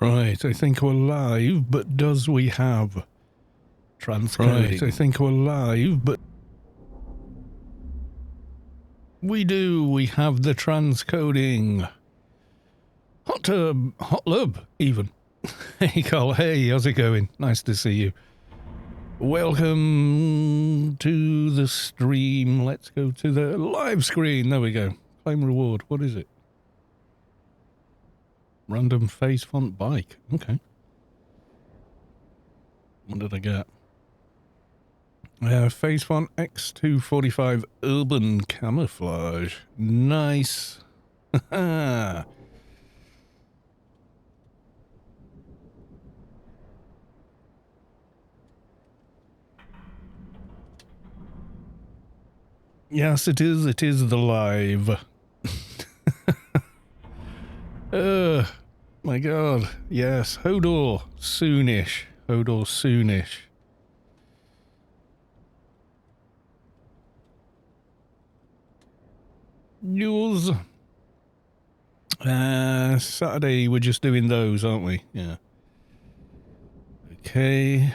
Right, I think we're live, but does we have transcoding? Right, I think we're live, but we do. We have the transcoding. Hot lub, even. Hey, Carl. Hey, how's it going? Nice to see you. Welcome to the stream. Let's go to the live screen. There we go. Claim reward. What is it? Random face font bike. Okay. What did I get? Face font X245 urban camouflage. Nice. Yes, it is. It is the live. My God. Yes, Hodor soonish. Hodor soonish. News. Saturday, we're just doing those, aren't we? Yeah. Okay.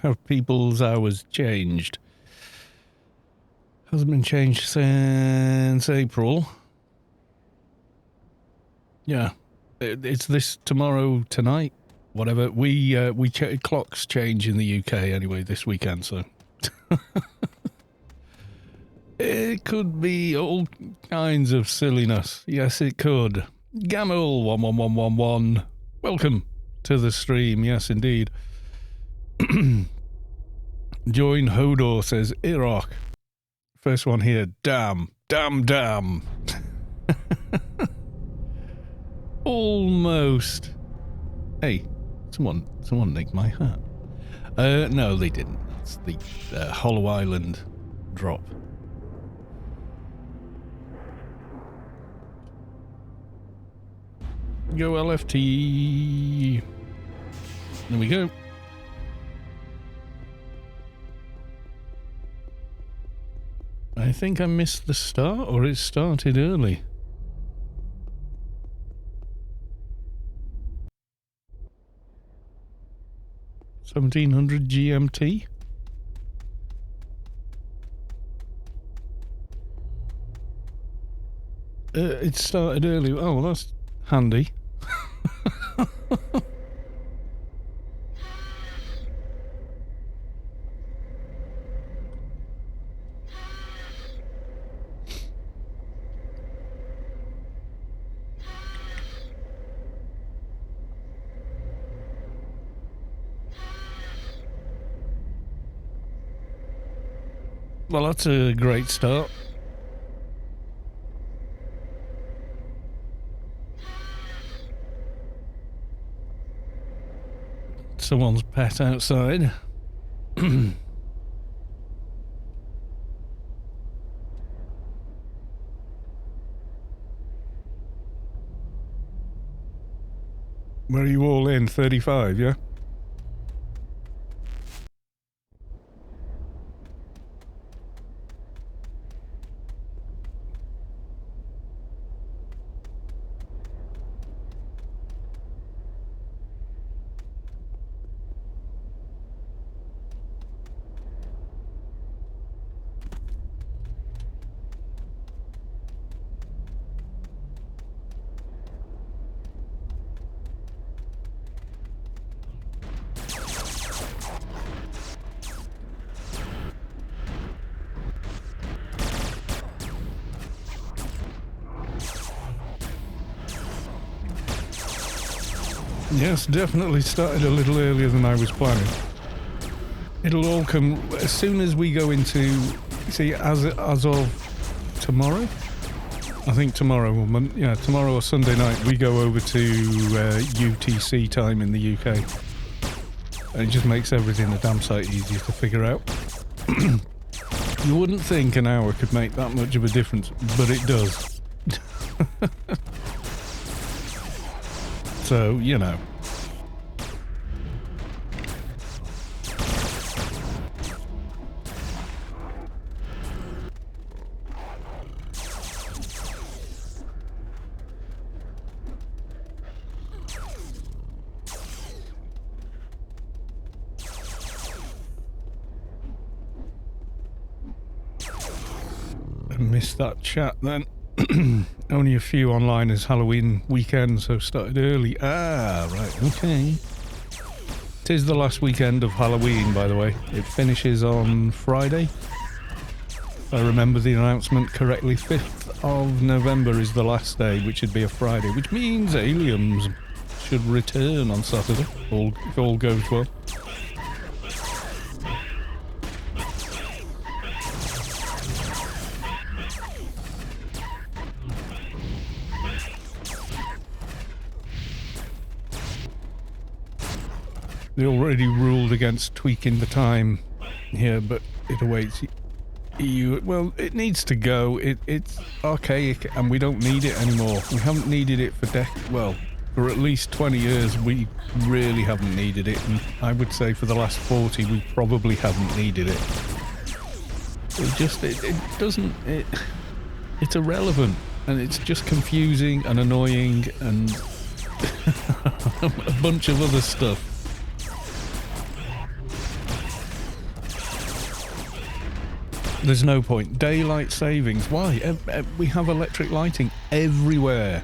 Have people's hours changed? Hasn't been changed since April. Yeah, it's this tomorrow, tonight, whatever. Clocks change in the UK anyway this weekend, so it could be all kinds of silliness. Yes, it could. Gamel 11111. Welcome to the stream. Yes, indeed. Join Hodor, says Iraq. First one here. Damn. Almost. Hey, someone nicked my hat. No, they didn't. It's the Hollow Island drop. Go LFT. There we go. I think I missed the start, or it started early. $1700 GMT. It started early. Oh, well, that's handy. Well, that's a great start. Someone's pet outside. Where are you all in? 35, yeah? Yes, definitely started a little earlier than I was planning. It'll all come as soon as we go into, see, as of tomorrow? I think tomorrow, tomorrow or Sunday night, we go over to UTC time in the UK. And it just makes everything a damn sight easier to figure out. You wouldn't think an hour could make that much of a difference, but it does. So, you know. Missed that chat then. Only a few online as Halloween weekend, so started early. Ah, right, okay. It is the last weekend of Halloween, by the way. It finishes on Friday. If I remember the announcement correctly, 5th of November is the last day, which would be a Friday, which means aliens should return on Saturday, if all goes well. They already ruled against tweaking the time here, but it awaits you. Well, it needs to go. It's archaic, and we don't need it anymore. We haven't needed it for for at least 20 years. We really haven't needed it, and I would say for the last 40, we probably haven't needed it. It's irrelevant, and it's just confusing and annoying, and a bunch of other stuff. There's no point. Daylight savings. Why? We have electric lighting everywhere.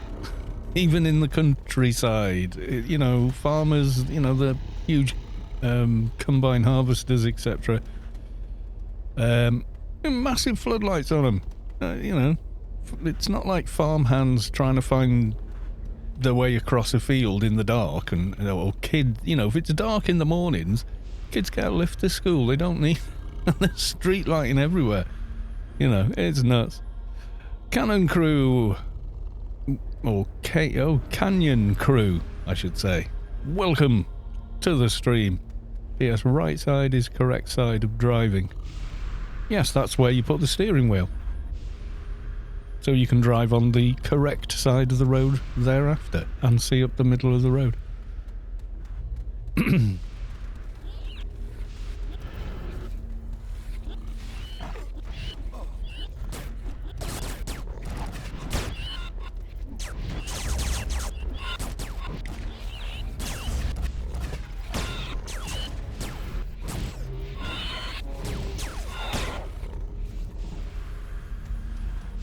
Even in the countryside. You know, farmers, you know, the huge combine harvesters, etc. Massive floodlights on them. You know, it's not like farmhands trying to find their way across a field in the dark. Or kids, you know, if it's dark in the mornings, kids get a lift to school. They don't need... There's street lighting everywhere. You know, it's nuts. Cannon Crew, or Canyon Crew, I should say. Welcome to the stream. Yes, right side is correct side of driving. Yes, that's where you put the steering wheel. So you can drive on the correct side of the road thereafter and see up the middle of the road.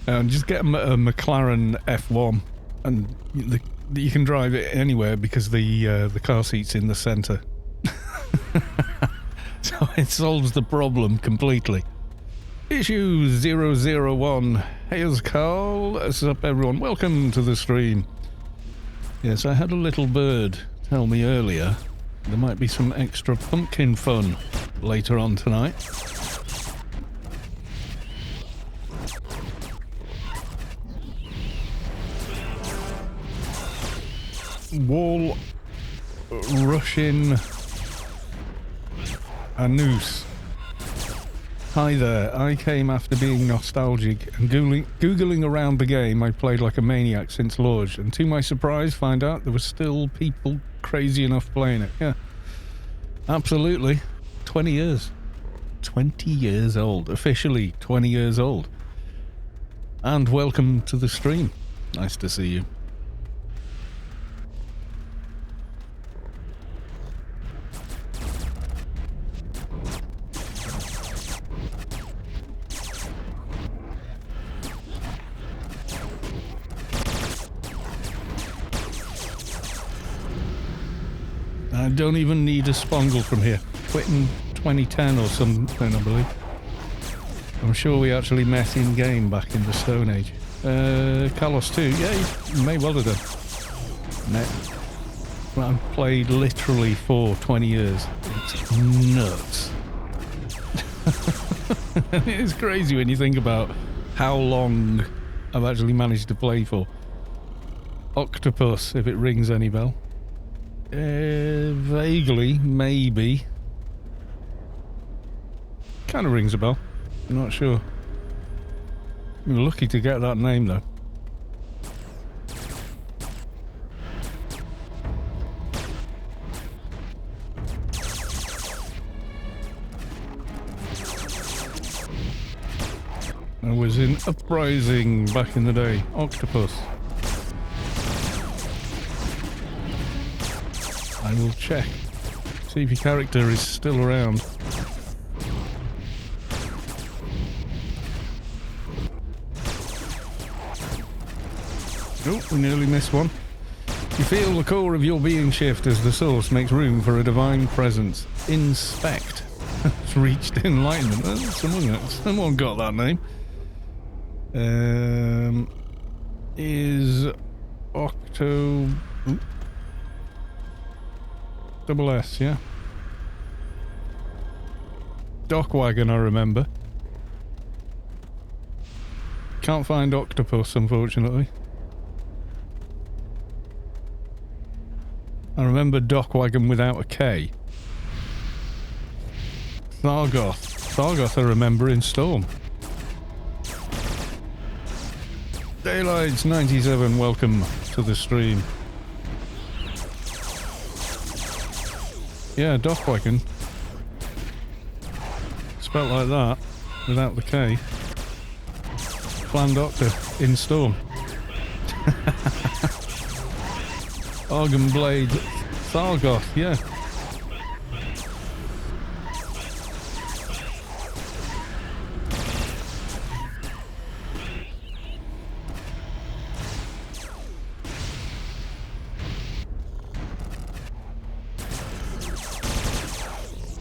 And just get a McLaren F1, and you can drive it anywhere because the car seat's in the centre. So it solves the problem completely. Issue 001. Here's Carl. What's up, everyone? Welcome to the stream. Yes, I had a little bird tell me earlier there might be some extra pumpkin fun later on tonight. Wall Russian Anus. Hi there, I came after being nostalgic and googling around the game I played like a maniac since launch, and to my surprise find out there were still people crazy enough playing it. Yeah, absolutely. 20 years. 20 years old. Officially 20 years old. And welcome to the stream. Nice to see you. I don't even need a spongle from here. Quit in 2010 or something, I believe. I'm sure we actually met in game back in the Stone Age. Carlos 2, yeah, you may well have done. Met. Well, I've played literally for 20 years. It's nuts. It's crazy when you think about how long I've actually managed to play for. Octopus, if it rings any bell. Vaguely, maybe. Kind of rings a bell. Not sure. You're lucky to get that name though. I was in Uprising back in the day. Octopus. I will check. See if your character is still around. Oh, we nearly missed one. You feel the core of your being shift as the source makes room for a divine presence. Inspect. It's reached enlightenment. Oh, someone got that name. Is Octo... Double S, yeah. Dock Wagon, I remember. Can't find Octopus, unfortunately. I remember Dock Wagon without a K. Thargoth I remember in Storm. Daylights 97, welcome to the stream. Yeah, Dock Wagon. Spelt like that, without the K. Plan Doctor in Storm. Argon Blade Thargoth, yeah.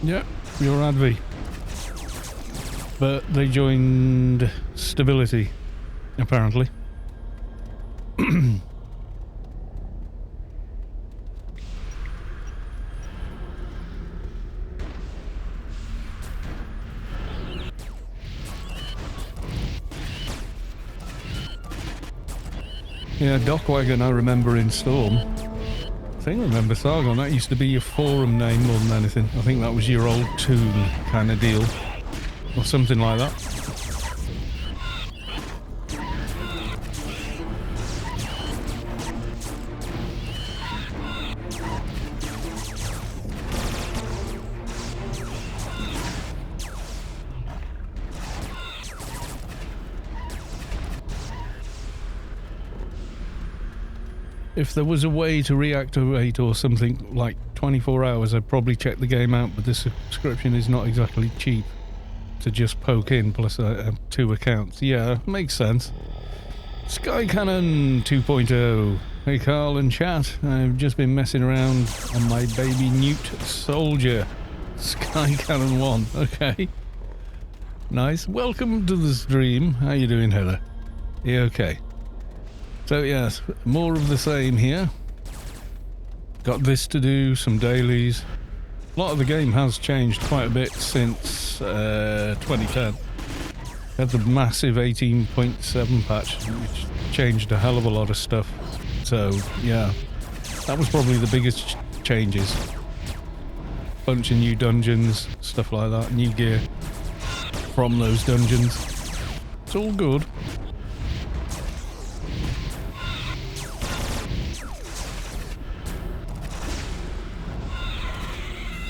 Yeah, you're Advi. But they joined Stability, apparently. Yeah, Dock Wagon I remember in Storm. I think I remember Sargon. That used to be your forum name more than anything. I think that was your old tune kind of deal. Or something like that. If there was a way to reactivate or something like 24 hours, I'd probably check the game out, but the subscription is not exactly cheap to just poke in, plus I have 2 accounts. Yeah, makes sense. Sky Cannon 2.0. Hey Carl and chat, I've just been messing around on my baby Newt Soldier. Sky Cannon 1, okay. Nice. Welcome to the stream. How you doing, Heather? You okay? So yes, more of the same here. Got this to do, some dailies. A lot of the game has changed quite a bit since 2010. Had the massive 18.7 patch, which changed a hell of a lot of stuff. So yeah, that was probably the biggest changes. Bunch of new dungeons, stuff like that, new gear from those dungeons. It's all good.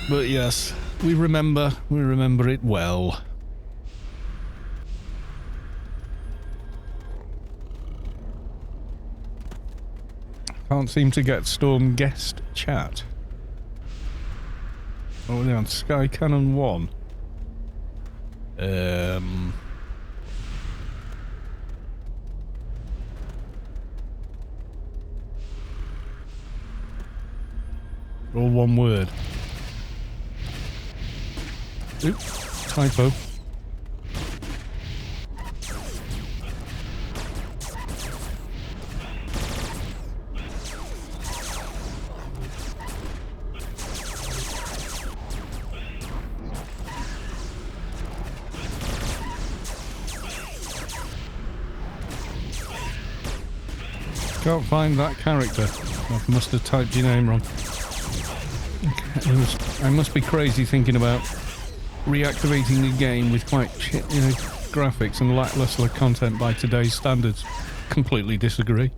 But yes, we remember it well. Can't seem to get Storm guest chat. Oh, they're on Sky Cannon 1. All one word. Oops, typo. Can't find that character. I must have typed your name wrong. I must be crazy thinking about reactivating a game with quite shit, graphics and lackluster content by today's standards. Completely disagree.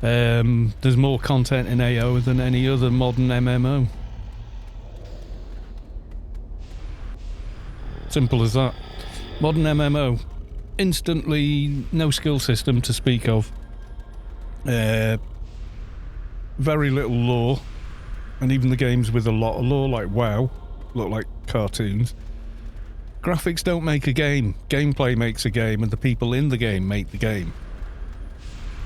There's more content in AO than any other modern MMO. Simple as that. Modern MMO, instantly no skill system to speak of. Very little lore, and even the games with a lot of lore, like WoW, look like cartoons. Graphics don't make a game. Gameplay makes a game, and the people in the game make the game.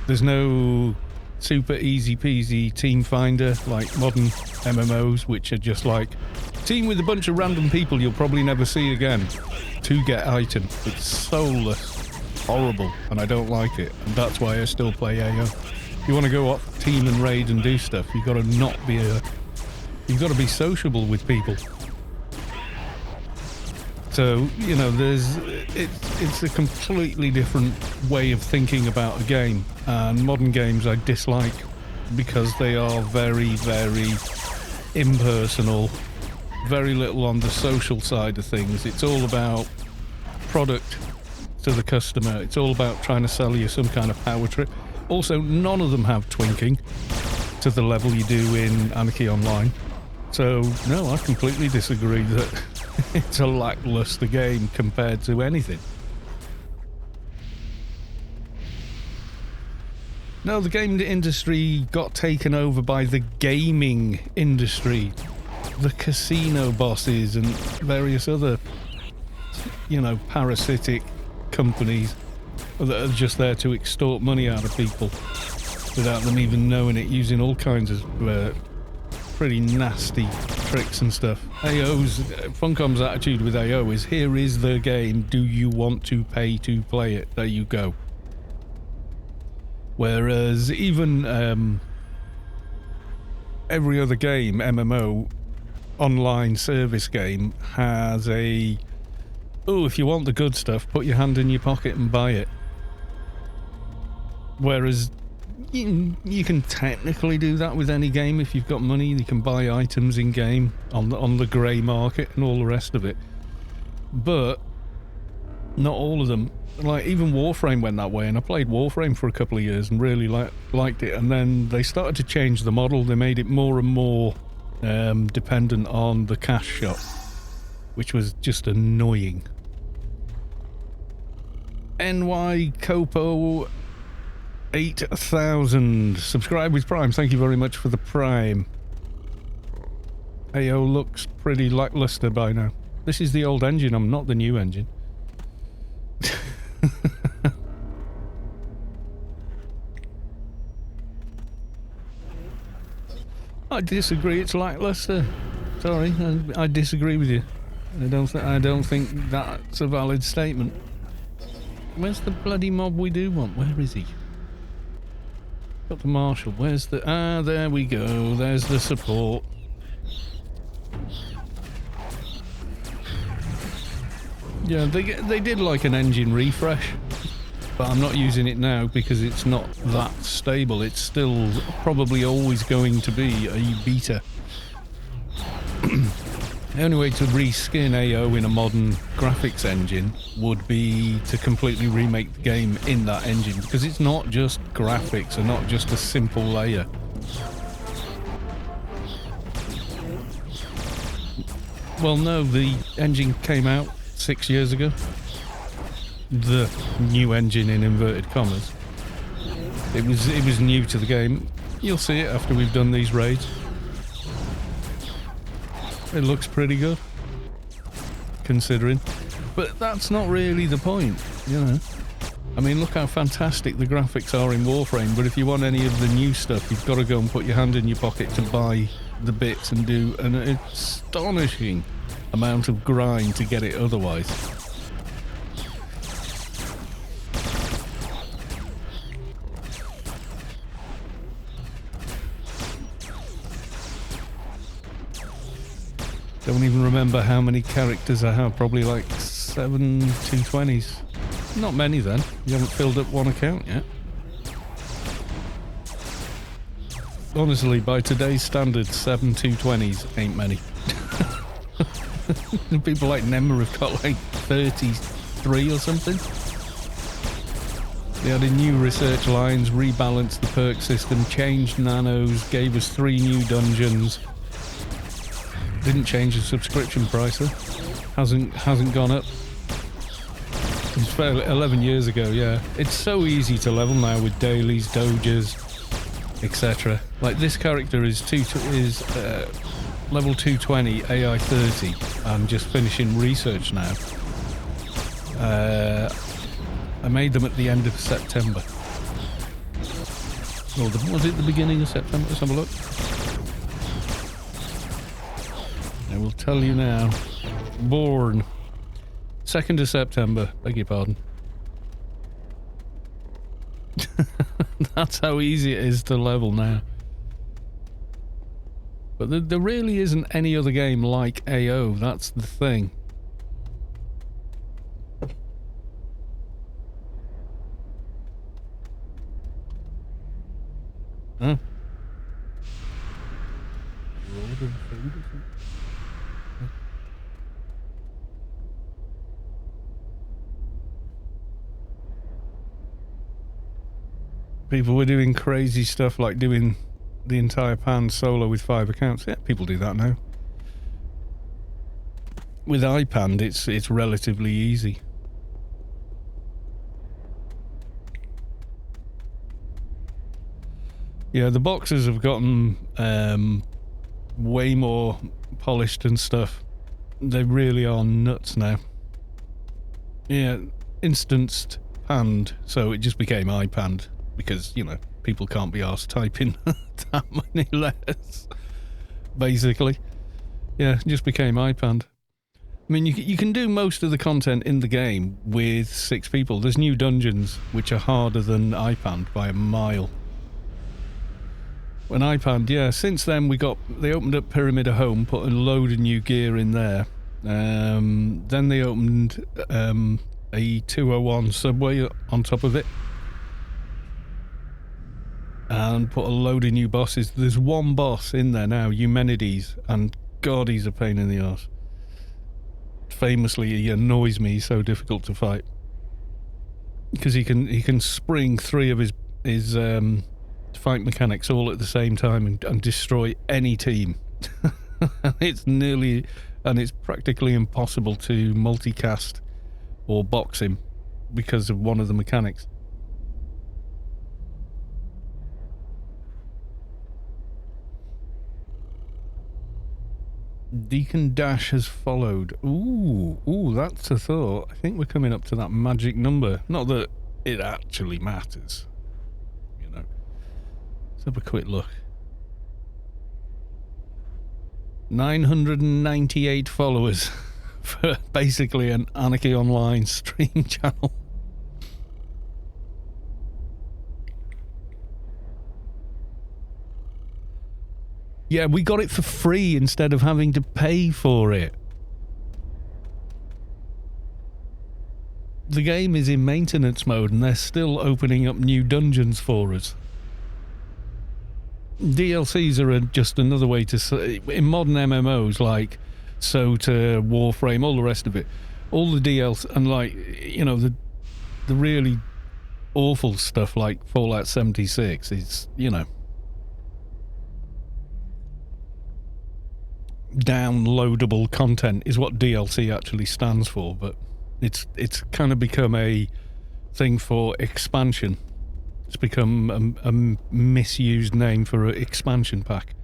There's no super easy peasy team finder like modern MMOs, which are just like team with a bunch of random people you'll probably never see again to get item. It's soulless, horrible, and I don't like it, and that's why I still play AO. If you want to go up team and raid and do stuff, you've got to you've got to be sociable with people. So, it's a completely different way of thinking about a game, and modern games I dislike because they are very, very impersonal, very little on the social side of things. It's all about product to the customer. It's all about trying to sell you some kind of power trip. Also, none of them have twinking to the level you do in Anarchy Online. So, no, I completely disagree that it's a lackluster game compared to anything. No, the game industry got taken over by the gaming industry, the casino bosses and various other, parasitic companies that are just there to extort money out of people without them even knowing it, using all kinds of pretty nasty tricks and stuff. Funcom's attitude with AO is, here is the game, do you want to pay to play it? There you go. Whereas even every other game, MMO, online service game, has if you want the good stuff, put your hand in your pocket and buy it. Whereas you can technically do that with any game. If you've got money, you can buy items in game on the grey market and all the rest of it. But not all of them. Like even Warframe went that way, and I played Warframe for a couple of years and really liked it. And then they started to change the model. They made it more and more dependent on the cash shop, which was just annoying. NY Copo 8,000 subscribe with Prime. Thank you very much for the Prime. AO looks pretty lackluster by now. This is the old engine, I'm not the new engine. I disagree, it's lackluster. Sorry, I disagree with you. I don't think that's a valid statement. Where's the bloody mob we do want? Where is he? Dr. Marshall, where's the... there we go. There's the support. Yeah, they did like an engine refresh, but I'm not using it now because it's not that stable. It's still probably always going to be a beta. The only way to reskin AO in a modern graphics engine would be to completely remake the game in that engine, because it's not just graphics and not just a simple layer. Well, no, the engine came out 6 years ago. The new engine in inverted commas. It was new to the game. You'll see it after we've done these raids. It looks pretty good, considering. But that's not really the point, I mean, look how fantastic the graphics are in Warframe, but if you want any of the new stuff, you've got to go and put your hand in your pocket to buy the bits and do an astonishing amount of grind to get it otherwise. Don't even remember how many characters I have, probably like 7 220s. Not many then, you haven't filled up one account yet. Honestly, by today's standards, 7 220s ain't many. People like Nemma have got like 33 or something. They added new research lines, rebalanced the perk system, changed nanos, gave us 3 new dungeons. Didn't change the subscription price though. Hasn't gone up. It's fairly 11 years ago, yeah. It's so easy to level now with dailies, doges, etc. Like this character is level 220, AI 30. I'm just finishing research now. I made them at the end of September. Or was it the beginning of September? Let's have a look. I will tell you now. Born 2nd of September. Beg your pardon. That's how easy it is to level now. But there really isn't any other game like AO. That's the thing. Huh? People were doing crazy stuff like doing the entire pan solo with 5 accounts. Yeah, people do that now. With iPand, it's relatively easy. Yeah, the boxes have gotten way more polished and stuff. They really are nuts now. Yeah, instanced panned, so it just became iPand because, you know, people can't be arsed typing that many letters, basically. Yeah, it just became iPand. I mean, you can do most of the content in the game with 6 people. There's new dungeons, which are harder than iPand by a mile. When iPand, yeah, since then they opened up Pyramid of Home, put a load of new gear in there. Then they opened a 201 subway on top of it. And put a load of new bosses. There's one boss in there now, Eumenides, and God, he's a pain in the arse. Famously, he annoys me, he's so difficult to fight. Because he can spring 3 of his fight mechanics all at the same time and destroy any team. It's practically impossible to multicast or box him because of one of the mechanics. Deacon Dash has followed. Ooh, that's a thought. I think we're coming up to that magic number. Not that it actually matters. Let's have a quick look. 998 followers for basically an Anarchy Online stream channel. Yeah, we got it for free instead of having to pay for it. The game is in maintenance mode and they're still opening up new dungeons for us. DLCs are just another way to say, in modern MMOs like SOTA, Warframe, all the rest of it, all the DLC, and like, you know, the really awful stuff like Fallout 76 is, you know, downloadable content is what DLC actually stands for, but it's kind of become a thing for expansion. It's become a misused name for an expansion pack.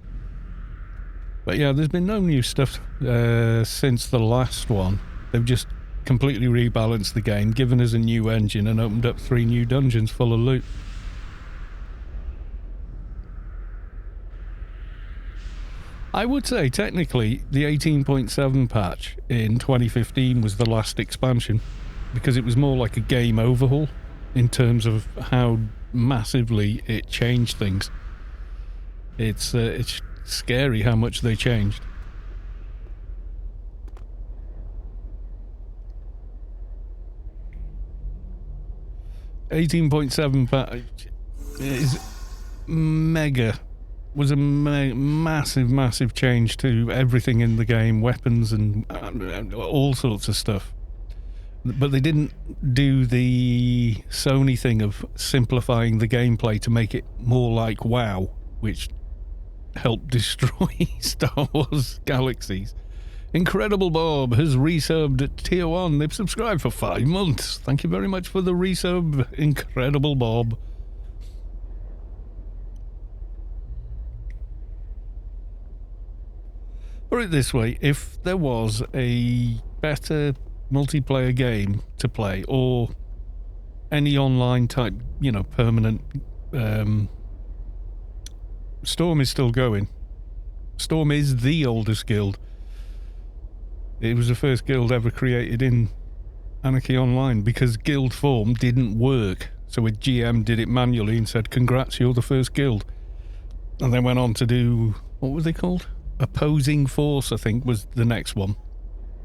But yeah, there's been no new stuff since the last one. They've just completely rebalanced the game, given us a new engine and opened up 3 new dungeons full of loot. I would say technically the 18.7 patch in 2015 was the last expansion because it was more like a game overhaul in terms of how massively it changed things. It's scary how much they changed. $18.7 patch is mega was a massive change to everything in the game, weapons and all sorts of stuff. But they didn't do the Sony thing of simplifying the gameplay to make it more like WoW, which helped destroy Star Wars Galaxies. Incredible Bob has resubbed at Tier 1. They've subscribed for 5 months. Thank you very much for the resub, Incredible Bob. Put it this way, if there was a better multiplayer game to play, or any online type, you know, permanent... Storm is still going. Storm is the oldest guild. It was the first guild ever created in Anarchy Online because guild form didn't work. So a GM did it manually and said, congrats, you're the first guild. And then went on to do, what were they called? Opposing Force, I think, was the next one.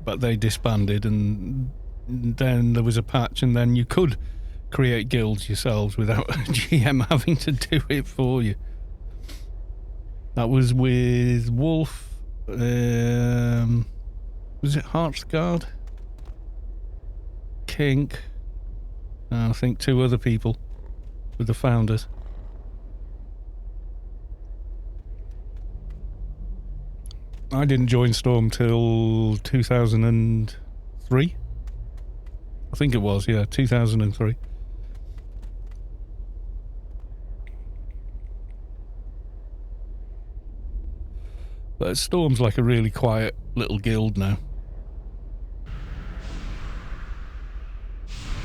But they disbanded, and then there was a patch, and then you could create guilds yourselves without a GM having to do it for you. That was with Wolf. Was it Heartsguard? Kink. I think 2 other people with the founders. I didn't join Storm till 2003. I think it was, yeah, 2003. But Storm's like a really quiet little guild now.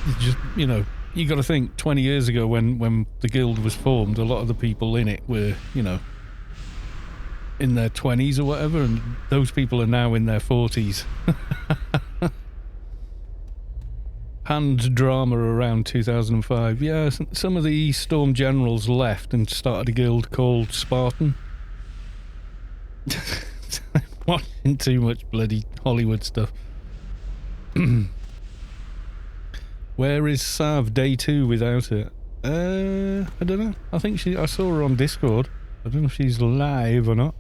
It's just, you know, you got to think 20 years ago when the guild was formed, a lot of the people in it were, you know, in their 20s or whatever, and those people are now in their 40s. Panned drama around 2005. Yeah, some of the Storm generals left and started a guild called Spartan. Watching too much bloody Hollywood stuff. Where is Sav day 2 without it? I don't know. I think I saw her on Discord. I don't know if she's live or not.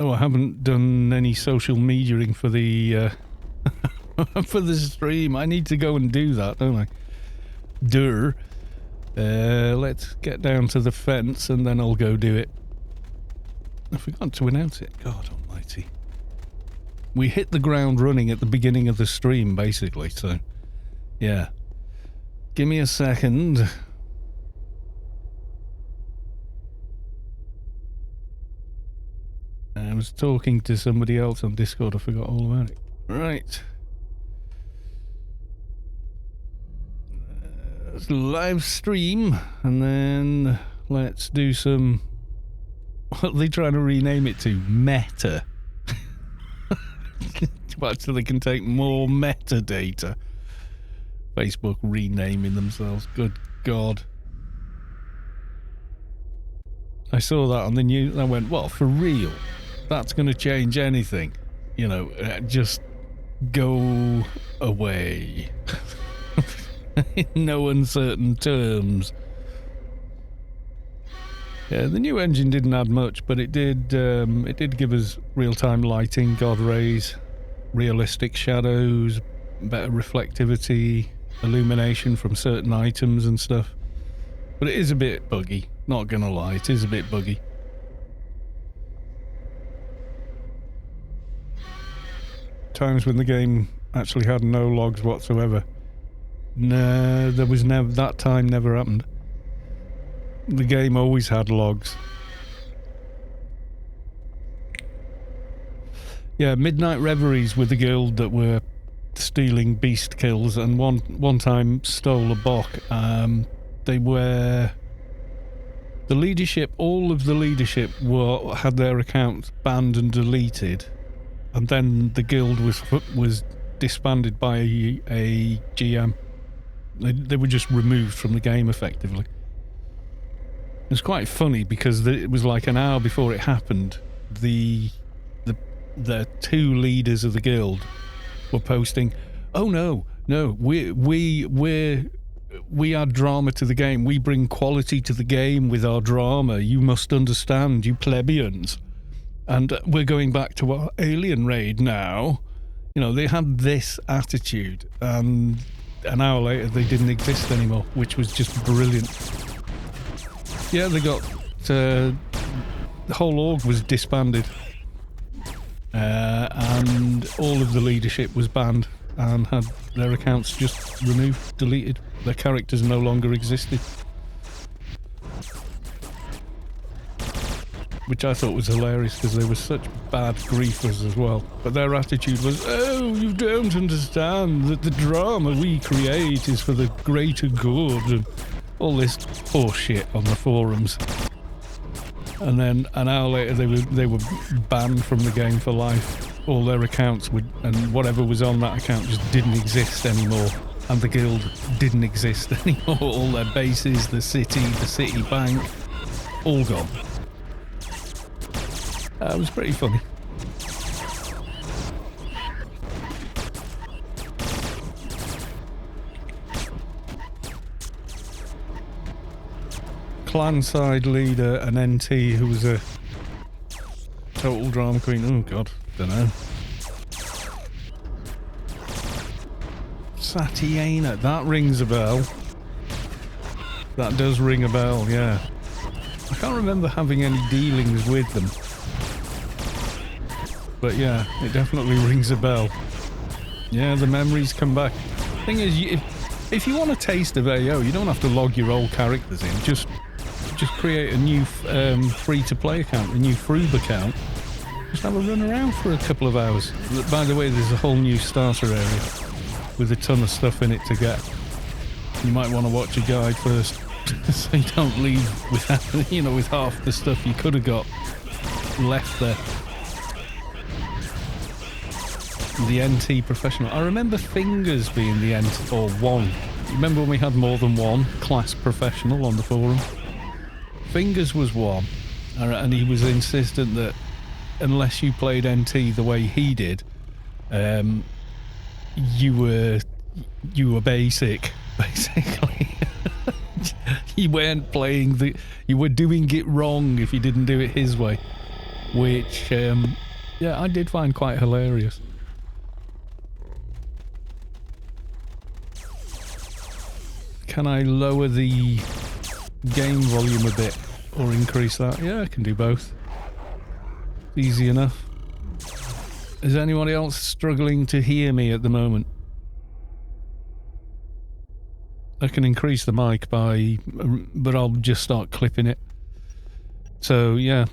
Oh, I haven't done any social mediaing for the for the stream. I need to go and do that, don't I? Let's get down to the fence and then I'll go do it. I forgot to announce it. God almighty. We hit the ground running at the beginning of the stream, basically, so yeah. Give me a second. I was talking to somebody else on Discord. I forgot all about it. Right. Live stream, and then let's do some... What are they trying to rename it to? Meta. So they can take more metadata. Facebook renaming themselves. Good God. I saw that on the news and I went, well, for real? That's going to change anything. You know, just go away. In no uncertain terms. Yeah, the new engine didn't add much, but it did give us real-time lighting, God rays, realistic shadows, better reflectivity, illumination from certain items and stuff. But it is a bit buggy, not gonna lie, it is a bit buggy. Times when the game actually had no logs whatsoever. No, there was never, that time never happened. The game always had logs. Yeah, Midnight Reveries with the guild that were stealing beast kills, and one time stole a Bok. They were... The leadership, all of the leadership had their accounts banned and deleted, and then the guild was disbanded by a GM. They were just removed from the game effectively. It was quite funny because it was like an hour before it happened. The the two leaders of the guild were posting, "Oh no, we add drama to the game. We bring quality to the game with our drama. You must understand, you plebeians. And we're going back to our alien raid now." You know, they had this attitude, and an hour later they didn't exist anymore, which was just brilliant. Yeah, they got... the whole org was disbanded. And all of the leadership was banned and had their accounts just removed, deleted. Their characters no longer existed. Which I thought was hilarious because they were such bad griefers as well. But their attitude was, "Oh, you don't understand that the drama we create is for the greater good," and all this horseshit on the forums. And then an hour later they were banned from the game for life. All their accounts would, and whatever was on that account just didn't exist anymore. And the guild didn't exist anymore. All their bases, the city bank, all gone. It was pretty funny. Clan side leader, an NT who was a total drama queen. Oh god, don't know. Satiana, that rings a bell. That does ring a bell, yeah. I can't remember having any dealings with them. But yeah, it definitely rings a bell. Yeah, the memories come back. Thing is, if you want a taste of AO, you don't have to log your old characters in. Just create a new free-to-play account, a new Froob account. Just have a run around for a couple of hours. By the way, there's a whole new starter area with a ton of stuff in it to get. You might want to watch a guide first, so you don't leave with with half the stuff you could have got left there. The NT professional. I remember Fingers being the NT, or one. Remember when we had more than one class professional on the forum? Fingers was one, and he was insistent that unless you played NT the way he did, you were basic, basically. You weren't playing you were doing it wrong if you didn't do it his way, which yeah, I did find quite hilarious. Can I lower the game volume a bit or increase that? Yeah, I can do both. Easy enough. Is anybody else struggling to hear me at the moment? I can increase the mic but I'll just start clipping it. So yeah.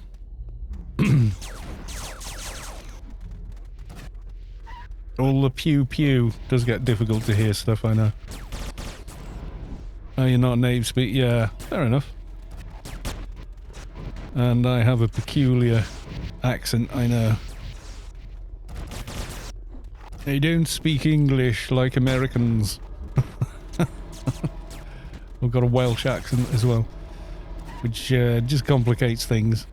All the pew pew does get difficult to hear stuff, I know. Oh, you're not a native speaker? Yeah, fair enough. And I have a peculiar accent, I know. They don't speak English like Americans. I've got a Welsh accent as well, which just complicates things.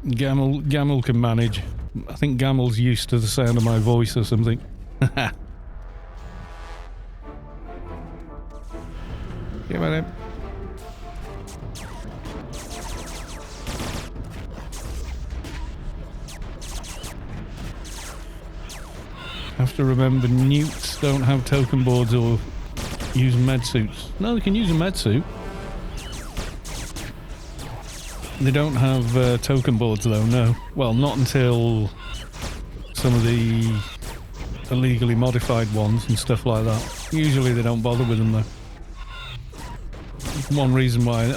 Gamel can manage. I think Gamel's used to the sound of my voice or something. Give it in. Have to remember, newts don't have token boards or use med suits. No, they can use a med suit. They don't have token boards though, no. Well, not until some of the illegally modified ones and stuff like that. Usually they don't bother with them though. One reason why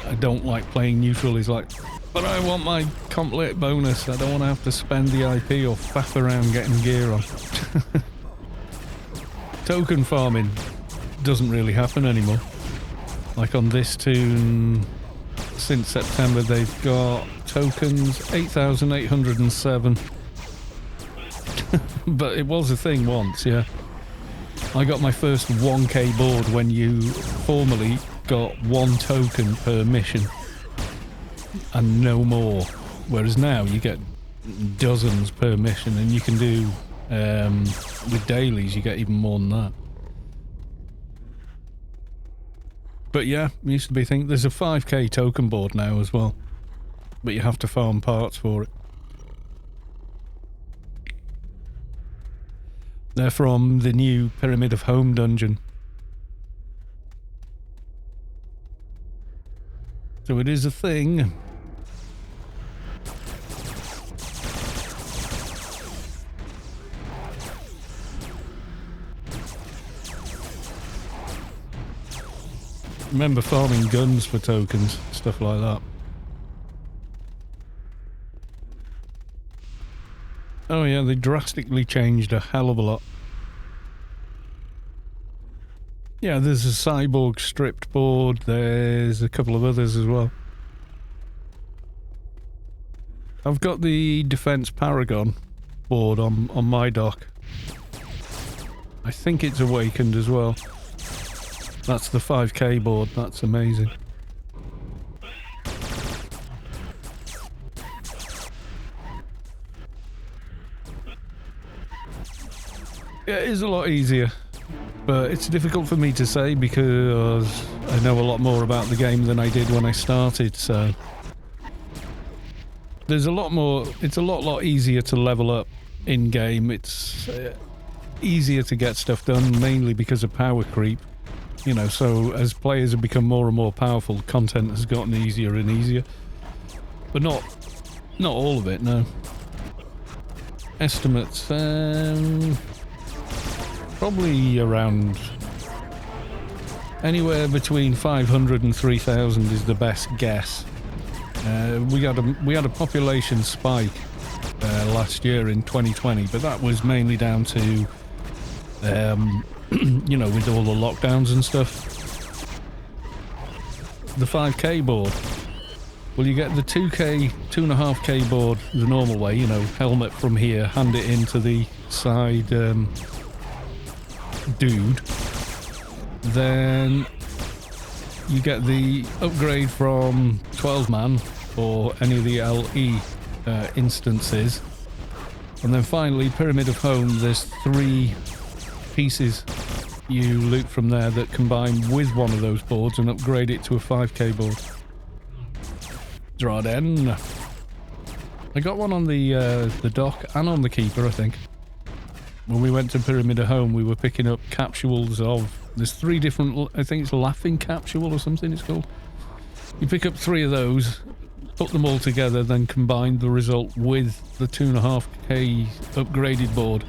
I don't like playing neutral is like, but I want my complete bonus. I don't want to have to spend the IP or faff around getting gear on. Token farming doesn't really happen anymore. Like on this tune, since September they've got tokens 8,807. But it was a thing once, yeah. I got my first 1k board when you formally got 1 token per mission and no more. Whereas now you get dozens per mission, and you can do, with dailies, you get even more than that. But yeah, used to be thinking there's a 5k token board now as well, but you have to farm parts for it. They're from the new Pyramid of Home dungeon. So it is a thing. Remember farming guns for tokens, stuff like that. Oh yeah, they drastically changed a hell of a lot. Yeah, there's a cyborg stripped board, there's a couple of others as well. I've got the Defense Paragon board on my dock. I think it's awakened as well. That's the 5k board, that's amazing. Yeah, it is a lot easier, but it's difficult for me to say because I know a lot more about the game than I did when I started, so... There's a lot more, it's a lot easier to level up in-game. It's easier to get stuff done, mainly because of power creep. You know, so as players have become more and more powerful, content has gotten easier and easier. But not all of it, no. Estimates, probably around anywhere between 500 and 3,000 is the best guess. We had a population spike last year in 2020, but that was mainly down to you know, with all the lockdowns and stuff. The 5k board. Well, you get the 2.5k board the normal way, you know, helmet from here, hand it into the side dude. Then you get the upgrade from 12-man or any of the LE instances. And then finally, Pyramid of Home, there's 3 pieces you loot from there that combine with one of those boards and upgrade it to a 5k board. Draden. I got one on the dock and on the Keeper, I think. When we went to Pyramid of Home, we were picking up capsules of... There's 3 different... I think it's Laughing Capsule or something it's called. You pick up 3 of those, put them all together, then combine the result with the 2.5k upgraded board.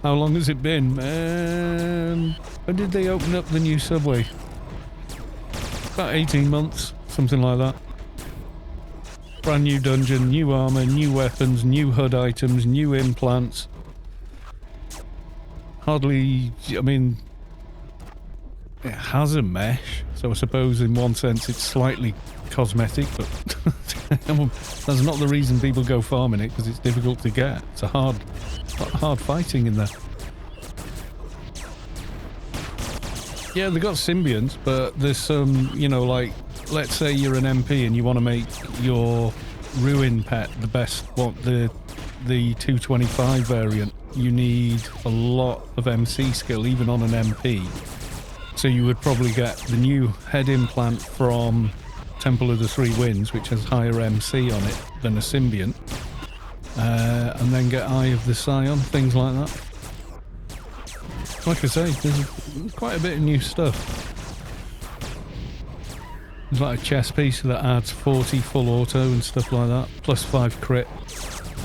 How long has it been? When did they open up the new subway? About 18 months, something like that. Brand new dungeon, new armour, new weapons, new HUD items, new implants. Hardly, I mean, it has a mesh, so I suppose in one sense it's slightly cosmetic, but that's not the reason people go farming it, because it's difficult to get. It's a hard fighting in there. Yeah, they got symbionts, but there's some, you know, like, let's say you're an MP and you want to make your ruin pet the best, the 225 variant. You need a lot of MC skill, even on an MP. So you would probably get the new head implant from Temple of the Three Winds, which has higher MC on it than a symbiont. And then get Eye of the Scion, things like that. Like I say, there's quite a bit of new stuff. There's like a chest piece that adds 40 full auto and stuff like that, plus 5 crit,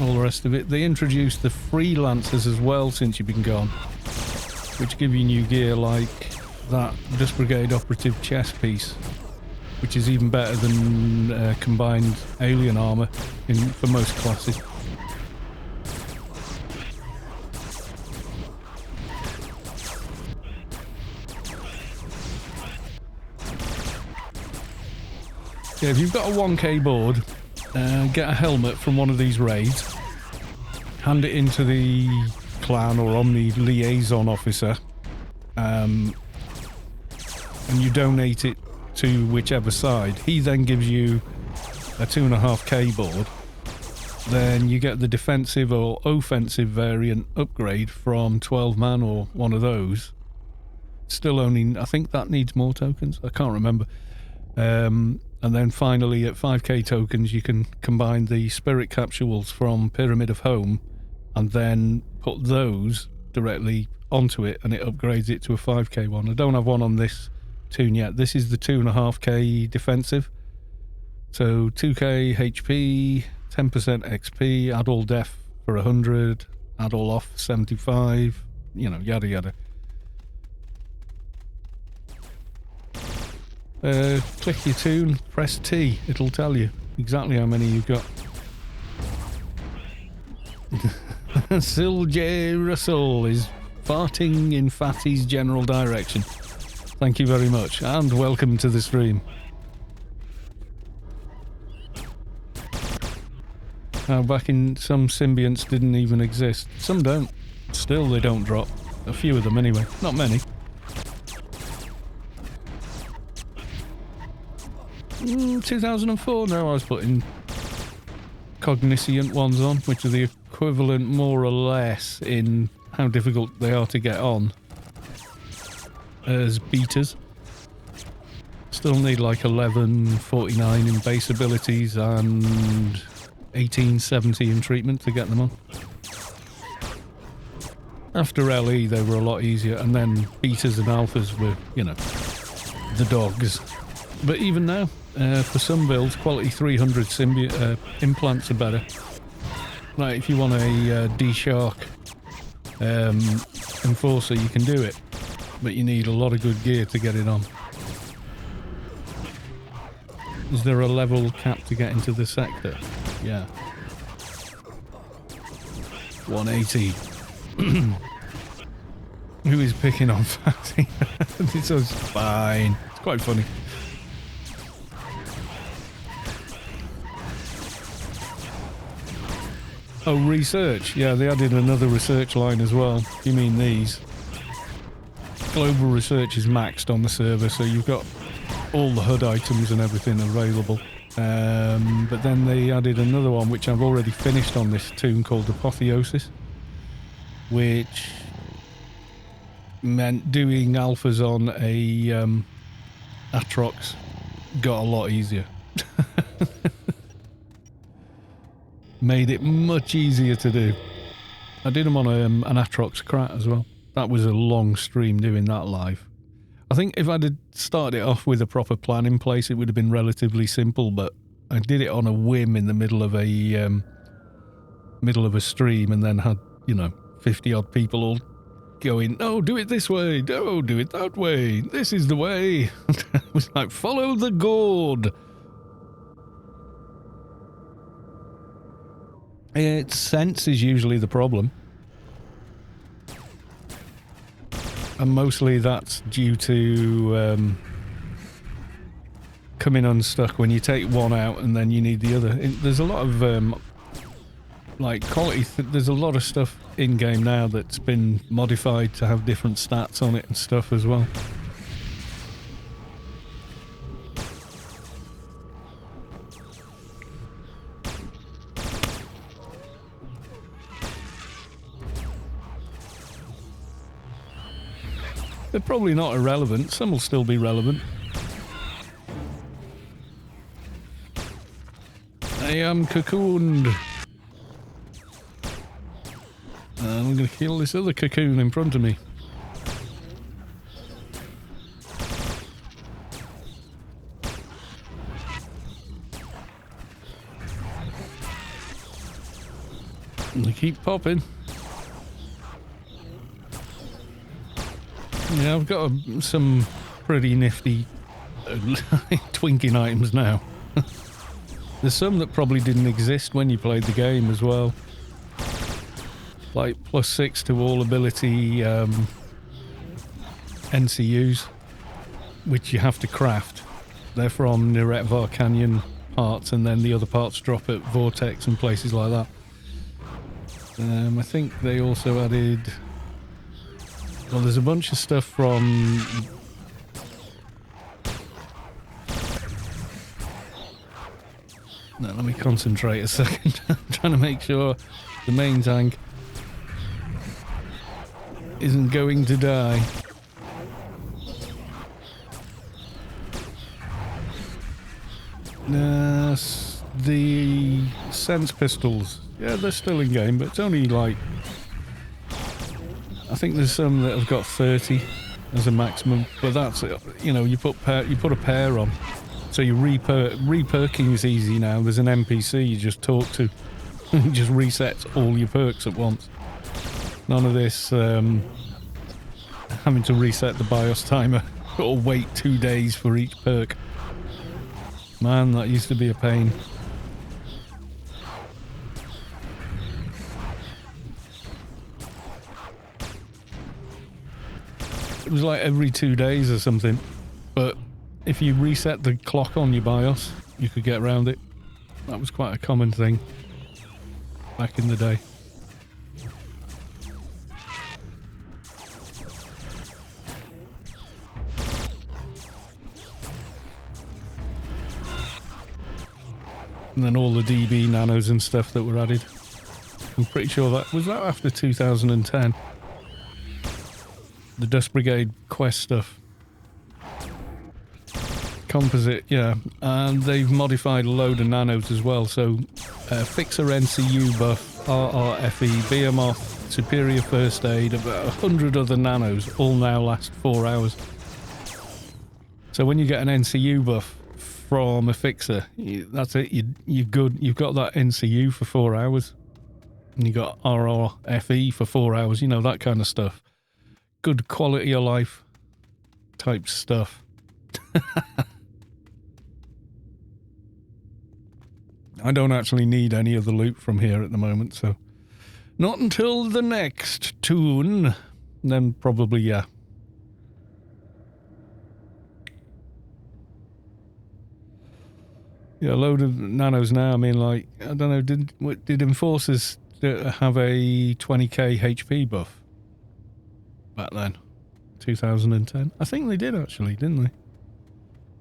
all the rest of it. They introduced the freelancers as well since you've been gone, which give you new gear like that Dust Brigade operative chest piece, which is even better than combined alien armour for most classes. Yeah, if you've got a 1k board, get a helmet from one of these raids. hand it into the clan or Omni liaison officer, and you donate it to whichever side. He then gives you a 2.5k board. Then you get the defensive or offensive variant upgrade from 12 man or one of those. Still only, I think that needs more tokens. I can't remember. And then finally at 5k tokens you can combine the spirit capsules from Pyramid of Home and then put those directly onto it and it upgrades it to a 5k one. I don't have one on this tune yet. This is the 2.5k defensive. So 2k HP, 10% XP, add all def for 100, add all off 75, you know, yada yada. Click your tune, press T, it'll tell you exactly how many you've got. Sil J. Russell is farting in Fatty's general direction. Thank you very much, and welcome to the stream. Now, back in some symbionts didn't even exist. Some don't. Still, they don't drop. A few of them anyway. Not many. 2004, no, I was putting Cogniscient ones on, which are the equivalent more or less in how difficult they are to get on as beaters. Still need like 1149 in base abilities and 1870 in treatment to get them on. After LE they were a lot easier, and then betas and alphas were, you know, the dogs. But even now, for some builds, quality 300 implants are better. Like if you want a D-Shark Enforcer, you can do it, but you need a lot of good gear to get it on. Is there a level cap to get into the sector? Yeah. 180. Who is picking on Fatty? This is fine. It's quite funny. Oh, research. Yeah, they added another research line as well. You mean these? Global research is maxed on the server, so you've got all the HUD items and everything available. But then they added another one, which I've already finished on this tune, called Apotheosis, which meant doing alphas on a Atrox got a lot easier. Made it much easier to do. I did them on an Atrox Krat as well. That was a long stream doing that live. I think if I'd had started it off with a proper plan in place, it would have been relatively simple, but I did it on a whim in the middle of a stream, and then had, you know, 50 odd people all going, oh, do it this way, oh, do it that way, this is the way. I was like, follow the gourd. Its sense is usually the problem. And mostly that's due to coming unstuck when you take one out and then you need the other. There's a lot of like quality. There's a lot of stuff in game now that's been modified to have different stats on it and stuff as well. They're probably not irrelevant. Some will still be relevant. I am cocooned. And I'm going to kill this other cocoon in front of me. And they keep popping. Yeah, I've got some pretty nifty twinking items now. There's some that probably didn't exist when you played the game as well. Like +6 to all ability NCUs, which you have to craft. They're from Niretvar Canyon parts, and then the other parts drop at Vortex and places like that. I think they also added... Well, there's a bunch of stuff from... No, let me concentrate a second. I'm trying to make sure the main tank isn't going to die. The sense pistols. Yeah, they're still in game, but it's only like... I think there's some that have got 30 as a maximum, but that's, you know, you put a pair on, so your reperking is easy now. There's an NPC you just talk to, it just resets all your perks at once. None of this having to reset the BIOS timer or wait 2 days for each perk. Man, that used to be a pain. It was like every 2 days or something, but if you reset the clock on your BIOS, you could get around it. That was quite a common thing back in the day. And then all the DB nanos and stuff that were added. I'm pretty sure that was after 2010. The Dust Brigade quest stuff. Composite, yeah. And they've modified a load of nanos as well. So, Fixer NCU buff, RRFE, BMOF, Superior First Aid, about 100 other nanos, all now last 4 hours. So when you get an NCU buff from a Fixer, that's it, you're good. You've got that NCU for 4 hours. And you got RRFE for 4 hours, you know, that kind of stuff. Good quality of life type stuff. I don't actually need any of the loot from here at the moment, so not until the next tune. Then probably, yeah. Yeah, a load of nanos now. I mean, like, I don't know, did Enforcers have a 20k HP buff back then? 2010? I think they did actually, didn't they?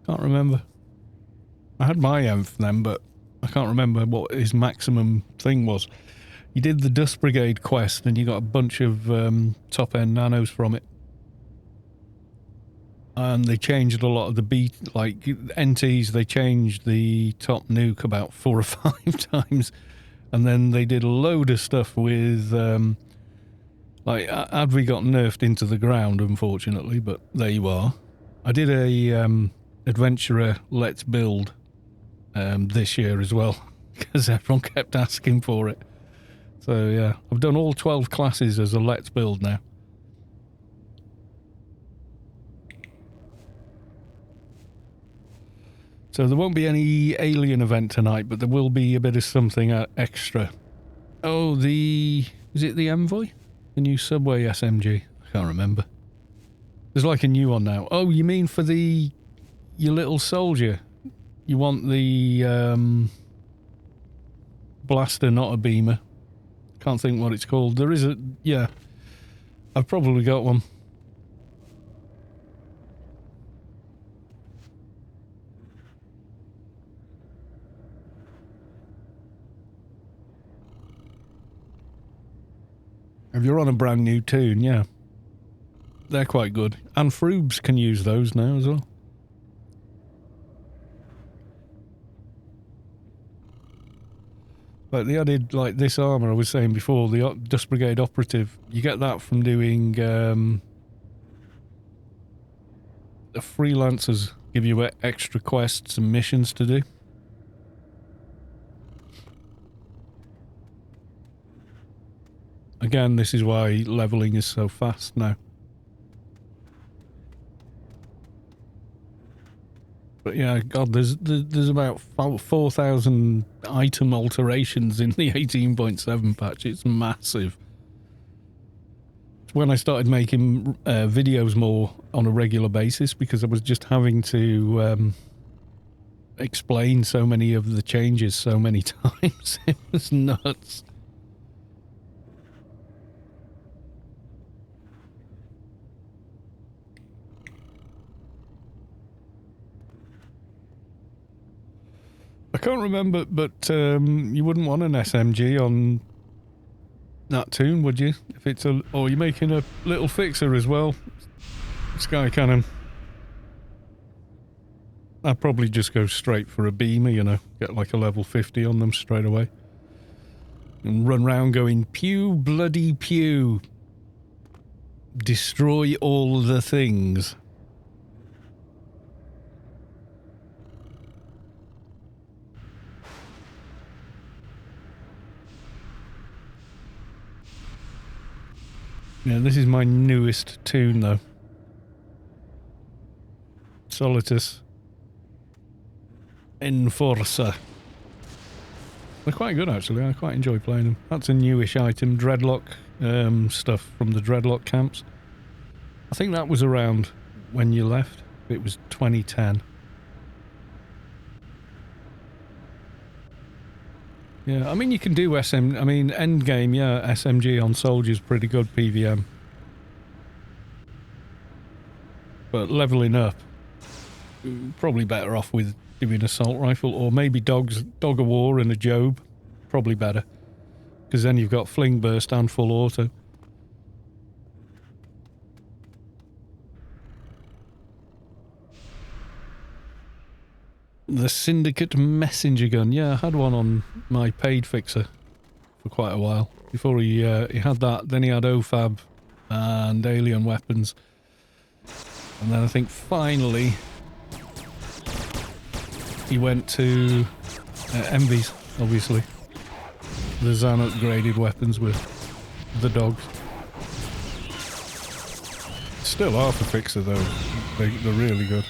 Can't remember. I had my Enf then, but I can't remember what his maximum thing was. You did the Dust Brigade quest and you got a bunch of top-end nanos from it. And they changed a lot of the like NTs, they changed the top nuke about 4 or 5 times. And then they did a load of stuff with, like, Advi got nerfed into the ground, unfortunately, but there you are. I did a Adventurer Let's Build this year as well, because everyone kept asking for it. So, yeah, I've done all 12 classes as a Let's Build now. So there won't be any alien event tonight, but there will be a bit of something extra. Oh, is it the Envoy? The new Subway SMG? I can't remember. There's like a new one now. Oh, you mean for your little soldier? You want the blaster, not a beamer. Can't think what it's called. There is yeah. I've probably got one. If you're on a brand new tune, yeah. They're quite good. And Froobs can use those now as well. But they added, like, this armour I was saying before, the Dust Brigade Operative. You get that from doing... the freelancers give you extra quests and missions to do. Again, this is why leveling is so fast now. But yeah, God, there's about 4,000 item alterations in the 18.7 patch. It's massive. It's when I started making videos more on a regular basis, because I was just having to explain so many of the changes so many times. It was nuts. I can't remember, but you wouldn't want an SMG on that tune, would you? If it's a... Or you're making a little fixer as well. Sky cannon. I'd probably just go straight for a beamer, you know. Get like a level 50 on them straight away. And run round going, pew bloody pew. Destroy all the things. Yeah, this is my newest tune though. Solitus. Enforcer. They're quite good actually, I quite enjoy playing them. That's a newish item, Dreadlock stuff from the Dreadlock camps. I think that was around when you left. It was 2010. Yeah, I mean you can do endgame, yeah, SMG on soldiers pretty good PVM. But leveling up, probably better off with doing assault rifle, or maybe Dog of War and a Job, probably better. Because then you've got fling burst and full auto. The Syndicate messenger gun. Yeah, I had one on my paid fixer for quite a while. Before he had that, then he had OFAB and alien weapons. And then I think finally he went to Envies, obviously. The Zan upgraded weapons with the dogs. Still half a fixer though. They're really good.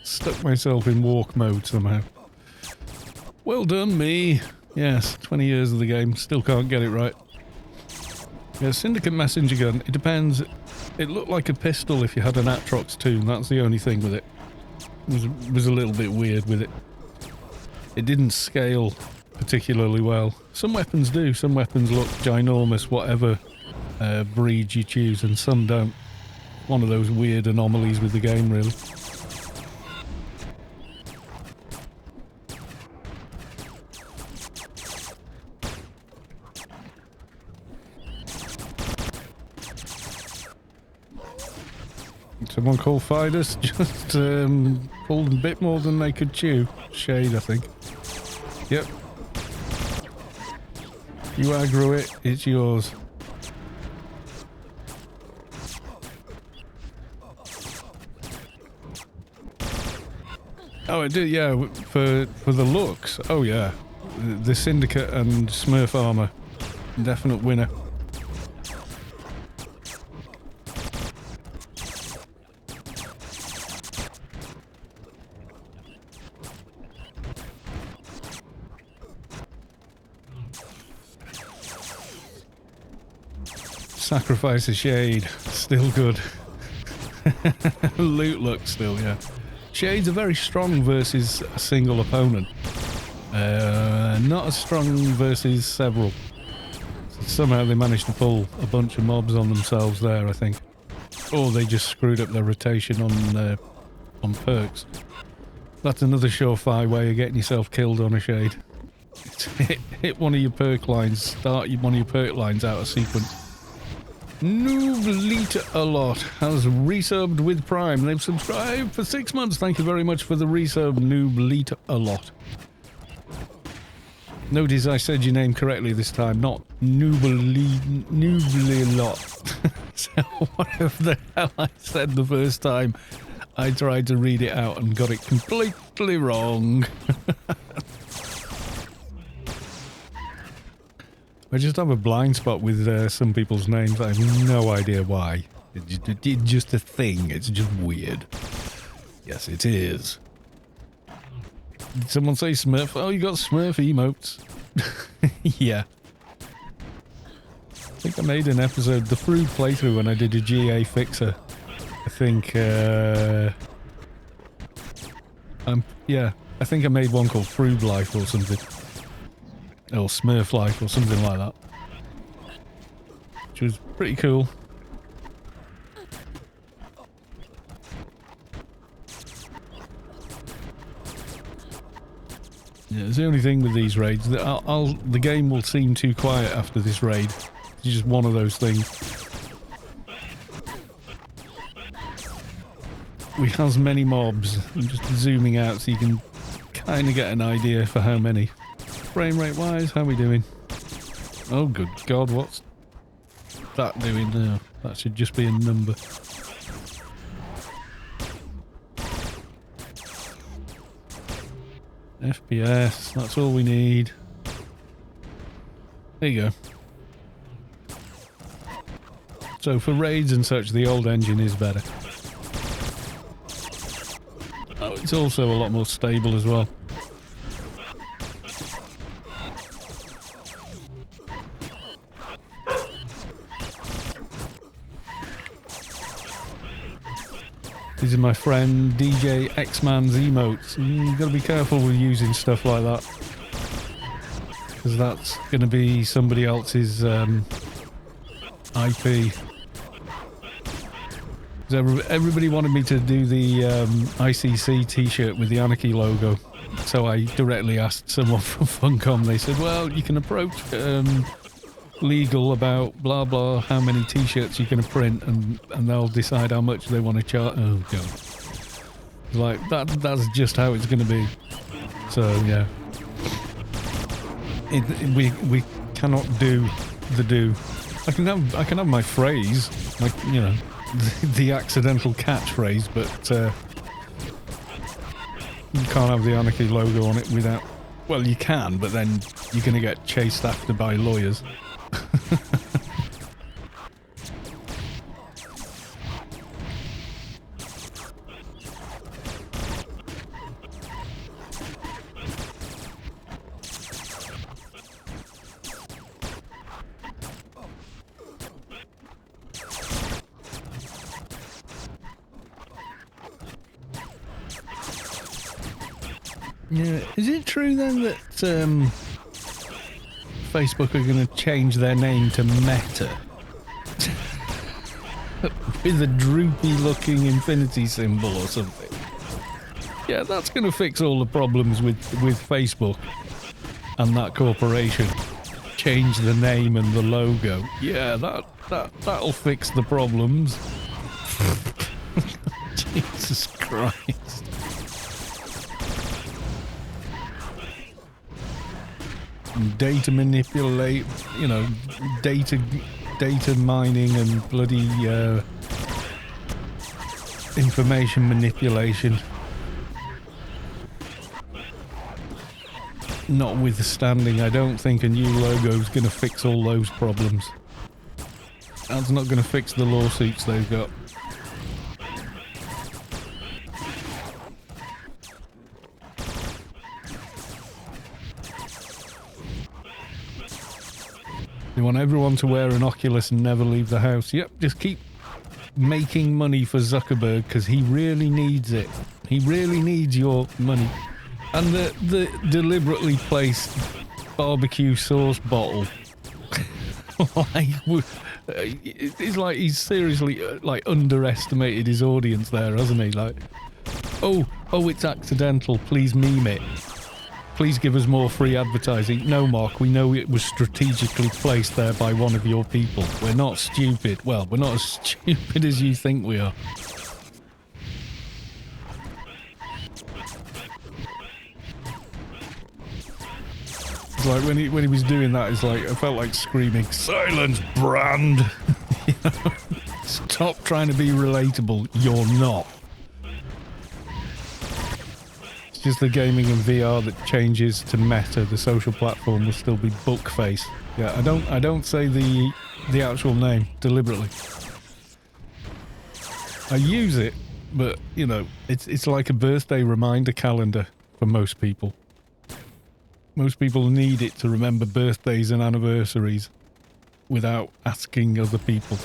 Stuck myself in walk mode somehow. Well done, me. Yes, 20 years of the game, still can't get it right. Yeah, Syndicate messenger gun, it depends. It looked like a pistol if you had an Atrox tune, that's the only thing with it. It was a little bit weird with it. It didn't scale particularly well. Some weapons do, some weapons look ginormous, whatever breed you choose, and some don't. One of those weird anomalies with the game, really. Someone called Fidus, just pulled a bit more than they could chew. Shade, I think. Yep. You aggro it, it's yours. Oh, it did, yeah, for the looks. Oh, yeah. The Syndicate and Smurf armor. Definite winner. Sacrifice a shade, still good. Loot look still, yeah. Shades are very strong versus a single opponent. Not as strong versus several. Somehow they managed to pull a bunch of mobs on themselves there, I think. Or they just screwed up their rotation on perks. That's another surefire way of getting yourself killed on a shade. Hit one of your perk lines, start one of your perk lines out of sequence. Nooblita a lot has resubbed with Prime. They've subscribed for 6 months. Thank you very much for the resub, Nooblita a lot. Notice I said your name correctly this time, not Noobly lot. So whatever the hell I said the first time, I tried to read it out and got it completely wrong. I just have a blind spot with some people's names. I have no idea why. It's just a thing. It's just weird. Yes, it is. Did someone say Smurf? Oh, you got Smurf emotes. Yeah. think I made an episode, the Fruit playthrough, when I did a GA fixer. I think, yeah, I think I made one called Fruit Life or something. Or Smurf Life or something like that. Which was pretty cool. Yeah, it's the only thing with these raids that the game will seem too quiet after this raid. It's just one of those things. We has many mobs. I'm just zooming out so you can kind of get an idea for how many. Frame rate wise, how are we doing? Oh good god, what's that doing now? That should just be a number. FPS, that's all we need. There you go. So for raids and such, the old engine is better. Oh, it's also a lot more stable as well. These are my friend DJ X-Man's emotes. You've got to be careful with using stuff like that. Because that's going to be somebody else's IP. Everybody wanted me to do the ICC t-shirt with the Anarchy logo. So I directly asked someone from Funcom. They said, well, you can approach legal about blah blah how many t-shirts you're going to print and they'll decide how much they want to charge. Oh god, like that's just how it's going to be. So yeah, we cannot do the do. I can have my phrase, like, you know, the accidental catchphrase, but you can't have the Anarchy logo on it without. Well, you can, but then you're going to get chased after by lawyers. Yeah, is it true then that Facebook are going to change their name to Meta? With a droopy looking infinity symbol or something. Yeah, that's going to fix all the problems with Facebook and that corporation. Change the name and the logo. Yeah, that'll fix the problems. Jesus Christ. Data manipulate, you know, data mining and bloody information manipulation. Notwithstanding, I don't think a new logo is going to fix all those problems. That's not going to fix the lawsuits they've got. They want everyone to wear an Oculus and never leave the house. Yep, just keep making money for Zuckerberg because he really needs it. He really needs your money. And the deliberately placed barbecue sauce bottle. Like, it's like he's seriously like underestimated his audience there, hasn't he? Like, oh, it's accidental. Please meme it. Please give us more free advertising. No, Mark, we know it was strategically placed there by one of your people. We're not stupid. Well, we're not as stupid as you think we are. It's like when he was doing that, it's like I felt like screaming, "Silence, brand!" You know? Stop trying to be relatable. You're not. It's just the gaming and VR that changes to Meta. The social platform will still be Bookface. Yeah, I don't say the actual name deliberately. I use it, but you know, it's like a birthday reminder calendar for most people. Most people need it to remember birthdays and anniversaries. without asking other people.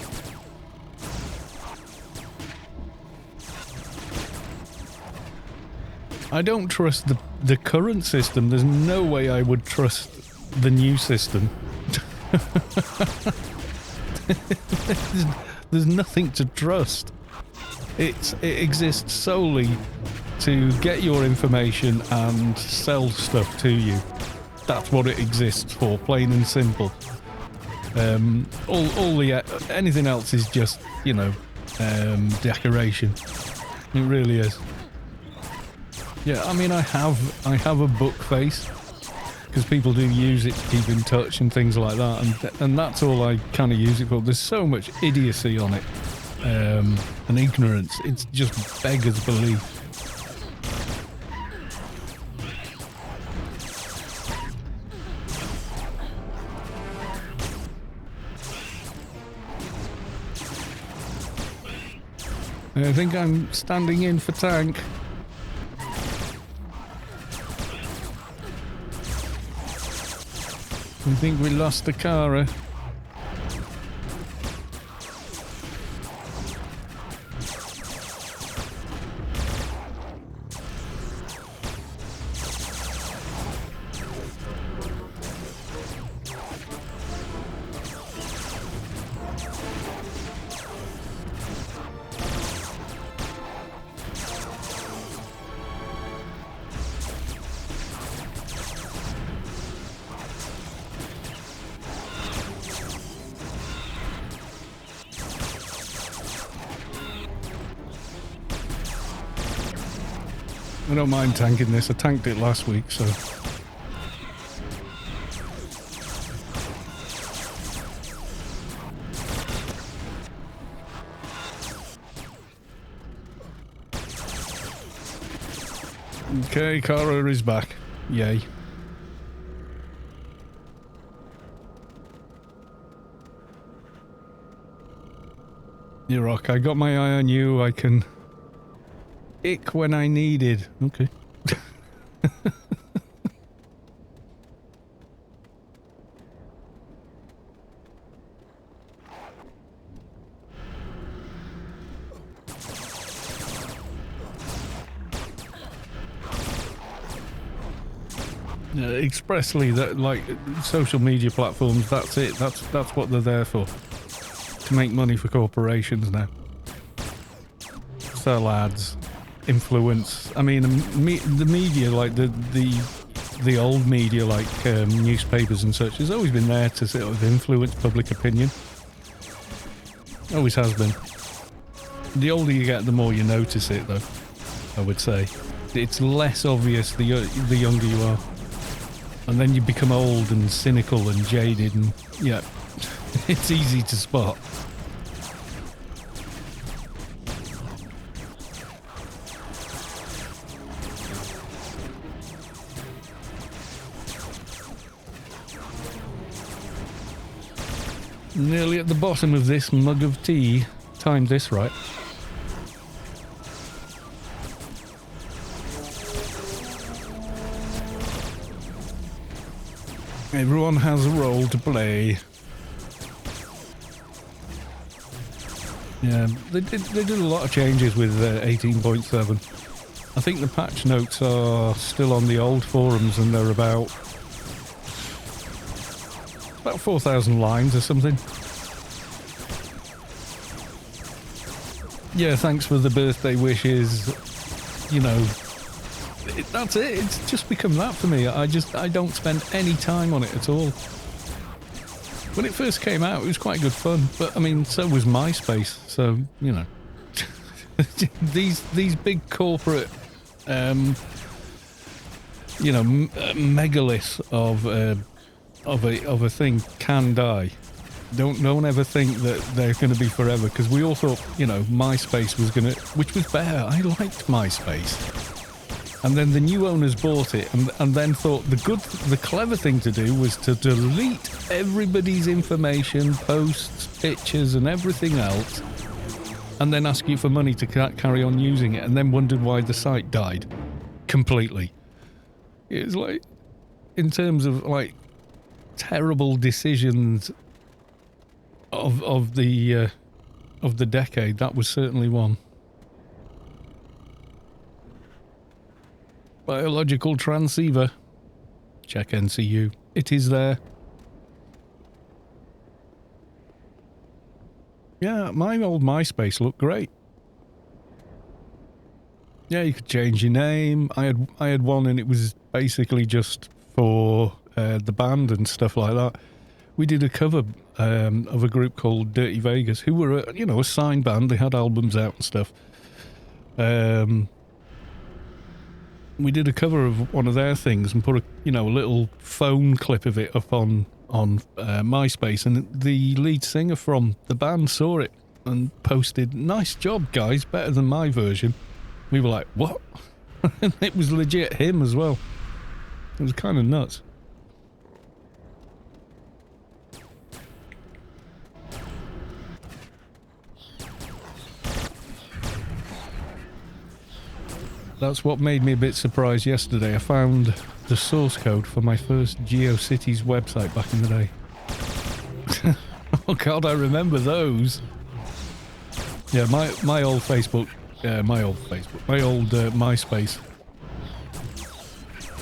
I don't trust the current system. There's no way I would trust the new system. There's nothing to trust. It exists solely to get your information and sell stuff to you. That's what it exists for, plain and simple. Anything else is just, you know, decoration. It really is. Yeah, I mean, I have a book face because people do use it to keep in touch and things like that, and that's all I kind of use it for. There's so much idiocy on it, and ignorance. It's just beggars belief. I think I'm standing in for tank. I think we lost the car. I don't mind tanking this. I tanked it last week, so... Okay, Kara is back. Yay. You rock. I got my eye on you. I can... ick when I needed. Okay. Expressly, that, like, social media platforms, that's it. That's what they're there for. To make money for corporations now. Sell ads. Influence. I mean, the media, like the old media, like newspapers and such, has always been there to sort of influence public opinion. Always has been. The older you get, the more you notice it, though. I would say it's less obvious the younger you are, and then you become old and cynical and jaded, and yeah, it's easy to spot. Nearly at the bottom of this mug of tea. Timed this right. Everyone has a role to play. Yeah, they did a lot of changes with 18.7. I think the patch notes are still on the old forums, and they're about 4,000 lines or something. Yeah, thanks for the birthday wishes. You know, that's it. It's just become that for me. I don't spend any time on it at all. When it first came out, it was quite good fun. But I mean, so was MySpace. So, you know, these big corporate, you know, megaliths of a thing can die. Don't ever think that they're going to be forever, because we all thought, you know, MySpace was going to, which was better. I liked MySpace. And then the new owners bought it, and then thought the clever thing to do was to delete everybody's information, posts, pictures, and everything else, and then ask you for money to carry on using it, and then wondered why the site died completely. It's like, in terms of like terrible decisions of the decade. That was certainly one. Biological transceiver. Check NCU. It is there. Yeah, my old MySpace looked great. Yeah, you could change your name. I had one, and it was basically just for the band and stuff like that. We did a cover of a group called Dirty Vegas, who were a signed band. They had albums out and stuff. We did a cover of one of their things and put a little phone clip of it up on MySpace, and the lead singer from the band saw it and posted, "Nice job, guys, better than my version." We were like, "What?" And it was legit him as well. It was kind of nuts. That's what made me a bit surprised yesterday. I found the source code for my first GeoCities website back in the day. Oh god, I remember those. Yeah, my old Facebook, my old MySpace.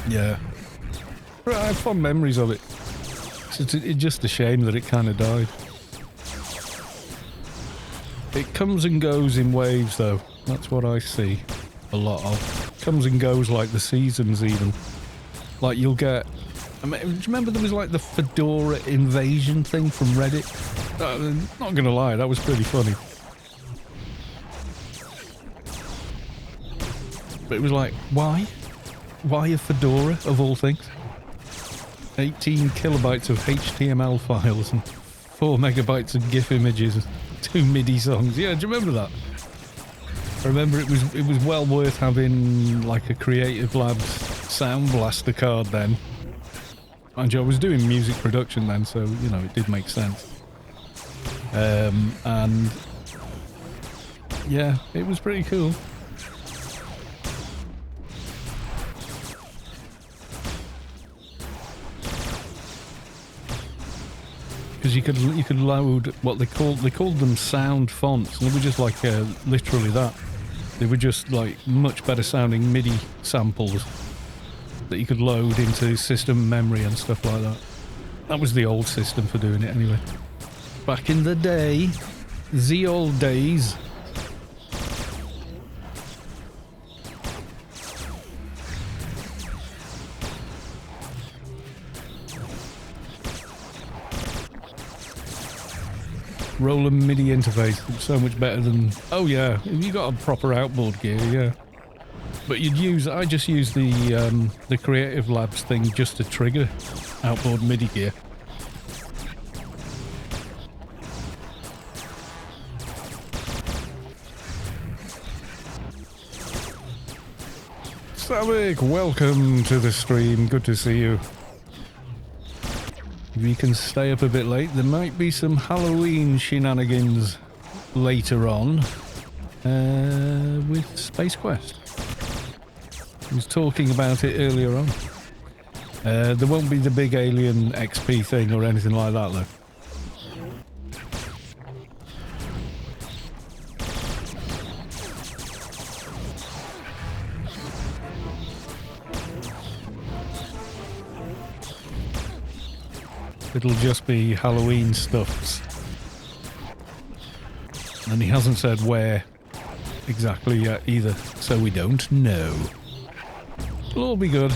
Yeah, I have fond memories of it. It's just a shame that it kind of died. It comes and goes in waves, though. That's what I see a lot of. Comes and goes like the seasons, even. Like you'll get. I mean, do you remember there was like the Fedora invasion thing from Reddit? Not gonna lie, that was pretty funny. But it was like, why? Why a Fedora of all things? 18 kilobytes of HTML files and 4 megabytes of GIF images and 2 MIDI songs. Yeah, do you remember that? I remember it was well worth having like a Creative Labs Sound Blaster card then. And I was doing music production then, so it did make sense. And yeah, it was pretty cool. Because you could load what they called them sound fonts, and they were just like literally that. They were just like much better sounding MIDI samples that you could load into system memory and stuff like that. That was the old system for doing it anyway. Back in the day, the old days. Roland MIDI interface, so much better than. Oh yeah, if you got a proper outboard gear, yeah. But I just use the Creative Labs thing just to trigger outboard MIDI gear. Savik, welcome to the stream. Good to see you. If you can stay up a bit late, there might be some Halloween shenanigans later on with Spacequest. I was talking about it earlier on. There won't be the big alien XP thing or anything like that, though. It'll just be Halloween stuffs. And he hasn't said where exactly yet either, so we don't know. It'll all be good.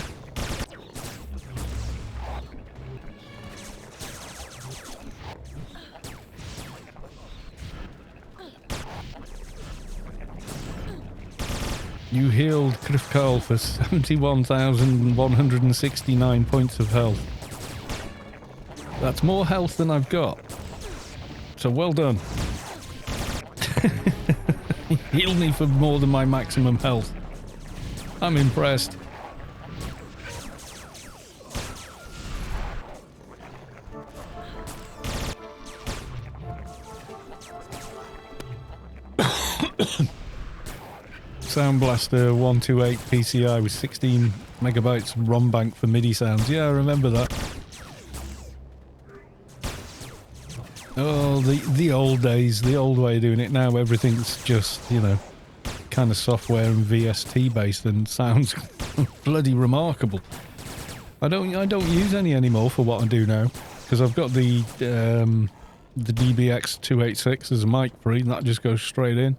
You healed Krifkarl for 71,169 points of health. That's more health than I've got. So well done. Healed me for more than my maximum health. I'm impressed. Sound Blaster 128 PCI with 16 megabytes ROM bank for MIDI sounds. Yeah, I remember that. Oh, the old days, the old way of doing it. Now everything's just, you know, kind of software and VST based and sounds bloody remarkable. I don't use any anymore for what I do now because I've got the DBX 286 as a mic pre and that just goes straight in.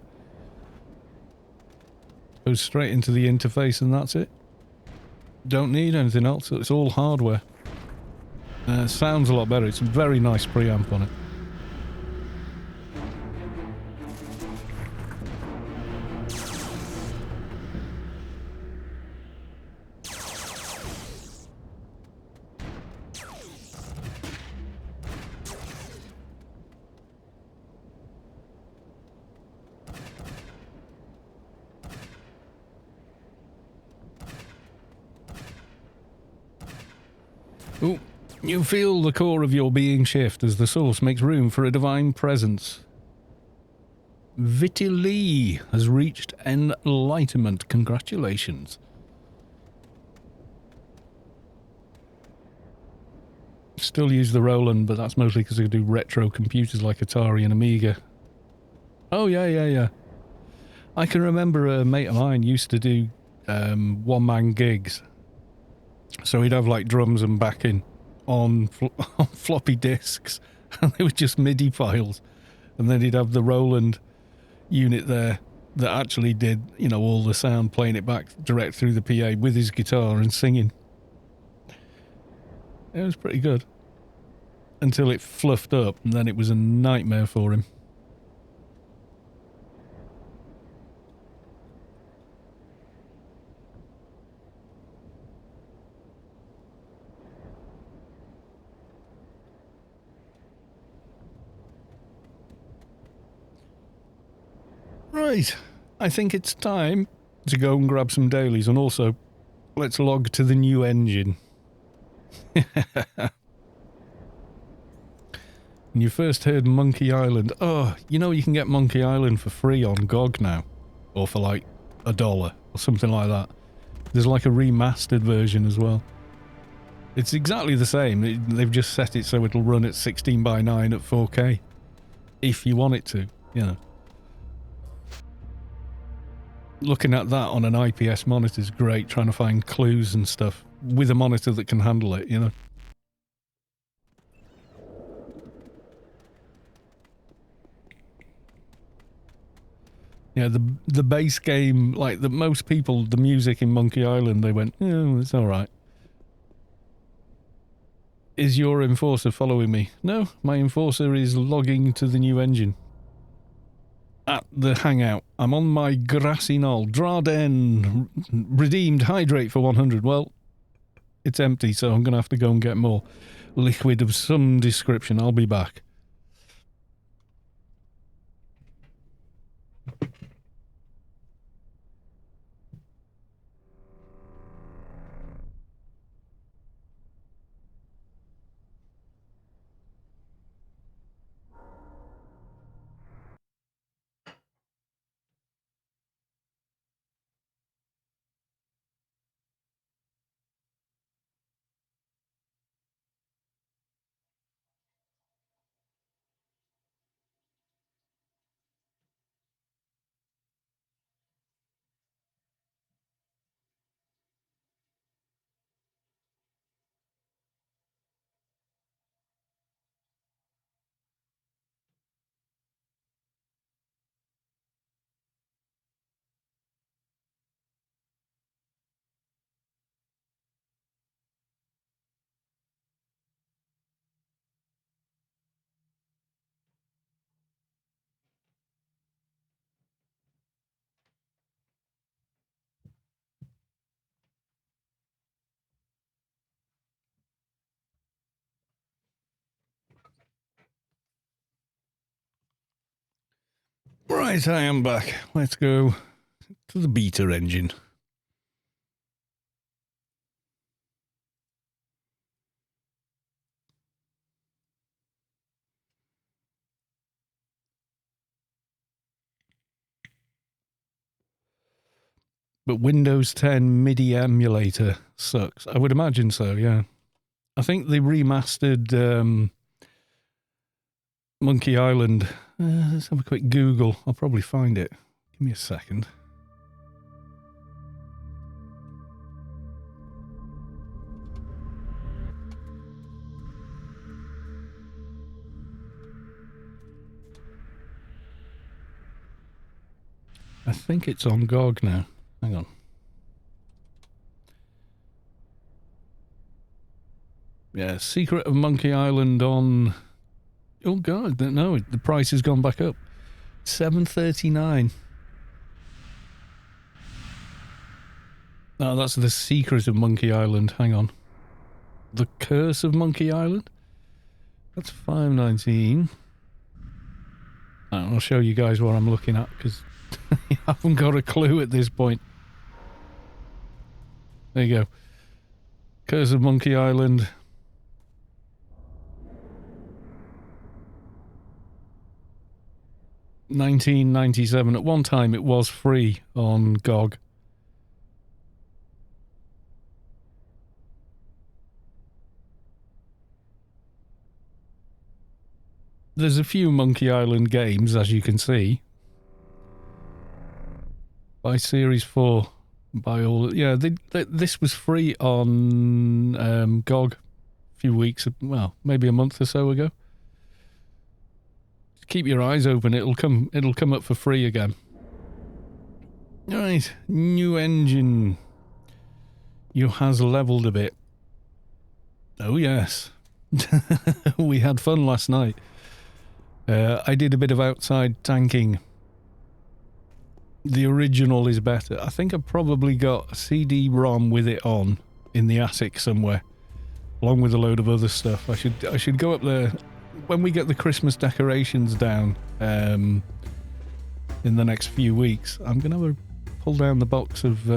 Goes straight into the interface and that's it. Don't need anything else. It's all hardware. Sounds a lot better. It's a very nice preamp on it. Ooh, you feel the core of your being shift as the source makes room for a divine presence. Vitty Lee has reached enlightenment. Congratulations. Still use the Roland, but that's mostly because I do retro computers like Atari and Amiga. Oh, yeah. I can remember a mate of mine used to do one-man gigs. So he'd have like drums and backing on floppy disks, and they were just MIDI files. And then he'd have the Roland unit there that actually did, you know, all the sound, playing it back direct through the PA with his guitar and singing. It was pretty good. Until it fluffed up, and then it was a nightmare for him. Right, I think it's time to go and grab some dailies, and also, let's log to the new engine. When you first heard Monkey Island, oh, you know you can get Monkey Island for free on GOG now, or for like $1 or something like that. There's like a remastered version as well. It's exactly the same, they've just set it so it'll run at 16:9 at 4K. If you want it to, you know. Looking at that on an IPS monitor is great, trying to find clues and stuff with a monitor that can handle it, you know. Yeah, the base game, like the most people, the music in Monkey Island, they went, oh, it's alright. Is your enforcer following me? No, my enforcer is logging to the new engine. At the hangout, I'm on my grassy knoll. Draden redeemed hydrate for 100. Well, it's empty, so I'm going to have to go and get more liquid of some description. I'll be back. Right, I am back. Let's go to the beta engine. But Windows 10 MIDI emulator sucks. I would imagine so, yeah. I think they remastered Monkey Island. Let's have a quick Google. I'll probably find it. Give me a second. I think it's on GOG now. Hang on. Yeah, Secret of Monkey Island on... Oh god, no, the price has gone back up. $7.39. Oh, that's the Secret of Monkey Island. Hang on. The Curse of Monkey Island? That's $5.19. I'll show you guys what I'm looking at, because I haven't got a clue at this point. There you go. Curse of Monkey Island. $19.97. At one time it was free on GOG. There's a few Monkey Island games, as you can see. By Series 4. By all... Yeah, this was free on GOG a few weeks... Well, maybe a month or so ago. Keep your eyes open, it'll come up for free again. Right, new engine. You has leveled a bit. Oh yes. We had fun last night. I did a bit of outside tanking. The original is better. I think I've probably got a CD-ROM with it on in the attic somewhere, along with a load of other stuff. I should go up there when we get the Christmas decorations down in the next few weeks. I'm gonna pull down the box of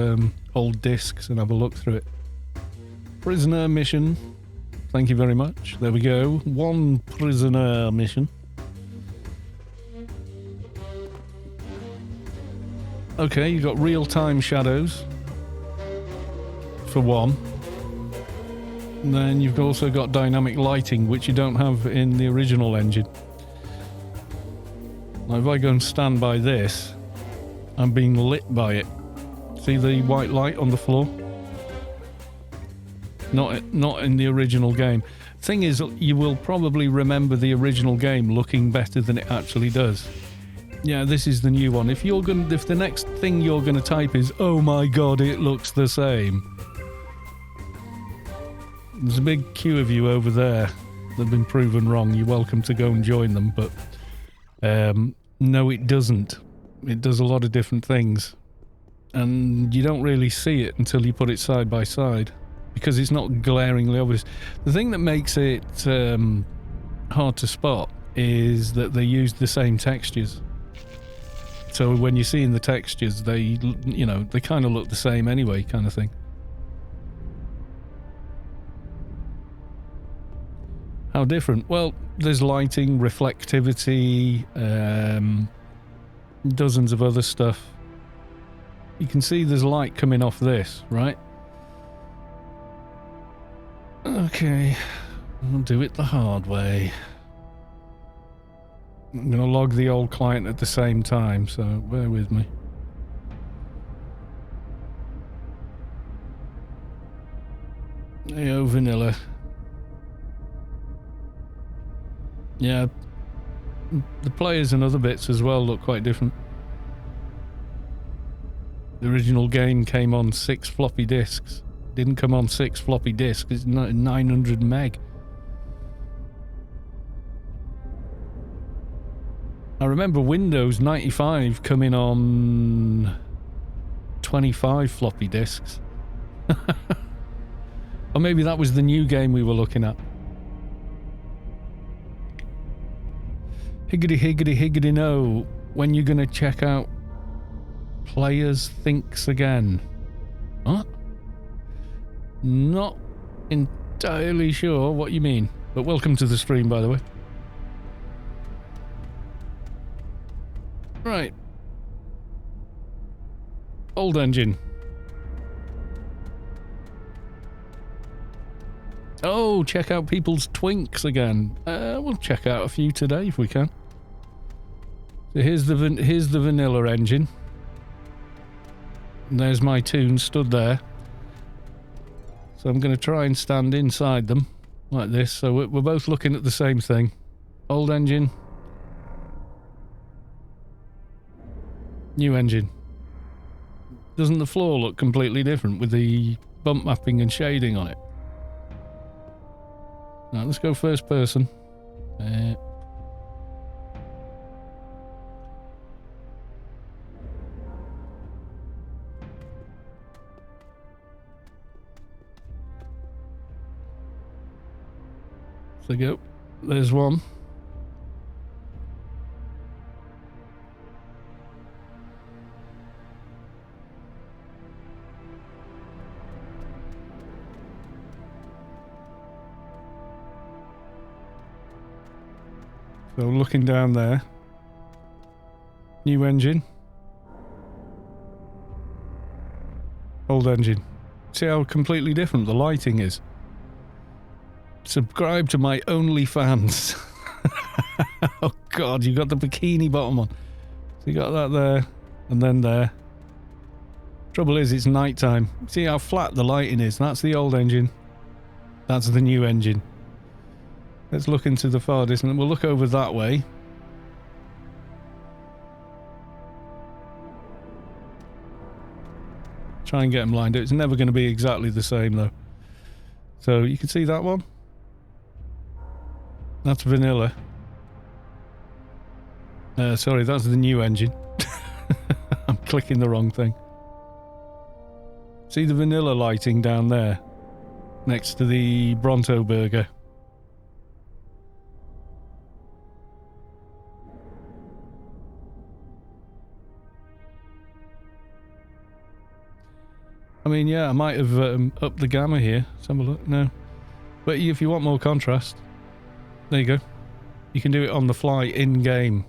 old discs and have a look through it. Prisoner mission. Thank you very much. There we go. One prisoner mission. Okay, you've got real-time shadows for one. And then you've also got dynamic lighting, which you don't have in the original engine. Now if I go and stand by this, I'm being lit by it. See the white light on the floor? Not in the original game. Thing is, you will probably remember the original game looking better than it actually does. Yeah, this is the new one. If the next thing you're gonna type is, "Oh my god, it looks the same," there's a big queue of you over there that have been proven wrong. You're welcome to go and join them, but no, it doesn't. It does a lot of different things, and you don't really see it until you put it side by side, because it's not glaringly obvious. The thing that makes it hard to spot is that they use the same textures. So when you're seeing the textures, they kind of look the same anyway, kind of thing. How different? Well, there's lighting, reflectivity, dozens of other stuff. You can see there's light coming off this, right? Okay, I'll do it the hard way. I'm going to log the old client at the same time, so bear with me. Hey, vanilla. Yeah, the players and other bits as well look quite different. The original game came on 6 floppy disks. Didn't come on 6 floppy disks, it's 900 meg. I remember Windows 95 coming on 25 floppy disks. Or maybe that was the new game we were looking at. Higgity higgity higgity no. When you gonna check out Players Thinks Again? What? Not entirely sure what you mean. But welcome to the stream, by the way. Right. Old engine. Oh, check out people's twinks again. We'll check out a few today if we can. So here's the vanilla engine. And there's my tune stood there. So I'm going to try and stand inside them like this. So we're both looking at the same thing. Old engine. New engine. Doesn't the floor look completely different with the bump mapping and shading on it? Now let's go first person. So go. There's one. So looking down there. New engine. Old engine. See how completely different the lighting is. Subscribe to my OnlyFans. Oh god, you got the bikini bottom on. So you got that there, and then there. Trouble is, it's night time. See how flat the lighting is? That's the old engine. That's the new engine. Let's look into the far distance. We'll look over that way. Try and get them lined up. It's never going to be exactly the same though. So you can see that one. That's vanilla. Sorry, that's the new engine. I'm clicking the wrong thing. See the vanilla lighting down there? Next to the Bronto burger. I mean, yeah, I might have upped the gamma here. Let's have a look. No. But if you want more contrast, there you go. You can do it on the fly in-game.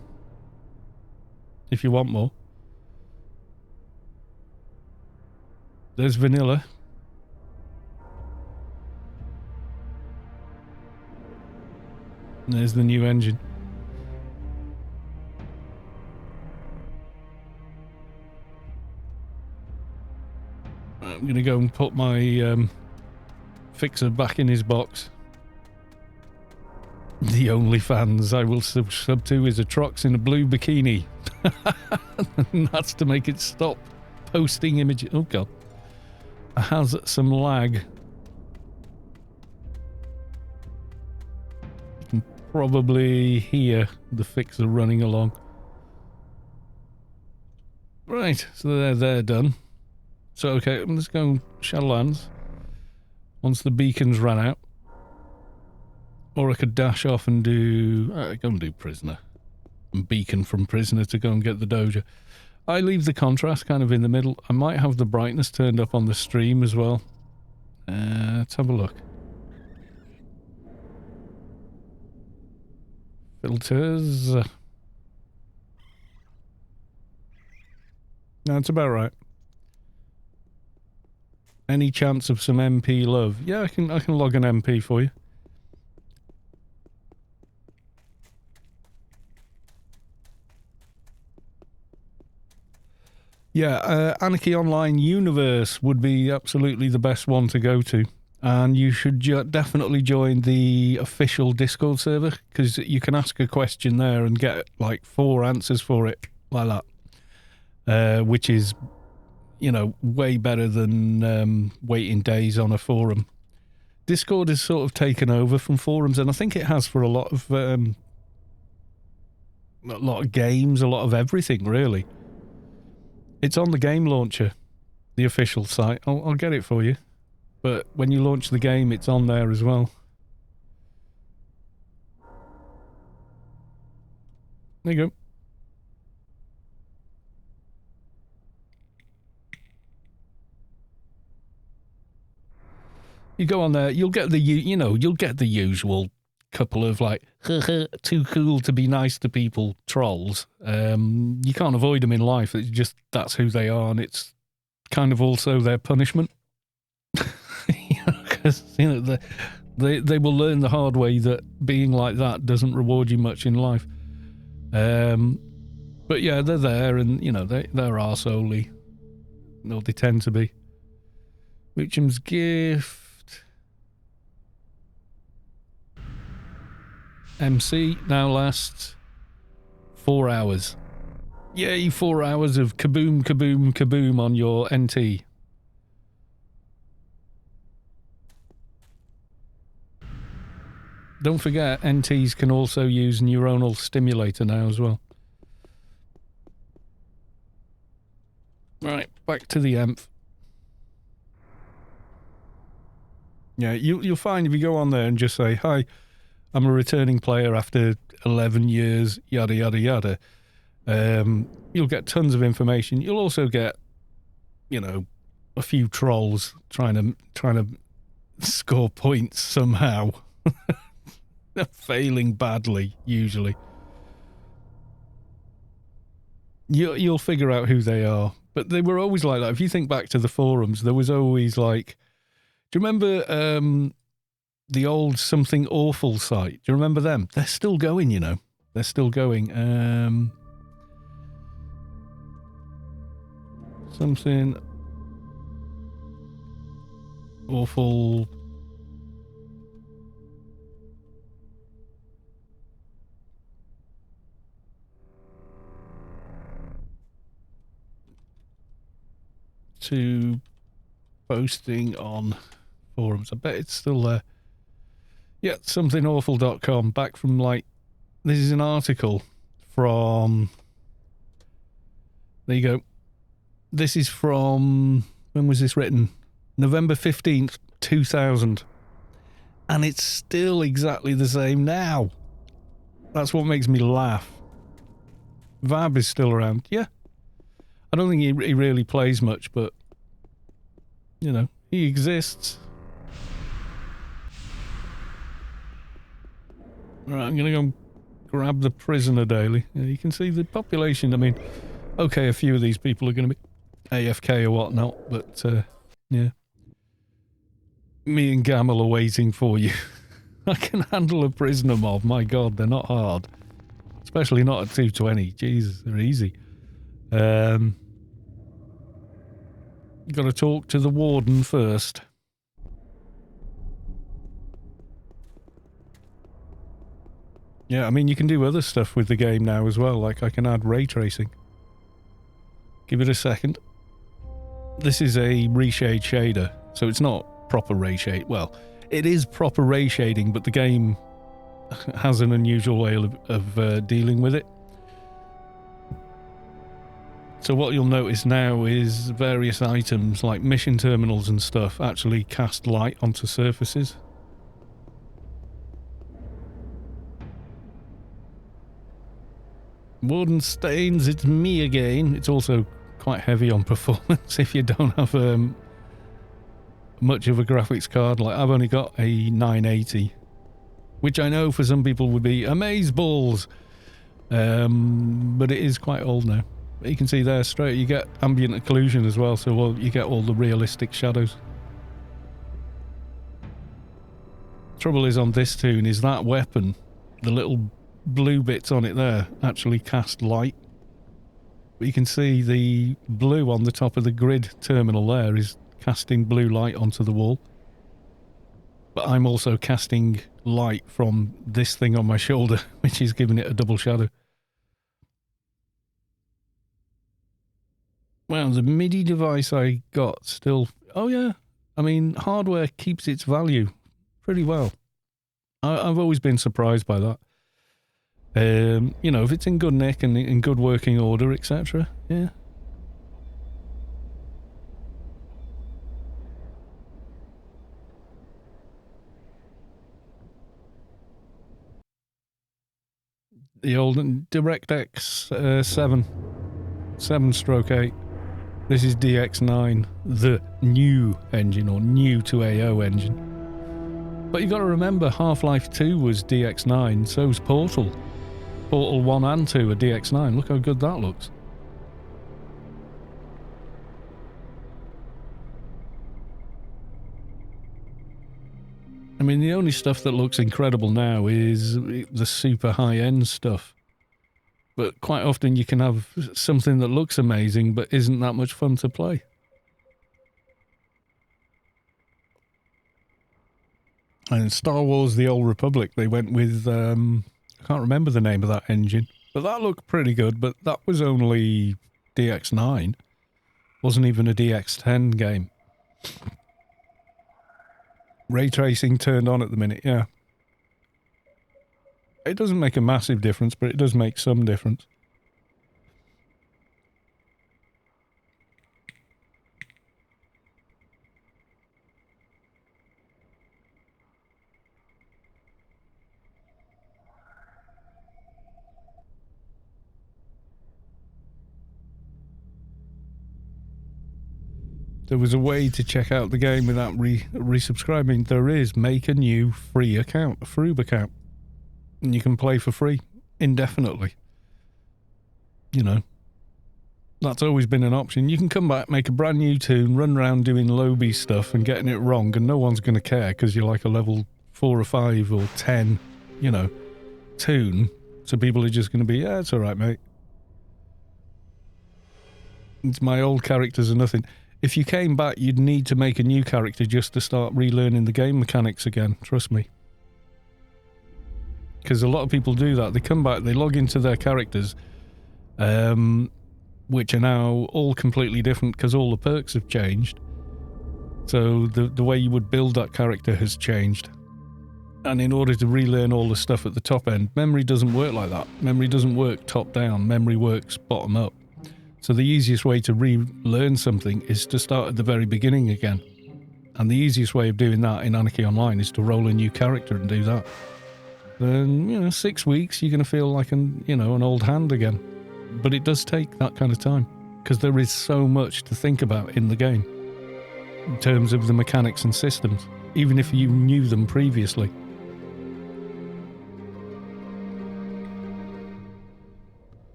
If you want more. There's vanilla. And there's the new engine. I'm going to go and put my fixer back in his box. The only fans I will sub to is a Trox in a blue bikini. And that's to make it stop posting images. Oh god. It has some lag. You can probably hear the fixer running along. Right, so they're done. So okay, let's go Shadowlands. Once the beacons ran out. Or I could dash off and do... go and do Prisoner. And beacon from Prisoner to go and get the Doja. I leave the contrast kind of in the middle. I might have the brightness turned up on the stream as well. Let's have a look. Filters. That's about right. Any chance of some MP love? Yeah, I can log an MP for you. Yeah, Anarchy Online Universe would be absolutely the best one to go to. And you should definitely join the official Discord server, because you can ask a question there and get like 4 answers for it, like that. Which is, you know, way better than waiting days on a forum. Discord has sort of taken over from forums, and I think it has for a lot of games, a lot of everything, really. It's on the game launcher, the official site. I'll get it for you. But when you launch the game, it's on there as well. There you go. You go on there, you'll get the, you'll get the usual couple of like, too cool to be nice to people trolls. You can't avoid them in life. It's just, that's who they are, and it's kind of also their punishment. Because, They will learn the hard way that being like that doesn't reward you much in life. But yeah, they're there, and you know they're arseholey. No, they tend to be. Witcham's Gift. MC now lasts 4 hours. Yay, 4 hours of kaboom, kaboom, kaboom on your NT. Don't forget, NTs can also use neuronal stimulator now as well. Right, back to the EMF. Yeah, you'll find if you go on there and just say, hi, I'm a returning player after 11 years, yada, yada, yada. You'll get tons of information. You'll also get, you know, a few trolls trying to score points somehow. They're failing badly, usually. You'll figure out who they are. But they were always like that. If you think back to the forums, there was always like... Do you remember the old Something Awful site? Do you remember them? They're still going, you know. They're still going. Something Awful... to posting on forums. I bet it's still there. Yeah, somethingawful.com. Back from like... This is an article from... There you go. This is from... When was this written? November 15th, 2000. And it's still exactly the same now. That's what makes me laugh. Vab is still around. Yeah. I don't think he really plays much, but, you know, he exists. Right, I'm going to go grab the prisoner daily. Yeah, you can see the population. I mean, okay, a few of these people are going to be AFK or whatnot, but, yeah. Me and Gamel are waiting for you. I can handle a prisoner mob. My God, they're not hard. Especially not at 220. Jesus, they're easy. Got to talk to the warden first. Yeah, I mean, you can do other stuff with the game now as well. Like, I can add ray tracing. Give it a second. This is a reshade shader, so it's not proper ray shade. Well, it is proper ray shading, but the game has an unusual way of dealing with it. So what you'll notice now is various items like mission terminals and stuff actually cast light onto surfaces. Warden Stains, it's me again. It's also quite heavy on performance if you don't have much of a graphics card. Like, I've only got a 980, which I know for some people would be amazeballs, but it is quite old now. You can see there straight, you get ambient occlusion as well, so you get all the realistic shadows. Trouble is on this tune is that weapon, the little blue bits on it there, actually cast light. But you can see the blue on the top of the grid terminal there is casting blue light onto the wall. But I'm also casting light from this thing on my shoulder, which is giving it a double shadow. Well, the MIDI device I got still... Oh, yeah. I mean, hardware keeps its value pretty well. I've always been surprised by that. You know, if it's in good nick and in good working order, etc. Yeah. The old DirectX 7/8. This is DX9, the new engine, or new to AO engine. But you've got to remember, Half-Life 2 was DX9, so's Portal. Portal 1 and 2 are DX9. Look how good that looks. I mean, mean, the only stuff that looks incredible now is the super high-end stuff. But quite often you can have something that looks amazing but isn't that much fun to play. And Star Wars The Old Republic, they went with, I can't remember the name of that engine, but that looked pretty good, but that was only DX9. Wasn't even a DX10 game. Ray tracing turned on at the minute, yeah. It doesn't make a massive difference, but it does make some difference. There was a way to check out the game without resubscribing. There is. Make a new free account, a Froob account. And you can play for free indefinitely. You know, that's always been an option. You can come back, make a brand new tune, run around doing lobby stuff and getting it wrong, and no one's going to care because you're like a level 4 or 5 or 10, you know, tune. So people are just going to be, yeah, it's all right, mate. It's my old characters are nothing. If you came back, you'd need to make a new character just to start relearning the game mechanics again. Trust me. Because a lot of people do that. They come back, they log into their characters, which are now all completely different because all the perks have changed. So the way you would build that character has changed. And in order to relearn all the stuff at the top end, memory doesn't work like that. Memory doesn't work top down. Memory works bottom up. So the easiest way to relearn something is to start at the very beginning again. And the easiest way of doing that in Anarchy Online is to roll a new character and do that. Then, you know, 6 weeks, you're going to feel like an old hand again. But it does take that kind of time, because there is so much to think about in the game, in terms of the mechanics and systems, even if you knew them previously.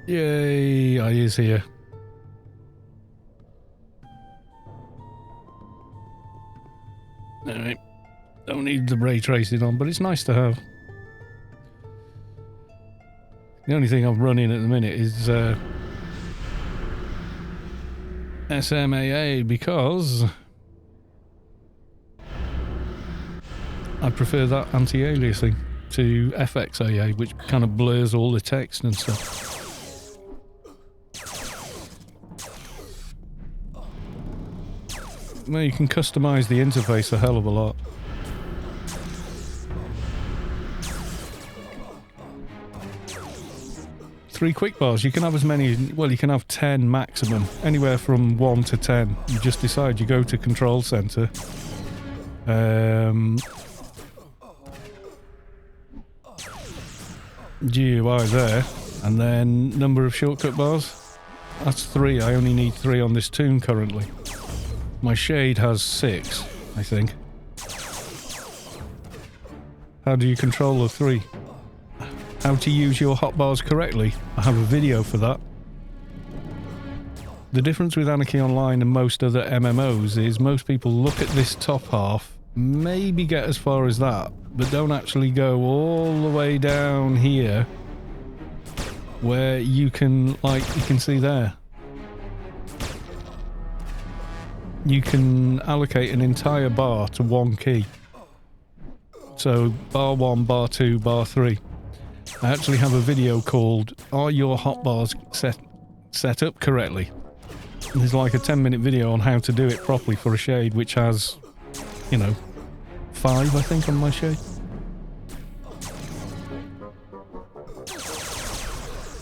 Yay, I is here. Alright. Don't need the ray tracing on, but it's nice to have. The only thing I'm running at the minute is SMAA, because I prefer that anti-aliasing to FXAA, which kind of blurs all the text and stuff. Well, you can customize the interface a hell of a lot. Three quick bars. You can have as many, well, you can have 10 maximum, anywhere from 1 to 10. You just decide, you go to control center. GUI there, and then number of shortcut bars. That's 3. I only need 3 on this tune currently. My shade has 6, I think. How do you control the 3? How to use your hotbars correctly? I have a video for that. The difference with Anarchy Online and most other MMOs is most people look at this top half, maybe get as far as that, but don't actually go all the way down here where you can, like, you can see there. You can allocate an entire bar to one key. So bar 1, bar 2, bar 3. I actually have a video called Are Your Hotbars Set Up Correctly? And there's like a 10-minute video on how to do it properly for a shade, which has, you know, 5 I think on my shade.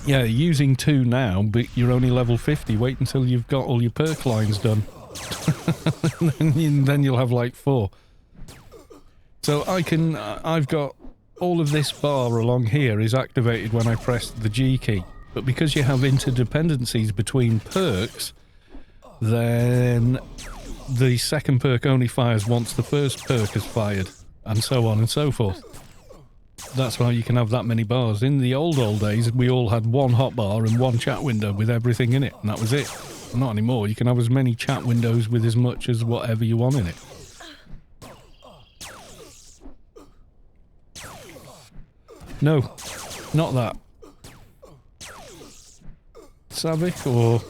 Yeah, using 2 now, but you're only level 50. Wait until you've got all your perk lines done. Then you'll have like 4. So I've got all of this bar along here is activated when I press the G key. But because you have interdependencies between perks, then the second perk only fires once the first perk is fired, and so on and so forth. That's why you can have that many bars. In the old days, we all had one hotbar and one chat window with everything in it, and that was it. Not anymore. You can have as many chat windows with as much as whatever you want in it. No, not that. Savik or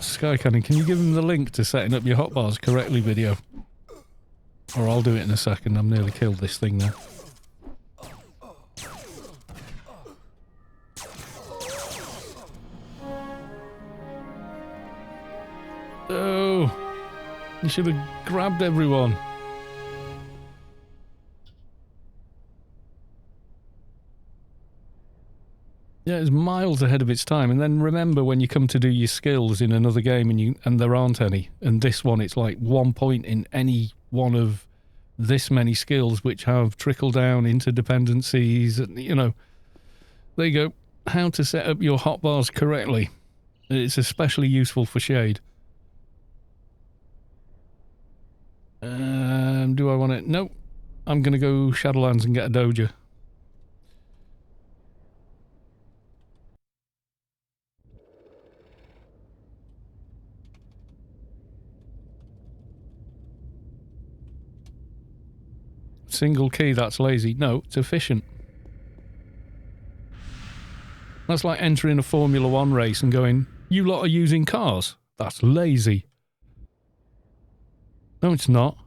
Sky Cannon, can you give him the link to setting up your hotbars correctly video? Or I'll do it in a second. I'm nearly killed this thing now. Oh, you should have grabbed everyone. Yeah, it's miles ahead of its time. And then remember when you come to do your skills in another game and there aren't any. And this one, it's like 1 point in any one of this many skills which have trickle down interdependencies. And, you know, there you go. How to set up your hotbars correctly. It's especially useful for Shade. Do I want it? Nope. I'm going to go Shadowlands and get a Doja. Single key, that's lazy. No, it's efficient. That's like entering a Formula 1 race and going, you lot are using cars. That's lazy. No, it's not.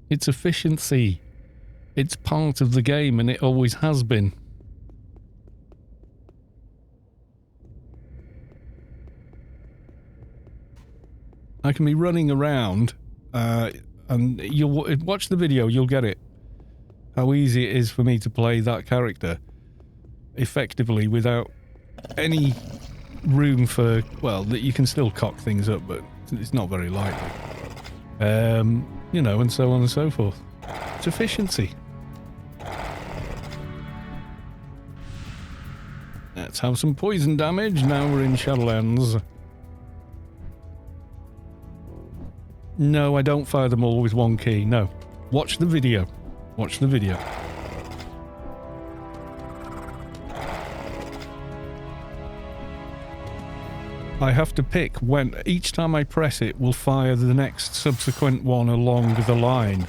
It's efficiency. It's part of the game and it always has been. I can be running around and you'll watch the video, you'll get it. How easy it is for me to play that character effectively without any room for, well, that you can still cock things up, but it's not very likely. You know, and so on and so forth. It's efficiency. Let's have some poison damage. Now we're in Shadowlands. No, I don't fire them all with one key. No. Watch the video. Watch the video. I have to pick when each time I press it will fire the next subsequent one along the line.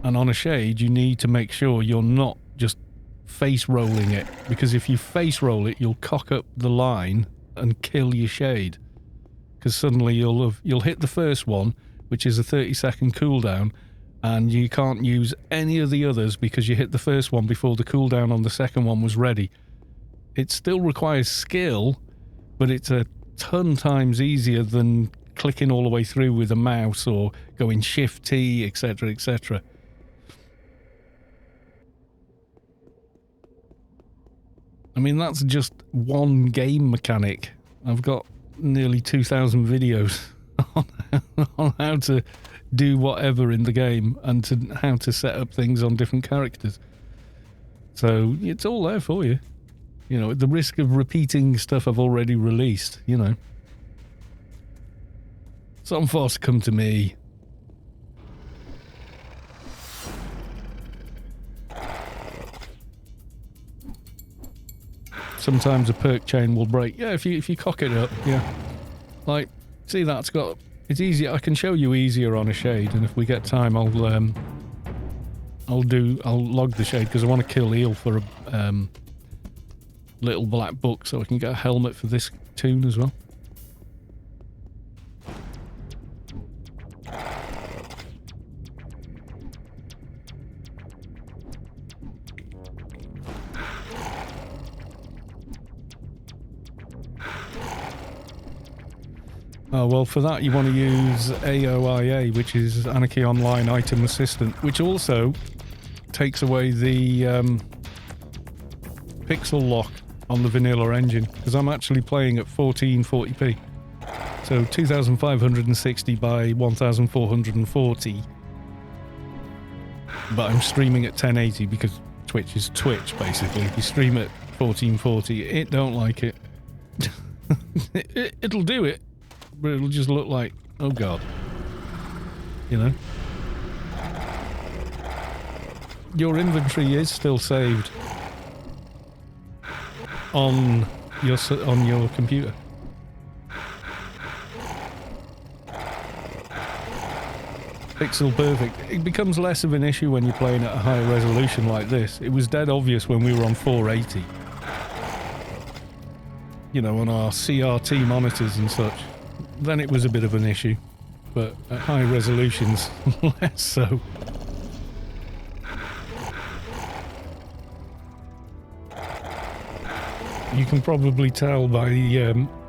And on a Shade, you need to make sure you're not just face rolling it, because if you face roll it, you'll cock up the line and kill your Shade. Because suddenly you'll hit the first one, which is a 30-second cooldown, and you can't use any of the others because you hit the first one before the cooldown on the second one was ready. It still requires skill, but it's a ton times easier than clicking all the way through with a mouse or going Shift T, etc, etc. I mean, that's just one game mechanic. I've got nearly 2,000 videos on how to do whatever in the game and how to set up things on different characters. So it's all there for you. You know, at the risk of repeating stuff I've already released, you know. Some force come to me. Sometimes a perk chain will break. Yeah, if you cock it up, yeah. Like, see, that's got... It's easier. I can show you easier on a Shade, and if we get time, I'll log the Shade, because I want to kill Eel for a little black book, so I can get a helmet for this tune as well. Oh, well, for that you want to use AOIA, which is Anarchy Online Item Assistant, which also takes away the pixel lock on the vanilla engine, because I'm actually playing at 1440p. So 2560 by 1440. But I'm streaming at 1080 because Twitch is Twitch, basically. If you stream at 1440, it don't like it. It'll do it, but it'll just look like, oh god. You know? Your inventory is still saved. on your computer. Pixel perfect. It becomes less of an issue when you're playing at a higher resolution like this. It was dead obvious when we were on 480. You know, on our CRT monitors and such. Then it was a bit of an issue. But at high resolutions, less so. You can probably tell by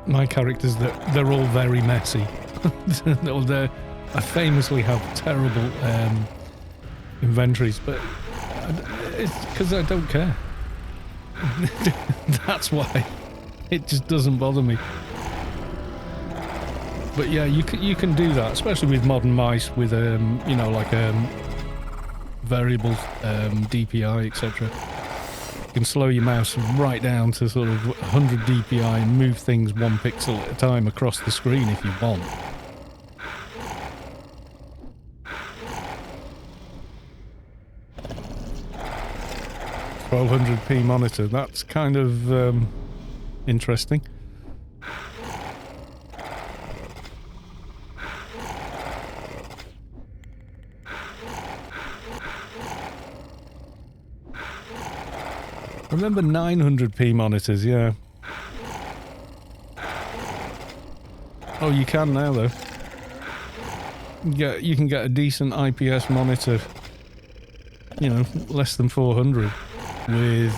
my characters that they're all very messy. I famously have terrible inventories, but it's because I don't care. That's why. It just doesn't bother me. But yeah, you can do that, especially with modern mice with you know, like variable DPI, etc. You can slow your mouse right down to sort of 100 DPI and move things 1 pixel at a time across the screen if you want. $1200p monitor, that's kind of interesting. I remember 900p monitors, yeah. Oh, you can now, though. You can get a decent IPS monitor, you know, less than 400, with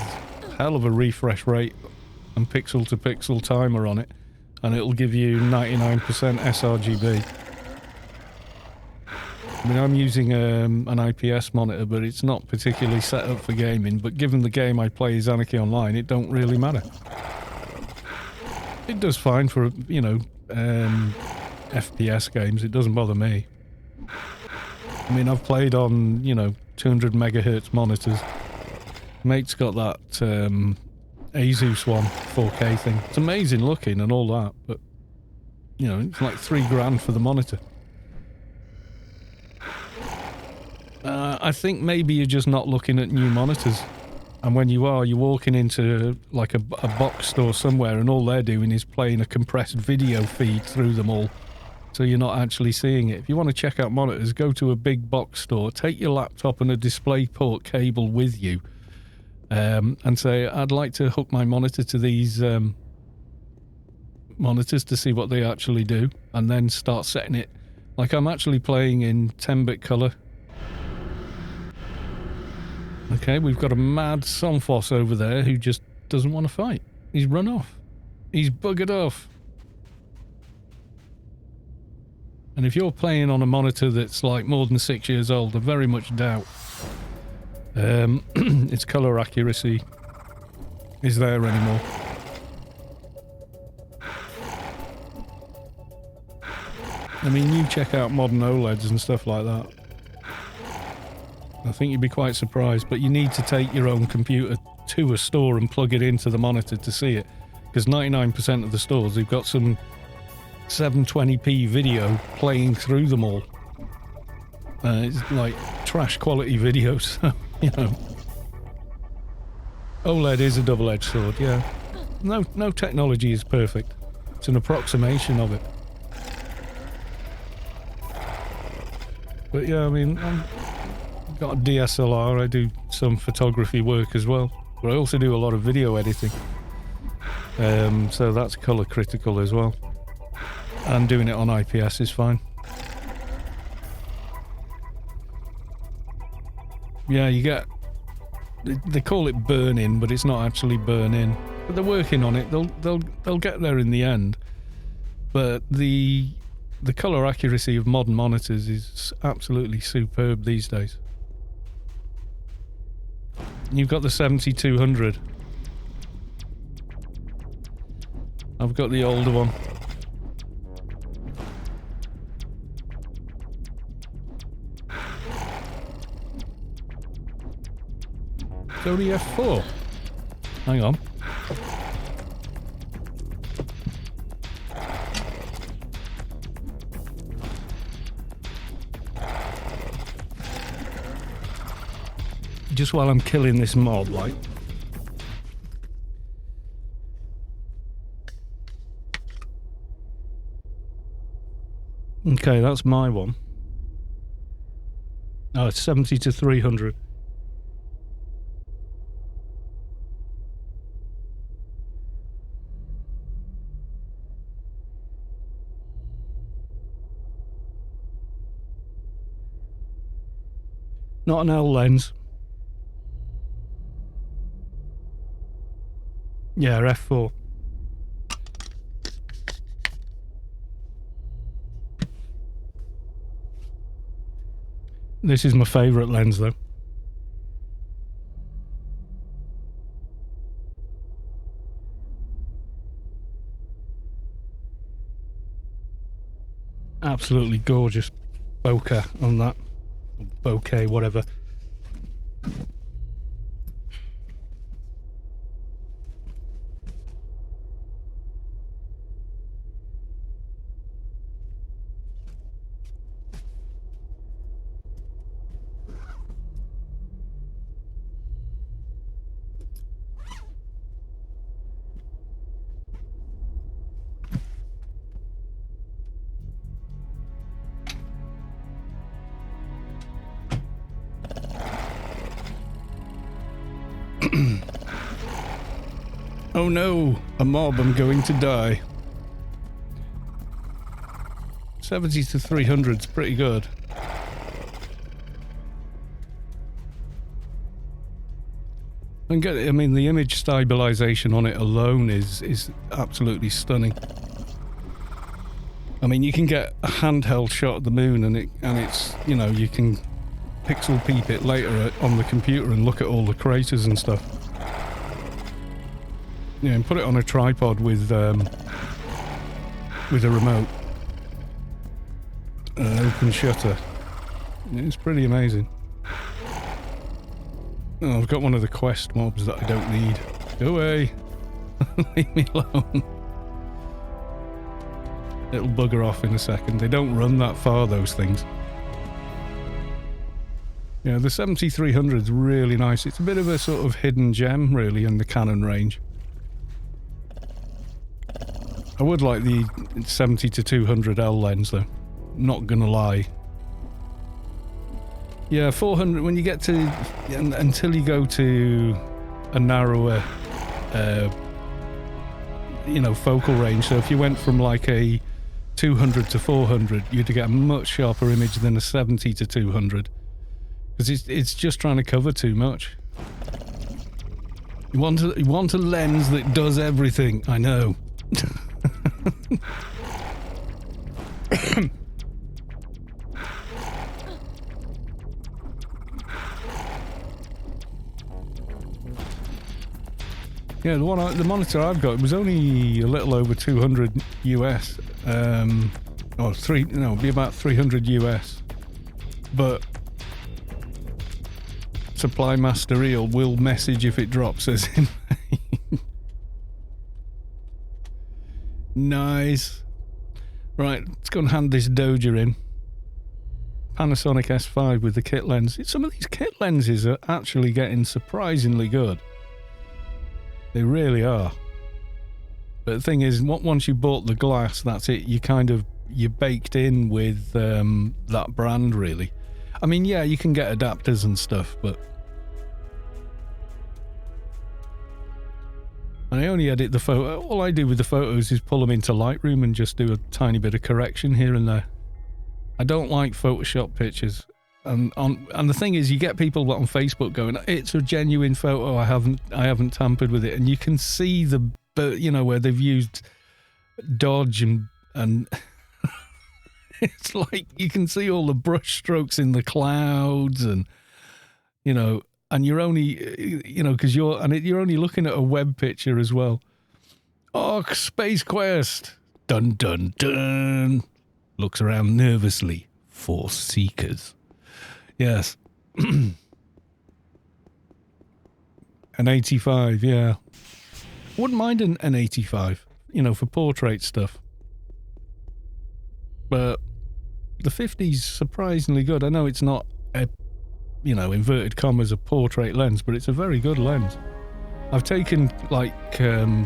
hell of a refresh rate and pixel-to-pixel timer on it, and it'll give you 99% sRGB. I mean, I'm using an IPS monitor, but it's not particularly set up for gaming, but given the game I play is Anarchy Online, it don't really matter. It does fine for, you know, FPS games. It doesn't bother me. I mean, I've played on, you know, 200 megahertz monitors. Mate's got that Asus one, 4K thing. It's amazing looking and all that, but, you know, it's like $3,000 for the monitor. I think maybe you're just not looking at new monitors. And when you are, you're walking into like a box store somewhere and all they're doing is playing a compressed video feed through them all. So you're not actually seeing it. If you want to check out monitors, go to a big box store, take your laptop and a DisplayPort cable with you, and say, I'd like to hook my monitor to these monitors to see what they actually do, and then start setting it. Like I'm actually playing in 10-bit color. Okay, we've got a mad Somphos over there who just doesn't want to fight. He's run off. He's buggered off. And if you're playing on a monitor that's like more than 6 years old, I very much doubt its color accuracy is there anymore. I mean, you check out modern OLEDs and stuff like that. I think you'd be quite surprised, but you need to take your own computer to a store and plug it into the monitor to see it, because 99% of the stores, they've got some 720p video playing through them all. It's like trash quality videos, you know. OLED is a double-edged sword, yeah. No technology is perfect. It's an approximation of it. But yeah, I mean, I've got a DSLR, I do some photography work as well, but I also do a lot of video editing. So that's color critical as well. And doing it on IPS is fine. Yeah, you get... They call it burn-in, but it's not actually burn-in. But they're working on it. They'll get there in the end. But the color accuracy of modern monitors is absolutely superb these days. You've got the 7200. I've got the older one. It's only F4. Hang on. Just while I'm killing this mob, like. Okay, that's my one. Oh, it's 70 to 300. Not an L lens. Yeah, f4. This is my favourite lens though. Absolutely gorgeous bokeh on that. Bokeh, whatever. Oh no, a mob, I'm going to die. 70 to 300 is pretty good. I mean, the image stabilization on it alone is absolutely stunning. I mean, you can get a handheld shot of the moon and it's, you know, you can pixel peep it later on the computer and look at all the craters and stuff. Yeah, and put it on a tripod with a remote. An open shutter. It's pretty amazing. Oh, I've got one of the quest mobs that I don't need. Go away. Leave me alone. It'll bugger off in a second. They don't run that far, those things. Yeah, the 7300 is really nice. It's a bit of a sort of hidden gem, really, in the Canon range. I would like the 70 to 200L lens, though. Not gonna lie. Yeah, 400, when you get to... until you go to a narrower, you know, focal range. So if you went from like a 200 to 400, you'd get a much sharper image than a 70 to 200. Because it's just trying to cover too much. You want a lens that does everything, I know. Yeah, the monitor I've got was only a little over 200 US. It'd be about 300 US. But Supply Master Eel will message if it drops us in. Nice. Right, let's go and hand this Doja in. Panasonic S5 with the kit lens. Some of these kit lenses are actually getting surprisingly good. They really are. But the thing is, once you bought the glass, that's it. You're baked in with that brand, really. I mean, yeah, you can get adapters and stuff, but... I only edit the photo. All I do with the photos is pull them into Lightroom and just do a tiny bit of correction here and there. I don't like Photoshop pictures. And the thing is, you get people on Facebook going, "It's a genuine photo. I haven't tampered with it," and you can see where they've used dodge and it's like you can see all the brush strokes in the clouds, and and you're only because you're only looking at a web picture as well. Oh, Spacequest! Dun dun dun. Looks around nervously for seekers. Yes. An 85, yeah. Wouldn't mind an 85, for portrait stuff. But the 50's surprisingly good. I know it's not a, inverted commas, a portrait lens, but it's a very good lens. I've taken,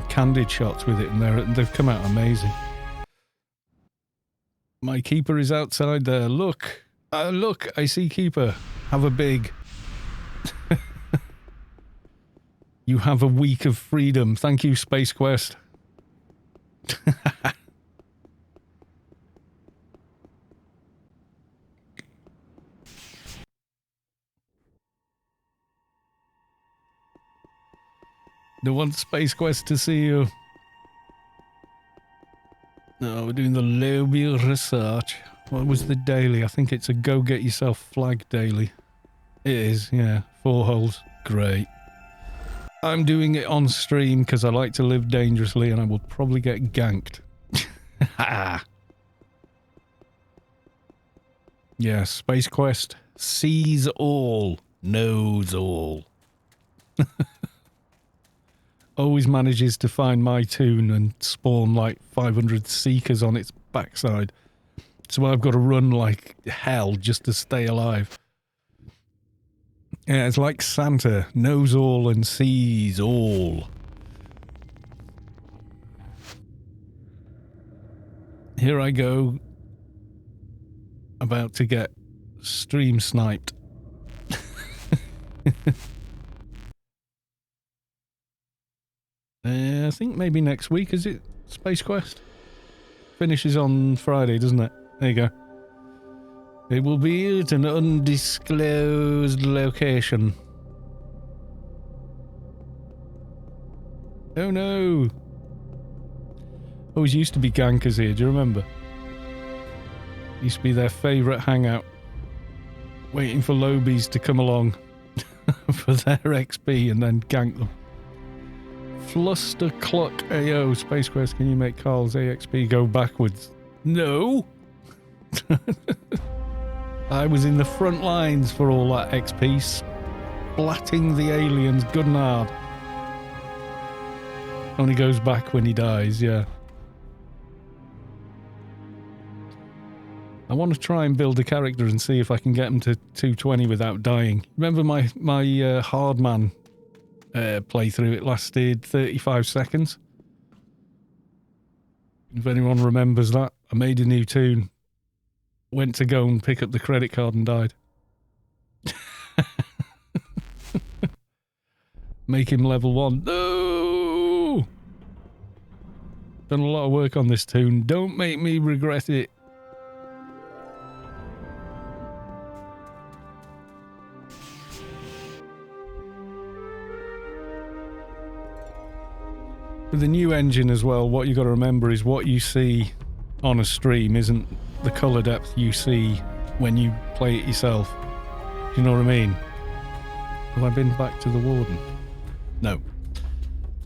candid shots with it, and they've come out amazing. My keeper is outside there. Look. Look, I see keeper. Have a big. You have a week of freedom. Thank you, Spacequest. They want Spacequest to see you. No, we're doing the lobby research. What was the daily? I think it's a go get yourself flag daily. It is, yeah. 4 holes. Great. I'm doing it on stream because I like to live dangerously and I will probably get ganked. Yeah, Spacequest sees all, knows all. Always manages to find my tune and spawn like 500 seekers on its backside. So I've got to run like hell just to stay alive. Yeah, it's like Santa, knows all and sees all. Here I go, about to get stream sniped. I think maybe next week, is it? Spacequest? Finishes on Friday, doesn't it? There you go. It will be at an undisclosed location. Oh no! Always used to be gankers here, do you remember? Used to be their favourite hangout. Waiting for lobies to come along for their XP and then gank them. Fluster Cluck AO, Spacequest, can you make Carl's AXP go backwards? No! I was in the front lines for all that XP, splatting the aliens good and hard. Only goes back when he dies, yeah. I want to try and build a character and see if I can get him to 220 without dying. Remember my Hardman playthrough? It lasted 35 seconds. If anyone remembers that, I made a new tune. Went to go and pick up the credit card and died. Make him level 1. No! Done a lot of work on this tune. Don't make me regret it. With the new engine as well, what you got to remember is what you see on a stream isn't the colour depth you see when you play it yourself. Do you know what I mean? Have I been back to the warden? No.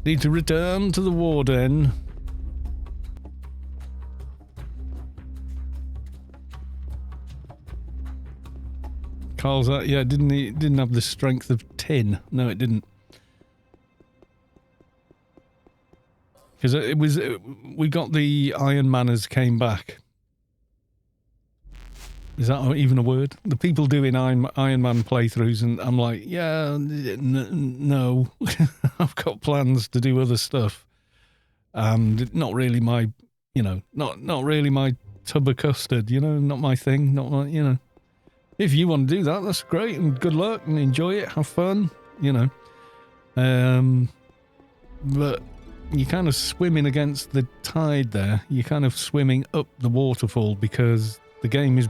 Need to return to the warden. Carl's that, yeah, didn't have the strength of tin. No, it didn't. Because it was, we got the Iron Manners came back. Is that even a word? The people doing Iron Man playthroughs, and I'm like, yeah, no, I've got plans to do other stuff, and not really my, you know, not really my tub of custard, you know, not my thing, not my, you know. If you want to do that, that's great, and good luck, and enjoy it, have fun, you know. But you're kind of swimming against the tide there. You're kind of swimming up the waterfall because the game is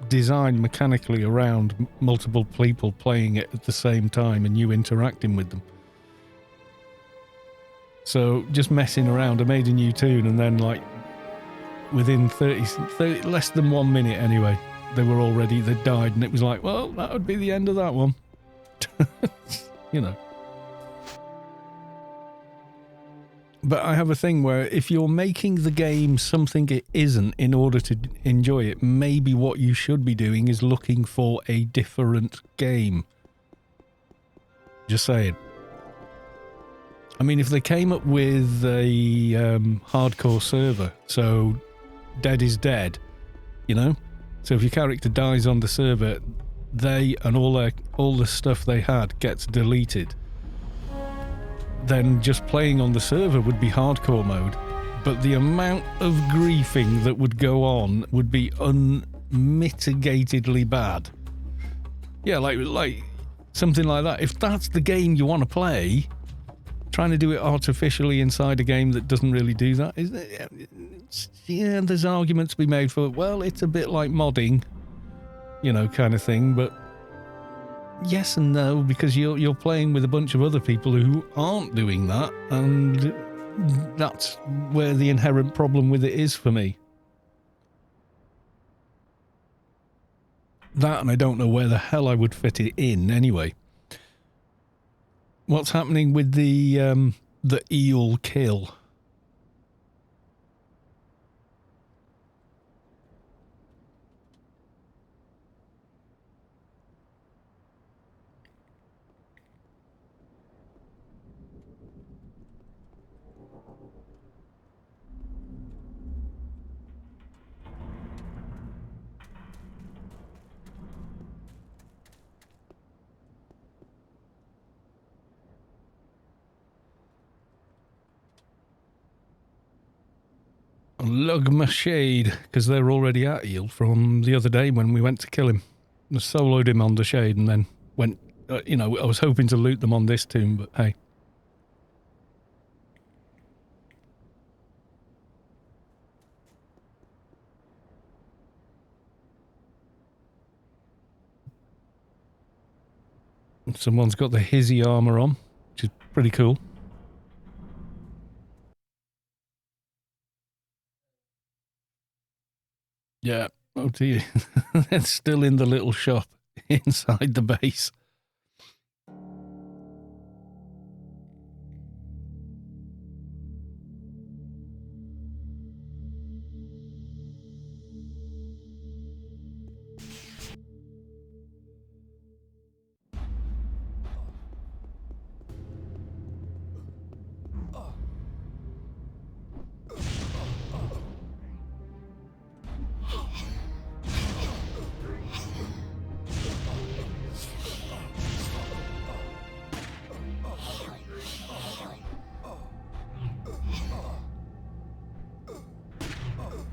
designed mechanically around multiple people playing it at the same time and you interacting with them. So just messing around, I made a new tune and then like within 30 less than 1 minute anyway, they died and it was like, well, that would be the end of that one. You know. But I have a thing where if you're making the game something it isn't in order to enjoy it, maybe what you should be doing is looking for a different game. Just saying. I mean, if they came up with a hardcore server, so dead is dead, you know? So if your character dies on the server, they and all the stuff they had gets deleted. Then just playing on the server would be hardcore mode, but the amount of griefing that would go on would be unmitigatedly bad. Yeah, like something like that. If that's the game you want to play, trying to do it artificially inside a game that doesn't really do that, is it? Yeah, there's an argument to be made for, well, it's a bit like modding, you know, kind of thing, but yes and no, because you're playing with a bunch of other people who aren't doing that, and that's where the inherent problem with it is for me. That, and I don't know where the hell I would fit it in anyway. What's happening with the eel kill? Lug my shade, because they're already at eel from the other day when we went to kill him. I soloed him on the shade and then went, you know, I was hoping to loot them on this tomb, but hey. Someone's got the hizzy armor on, which is pretty cool. Yeah, oh dear. It's still in the little shop inside the base.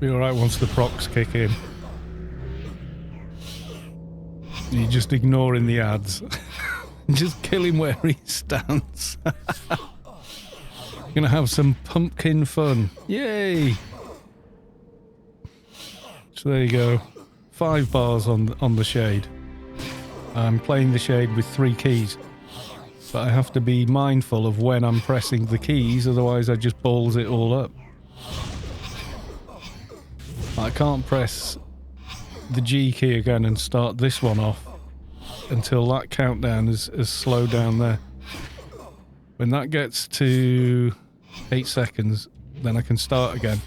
Be alright once the procs kick in. You're just ignoring the ads. Just kill him where he stands. Gonna have some pumpkin fun. Yay! So there you go. 5 bars on the shade. I'm playing the shade with 3 keys. But I have to be mindful of when I'm pressing the keys, otherwise I just balls it all up. I can't press the G key again and start this one off until that countdown is slowed down there. When that gets to 8 seconds, then I can start again.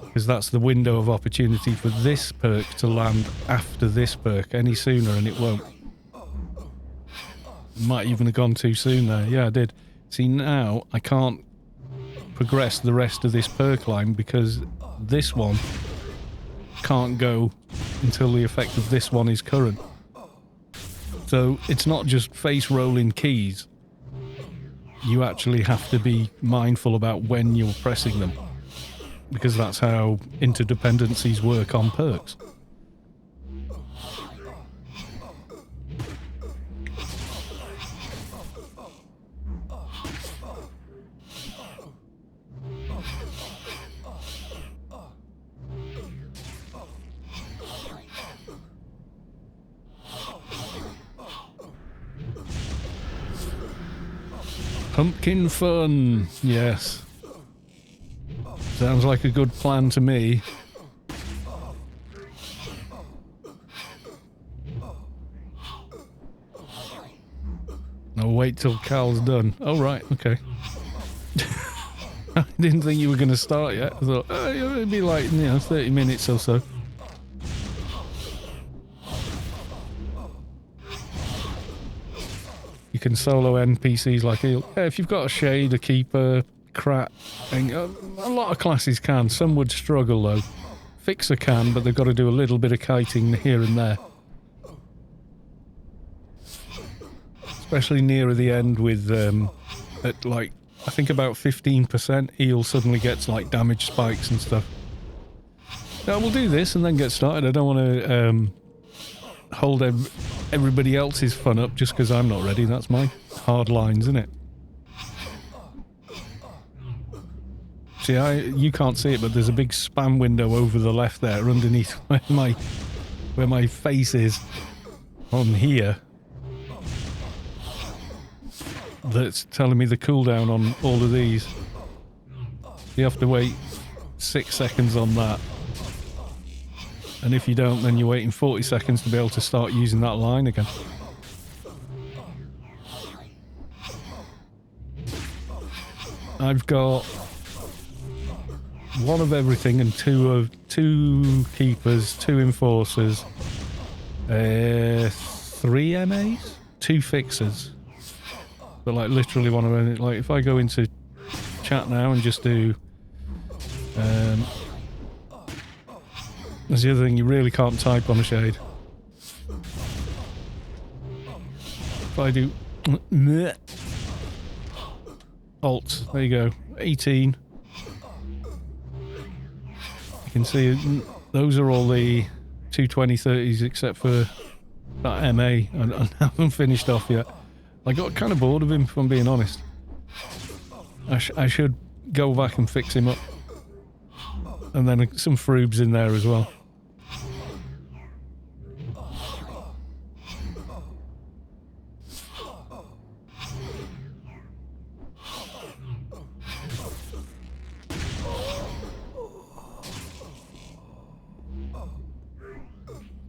Because that's the window of opportunity for this perk to land after this perk. Any sooner and it won't. Might even have gone too soon there. Yeah, I did. See, now I can't progress the rest of this perk line because this one can't go until the effect of this one is current. So it's not just face rolling keys. You actually have to be mindful about when you're pressing them, because that's how interdependencies work on perks. Pumpkin fun, yes. Sounds like a good plan to me. I'll wait till Cal's done. Oh, right, okay. I didn't think you were going to start yet. I thought, oh, it'd be like, 30 minutes or so. You can solo NPCs like eel. Yeah, if you've got a shade, a keeper, crat, and a lot of classes can. Some would struggle though. Fixer can, but they've got to do a little bit of kiting here and there. Especially nearer the end with at like I think about 15%, he'll suddenly get like damage spikes and stuff. Now we'll do this and then get started. I don't want to hold everybody else's fun up just because I'm not ready. That's my hard lines, isn't it? See, you can't see it, but there's a big spam window over the left there, underneath where my face is on here. That's telling me the cooldown on all of these. You have to wait 6 seconds on that. And if you don't, then you're waiting 40 seconds to be able to start using that line again. I've got one of everything and two keepers, 2 enforcers, 3 MAs, 2 fixers. But like literally one of them. Like if I go into chat now and just do that's the other thing, you really can't type on a shade. If I do Alt, there you go, 18. You can see those are all the 220/30s except for that MA. I haven't finished off yet. I got kind of bored of him, if I'm being honest. I should go back and fix him up. And then some Froobs in there as well.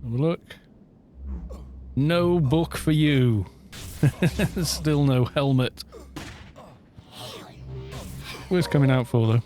Have a look. No book for you. Still no helmet. Where's coming out for though?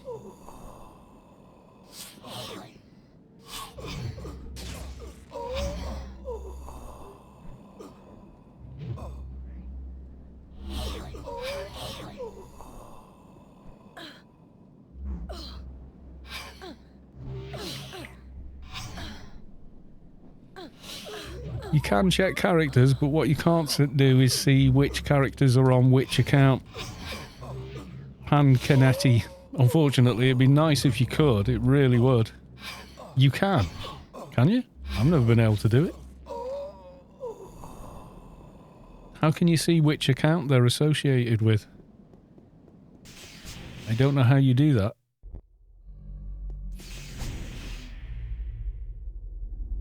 You can check characters, but what you can't do is see which characters are on which account. Pan-Canetti. Unfortunately, it'd be nice if you could. It really would. You can. Can you? I've never been able to do it. How can you see which account they're associated with? I don't know how you do that.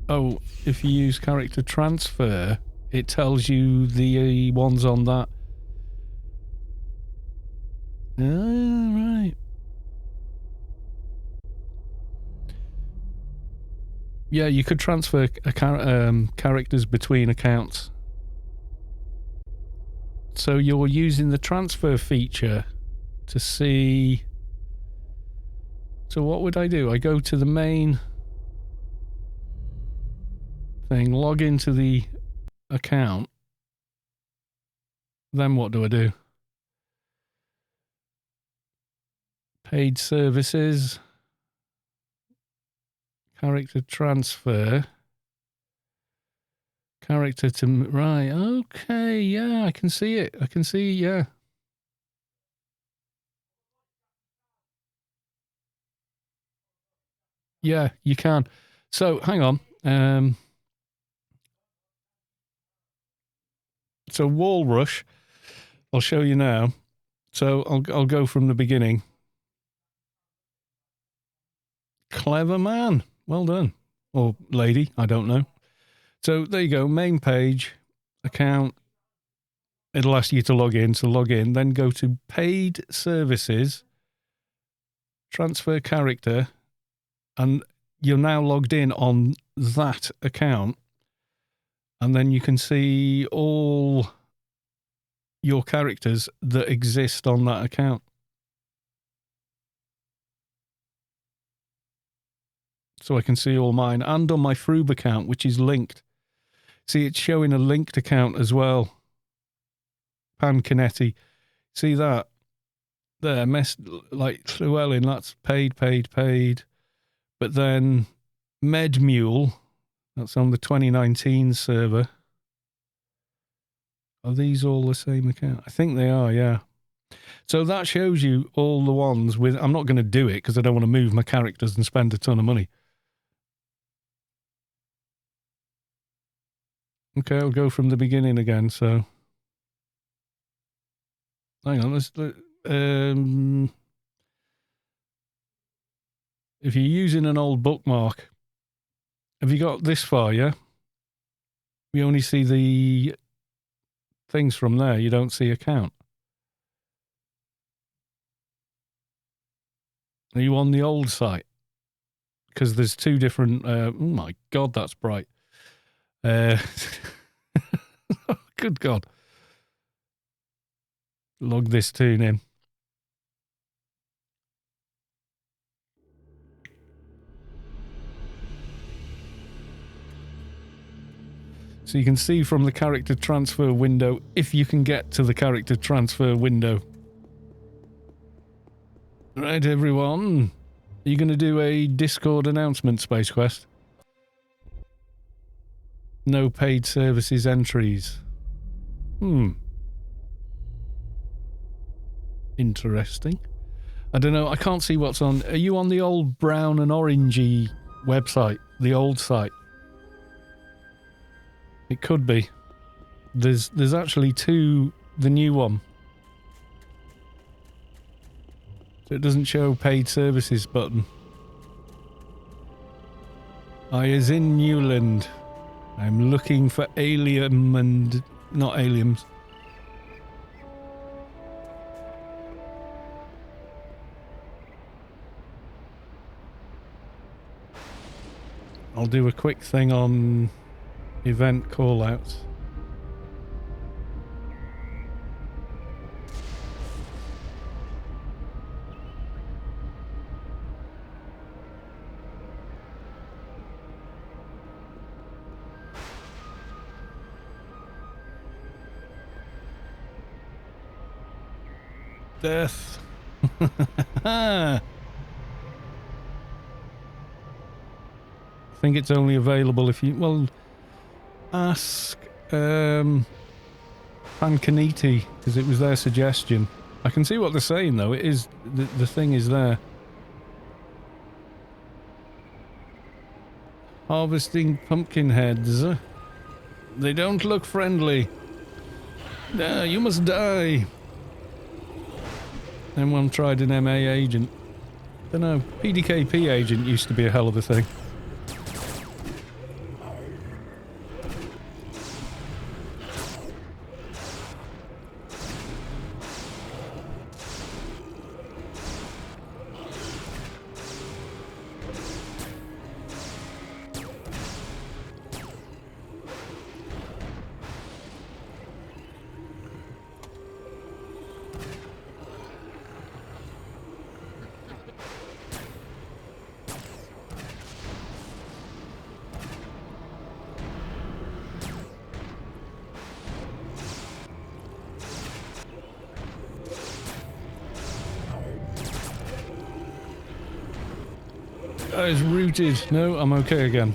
Oh, if you use character transfer, it tells you the ones on that. Right. Yeah, you could transfer characters between accounts. So you're using the transfer feature to see... So what would I do? I go to the main thing, log into the account. Then what do I do? Paid services. Character transfer. Character to... Right, okay, yeah, I can see it. I can see, yeah. Yeah, you can. So, hang on. So, Wall Rush, I'll show you now. So, I'll go from the beginning. Clever man. Well done. Or lady, I don't know. So, there you go. Main page, account. It'll ask you to log in. So, log in. Then go to paid services, transfer character, and you're now logged in on that account. And then you can see all your characters that exist on that account. So I can see all mine and on my Froob account, which is linked. See, it's showing a linked account as well. Pan-Canetti. See that? There, like Llewellyn, that's paid. But then Medmule, that's on the 2019 server. Are these all the same account? I think they are, yeah. So that shows you all the ones with... I'm not going to do it because I don't want to move my characters and spend a ton of money. Okay, I'll go from the beginning again, so... Hang on, let's... if you're using an old bookmark... Have you got this far, yeah? You only see the things from there. You don't see a count. Are you on the old site? Because there's two different... oh my God, that's bright. Good God. Log this tune in. So you can see from the character transfer window, if you can get to the character transfer window. Right, everyone. Are you going to do a Discord announcement, Spacequest? No paid services entries. Interesting. I don't know, I can't see what's on... Are you on the old brown and orangey website? The old site? It could be. There's actually two... The new one. So it doesn't show paid services button. I is in Newland. I'm looking for alien and... Not aliens. I'll do a quick thing on event callouts. Death. I think it's only available if you... Well, ask Pancaniti, because it was their suggestion. I can see what they're saying, though. It is... The thing is there. Harvesting pumpkin heads. They don't look friendly. No, you must die. M1 tried an MA agent. Don't know. PDKP agent used to be a hell of a thing. Is rooted. No, I'm okay again.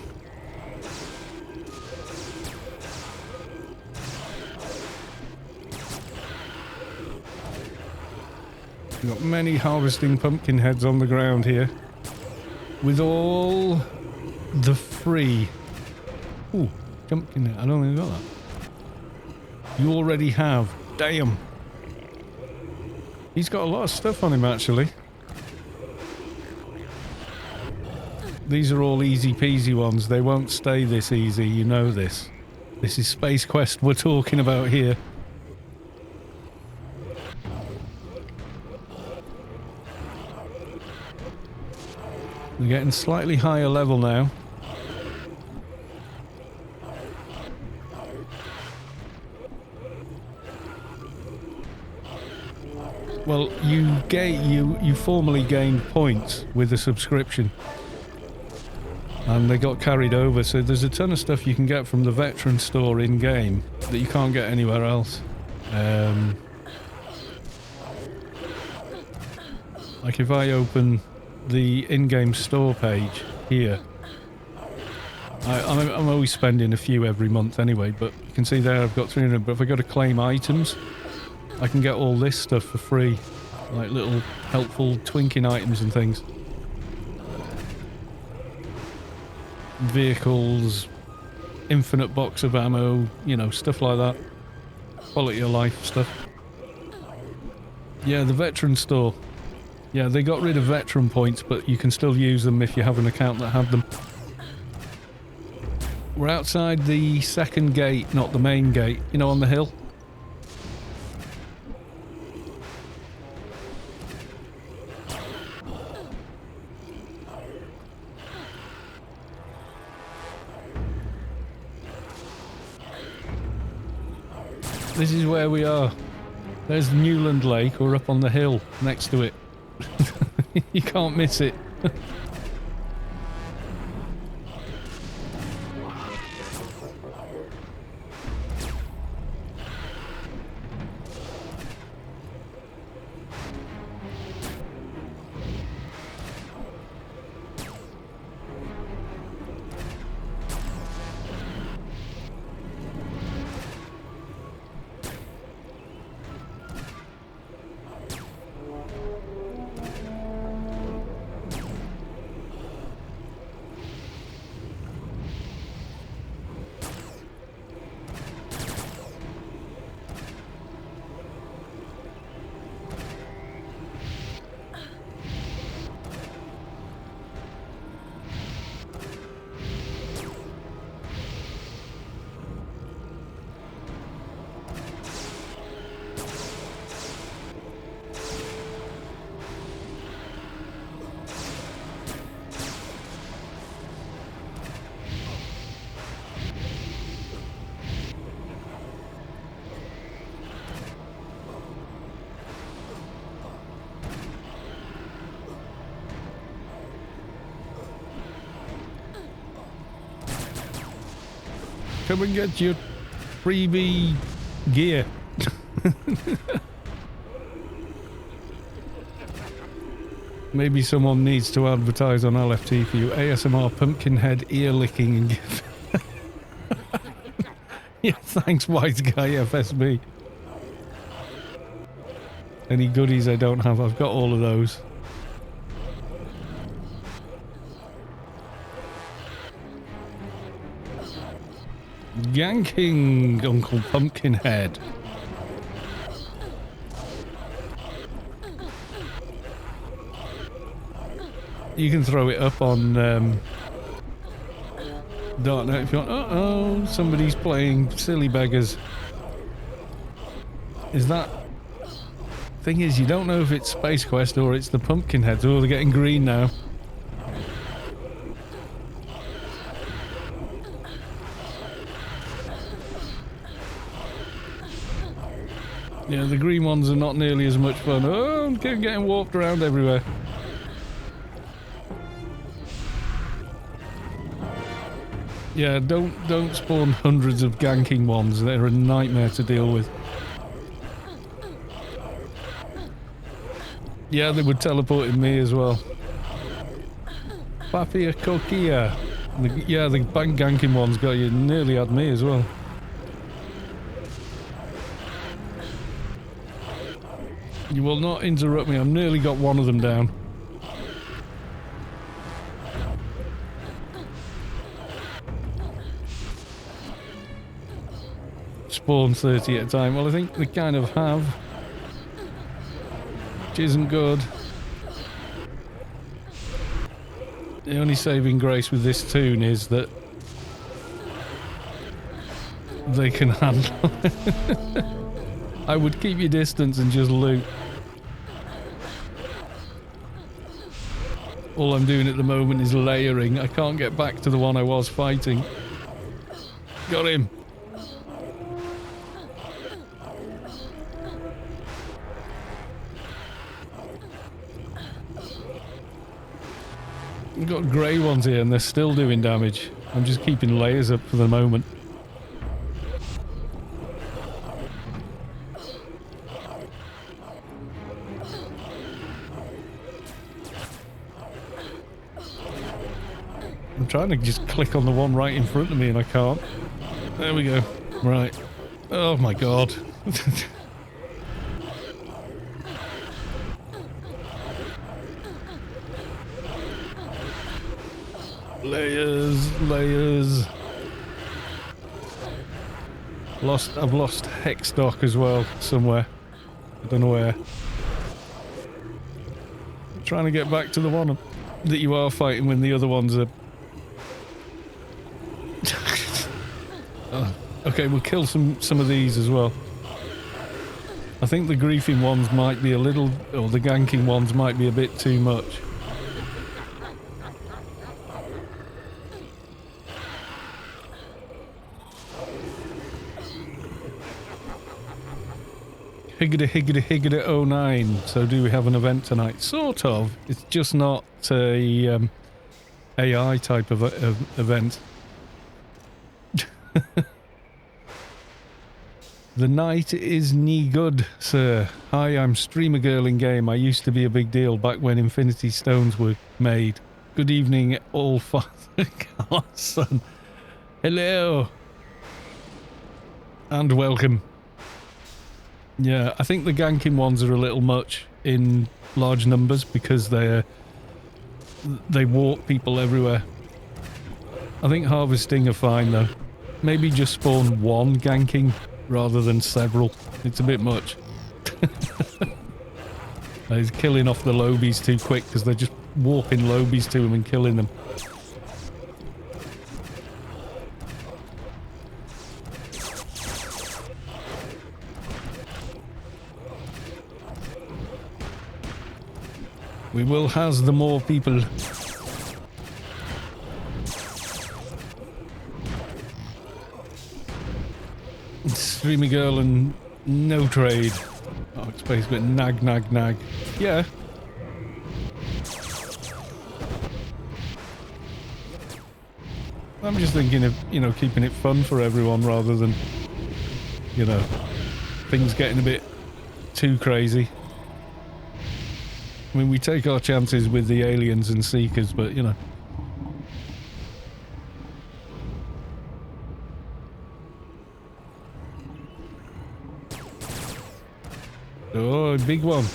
We've got many harvesting pumpkin heads on the ground here. With all the free... Ooh, pumpkin head. I don't think I got that. You already have. Damn. He's got a lot of stuff on him, actually. These are all easy peasy ones. They won't stay this easy, you know this. This is Space Quest we're talking about here. We're getting slightly higher level now. Well, you formally gained points with a subscription. And they got carried over, so there's a ton of stuff you can get from the veteran store in-game that you can't get anywhere else. Like if I open the in-game store page here, I'm always spending a few every month anyway, but you can see there I've got 300, but if I go to claim items, I can get all this stuff for free. Like little helpful twinking items and things. Vehicles, infinite box of ammo, you know, stuff like that. Quality of life stuff. Yeah, the veteran store. Yeah, they got rid of veteran points, but you can still use them if you have an account that had them. We're outside the second gate, not the main gate, you know, on the hill. This is where we are. There's Newland Lake. We're up on the hill next to it. You can't miss it. Come and get your freebie gear. Maybe someone needs to advertise on LFT for you. ASMR Pumpkinhead ear licking and give. Yeah, thanks, Wise Guy FSB. Any goodies I don't have? I've got all of those. Yanking Uncle Pumpkinhead. You can throw it up on Darknet if you want. Uh-oh, somebody's playing Silly Beggars. Is that... Thing is, you don't know if it's Spacequest or it's the Pumpkinheads. Oh, they're getting green now. Yeah, the green ones are not nearly as much fun. Oh, I'm getting warped around everywhere. Yeah, don't spawn hundreds of ganking ones. They're a nightmare to deal with. Yeah, they were teleporting me as well. Papia Coquilla. Yeah, the bank ganking ones got you. Nearly had me as well. You will not interrupt me. I've nearly got one of them down. Spawn 30 at a time. Well, I think they kind of have. Which isn't good. The only saving grace with this tune is that they can handle it. I would keep your distance and just loot. All I'm doing at the moment is layering. I can't get back to the one I was fighting. Got him. We've got grey ones here and they're still doing damage. I'm just keeping layers up for the moment. I'm trying to just click on the one right in front of me and I can't. There we go. Right. Oh my god. Layers, layers. I've lost hex dock as well somewhere. I don't know where. I'm trying to get back to the one that you are fighting when the other ones are... Oh, okay, we'll kill some of these as well. I think the griefing ones might be a little... or the ganking ones might be a bit too much. Higgity higgity higgity 09. So do we have an event tonight? Sort of. It's just not a AI type of event. The night is nie good, sir. Hi, I'm Streamer Girl in game. I used to be a big deal back when Infinity Stones were made. Good evening, all father son. Hello. And welcome. Yeah, I think the ganking ones are a little much in large numbers because they warp people everywhere. I think harvesting are fine though. Maybe just spawn one ganking rather than several. It's a bit much. He's killing off the lobies too quick because they're just warping lobies to him and killing them. We will has the more people. Streamer Girl and no trade. Oh, it's basically nag, nag, nag. Yeah. I'm just thinking of, you know, keeping it fun for everyone rather than, you know, things getting a bit too crazy. I mean, we take our chances with the aliens and seekers, but, you know. Oh, big one.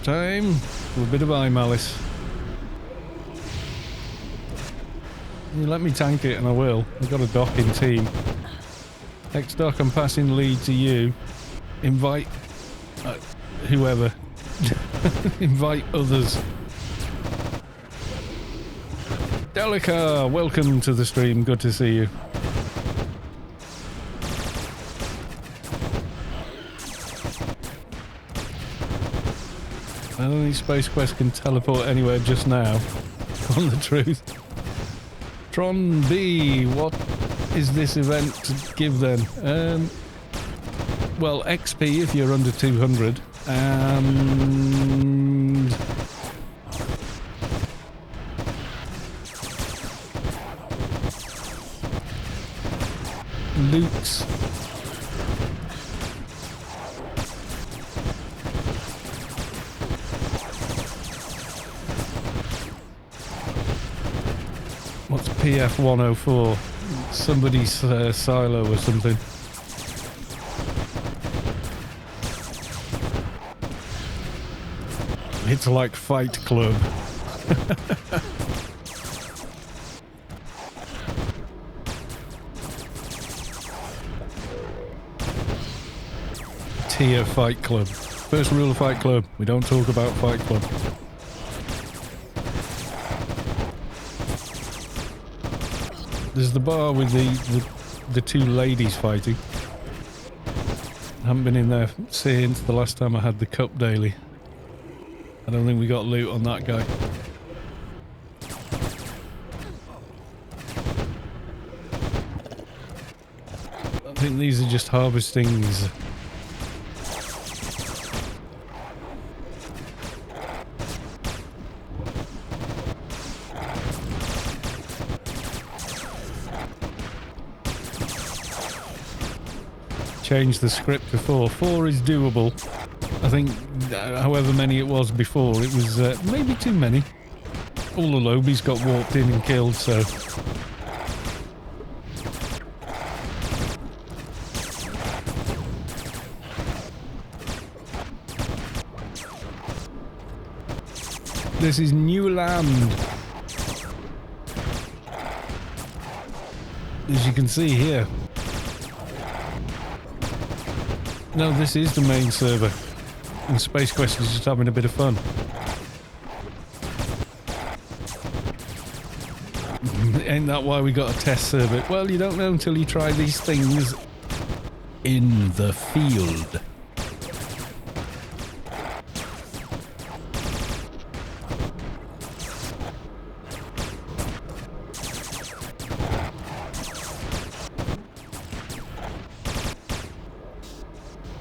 Time for a bit of eye malice. You let me tank it and I will. I've got a docking team. Next dock, I'm passing lead to you. Invite whoever. Invite others. Delica, welcome to the stream. Good to see you. I don't think Spacequest can teleport anywhere just now. On the truth. Tron B, what is this event to give then? Well, XP if you're under 200, and loots. What's PF 104? Somebody's silo or something. It's like Fight Club. Tier Fight Club. First rule of Fight Club, we don't talk about Fight Club. There's the bar with the two ladies fighting. I haven't been in there since the last time I had the cup daily. I don't think we got loot on that guy. I think these are just harvestings. Changed the script before. 4 is doable. I think however many it was before, it was maybe too many. All the lobies got warped in and killed, so... This is new land. As you can see here. No, this is the main server. And Spacequest is just having a bit of fun. Ain't that why we got a test server? Well, you don't know until you try these things in the field.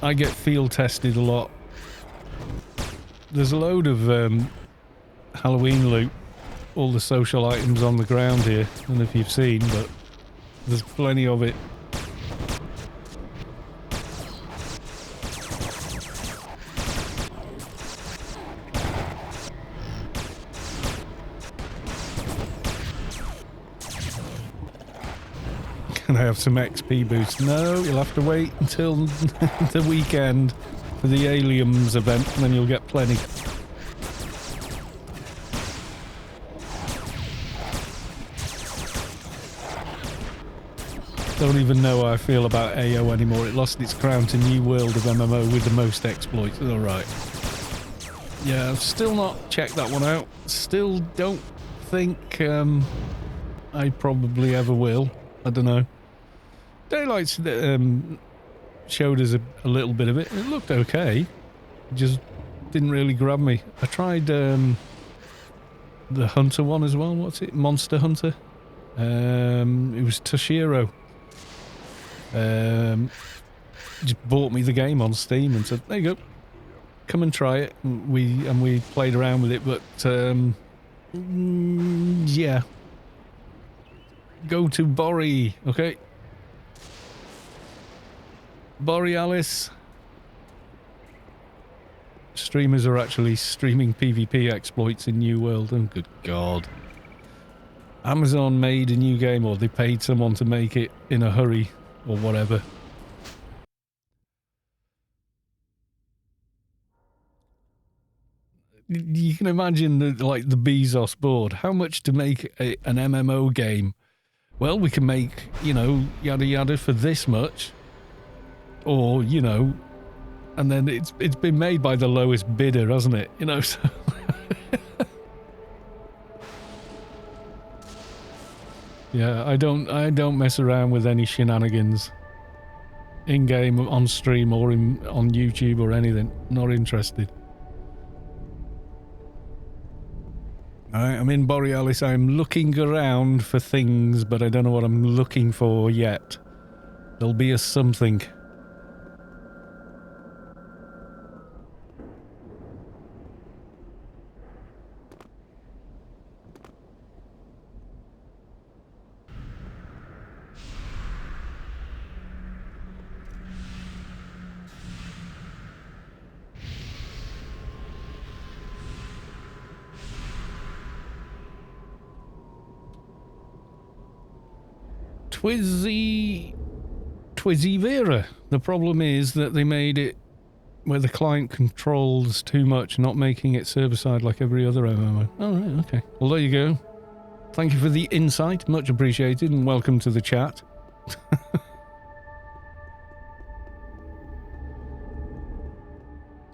I get field tested a lot. There's a load of Halloween loot, all the social items on the ground here. I don't know if you've seen, but there's plenty of it. Can I have some XP boost? No, you'll have to wait until the weekend for the Aliens event, and then you'll get plenty. Don't even know how I feel about AO anymore. It lost its crown to New World of MMO with the most exploits. Alright. Yeah, I've still not checked that one out. Still don't think I probably ever will. I don't know. Daylight showed us a little bit of it. It looked okay. It just didn't really grab me. I tried the Hunter one as well. What's it? Monster Hunter? It was Toshiro. Just bought me the game on Steam and said, there you go. Come and try it. And we played around with it, but yeah. Go to Bori, okay? Borealis. Streamers are actually streaming PvP exploits in New World. Oh, good God. Amazon made a new game, or they paid someone to make it in a hurry, or whatever. You can imagine like the Bezos board. How much to make an MMO game? Well, we can make, you know, yada yada for this much. Or, you know, and then it's been made by the lowest bidder, hasn't it? You know, so... Yeah, I don't mess around with any shenanigans. In-game, on stream, or on YouTube or anything. Not interested. I'm in Borealis. I'm looking around for things, but I don't know what I'm looking for yet. There'll be a something. Twizzy Vera. The problem is that they made it where the client controls too much, not making it server-side like every other MMO. Oh, right, okay. Well, there you go. Thank you for the insight. Much appreciated, and welcome to the chat.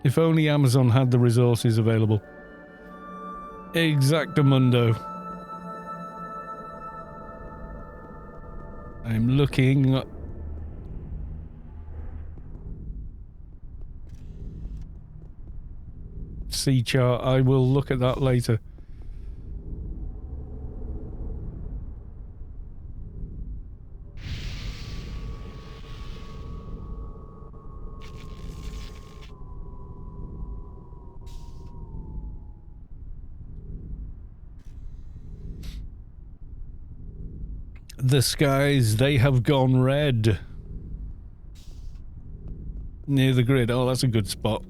If only Amazon had the resources available. Exactamundo. I'm looking... C chart. I will look at that later. The skies, they have gone red. Near the grid. Oh, that's a good spot.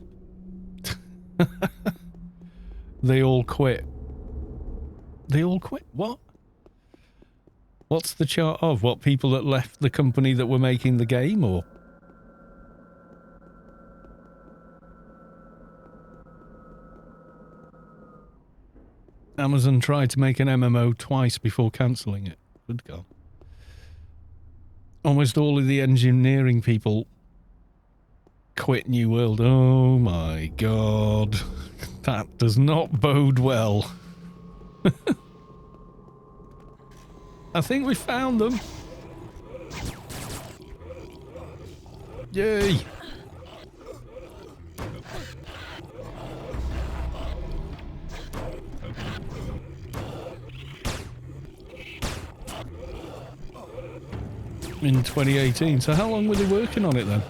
They all quit. They all quit? What? What's the chart of? What, people that left the company that were making the game, or? Amazon tried to make an MMO twice before cancelling it. Good God. Almost all of the engineering people quit New World. Oh my God. That does not bode well. I think we found them. Yay. In 2018. So how long were they working on it then?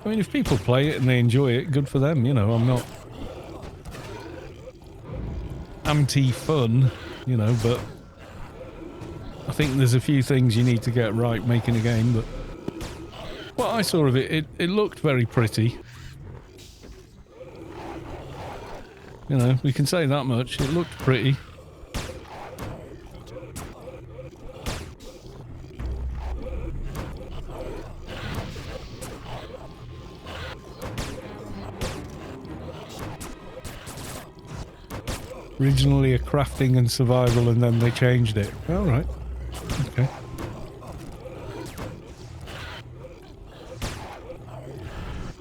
I mean, if people play it and they enjoy it, good for them, you know. I'm not anti-fun, you know, but I think there's a few things you need to get right making a game, but what I saw of it, it looked very pretty. You know, we can say that much. It looked pretty. Originally a crafting and survival, and then they changed it. All right. Okay.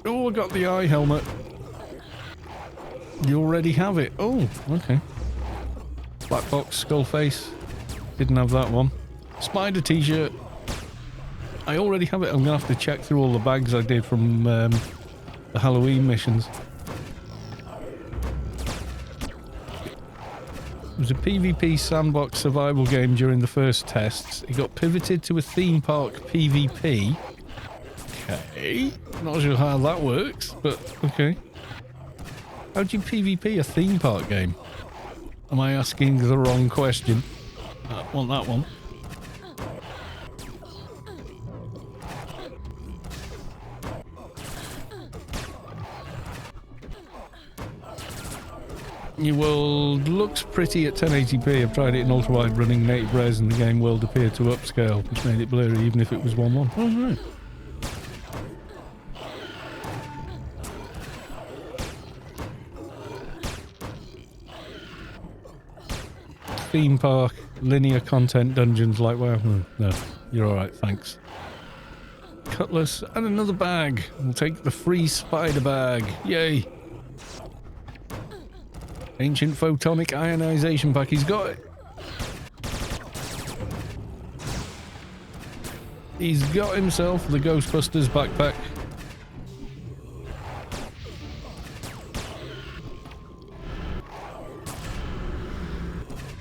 Oh, I got the eye helmet. You already have it. Oh, okay. Black box, skull face. Didn't have that one. Spider t-shirt. I already have it. I'm gonna have to check through all the bags I did from the Halloween missions. It was a PvP sandbox survival game during the first tests. It got pivoted to a theme park PvP. Okay. Not sure how that works, but okay. How do you PvP a theme park game? Am I asking the wrong question? I want that one. New World looks pretty at 1080p. I've tried it in ultra-wide running native res and the game world appeared to upscale, which made it blurry even if it was 1:1. Oh, right. Theme park, linear content dungeons like wow. No, you're alright, thanks. Cutlass and another bag. We'll take the free spider bag. Yay. Ancient photonic ionization pack. He's got it. He's got himself the Ghostbusters backpack.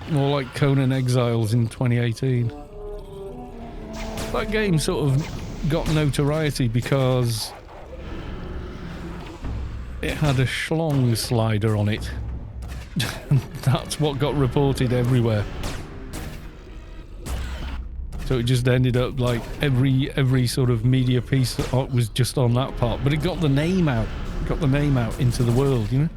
More like Conan Exiles in 2018. That game sort of got notoriety because it had a schlong slider on it. That's what got reported everywhere. So it just ended up like every sort of media piece was just on that part, but it got the name out. It got the name out into the world, you know.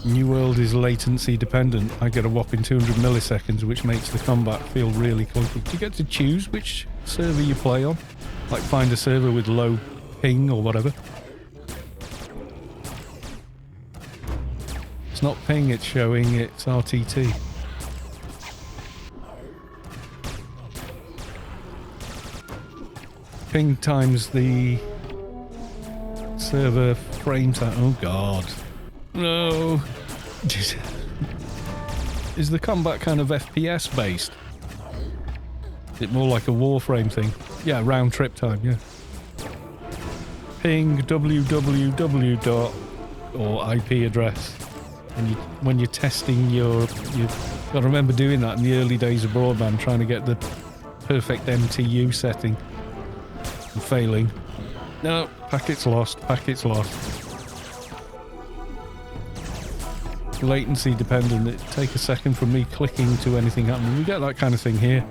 New World is latency dependent. I get a whopping 200 milliseconds, which makes the combat feel really clunky. Do you get to choose which server you play on? Like find a server with low ping or whatever. It's not ping it's showing, it's RTT. Ping times the server frame time. Oh god. No. Is the combat kind of FPS based? Is it more like a Warframe thing? Yeah, round trip time, yeah. Ping www dot or IP address. When you're testing you've got to remember doing that in the early days of broadband, trying to get the perfect MTU setting and failing. No, packets lost, packets lost. Latency dependent. It'd take a second from me clicking to anything happening. We get that kind of thing here.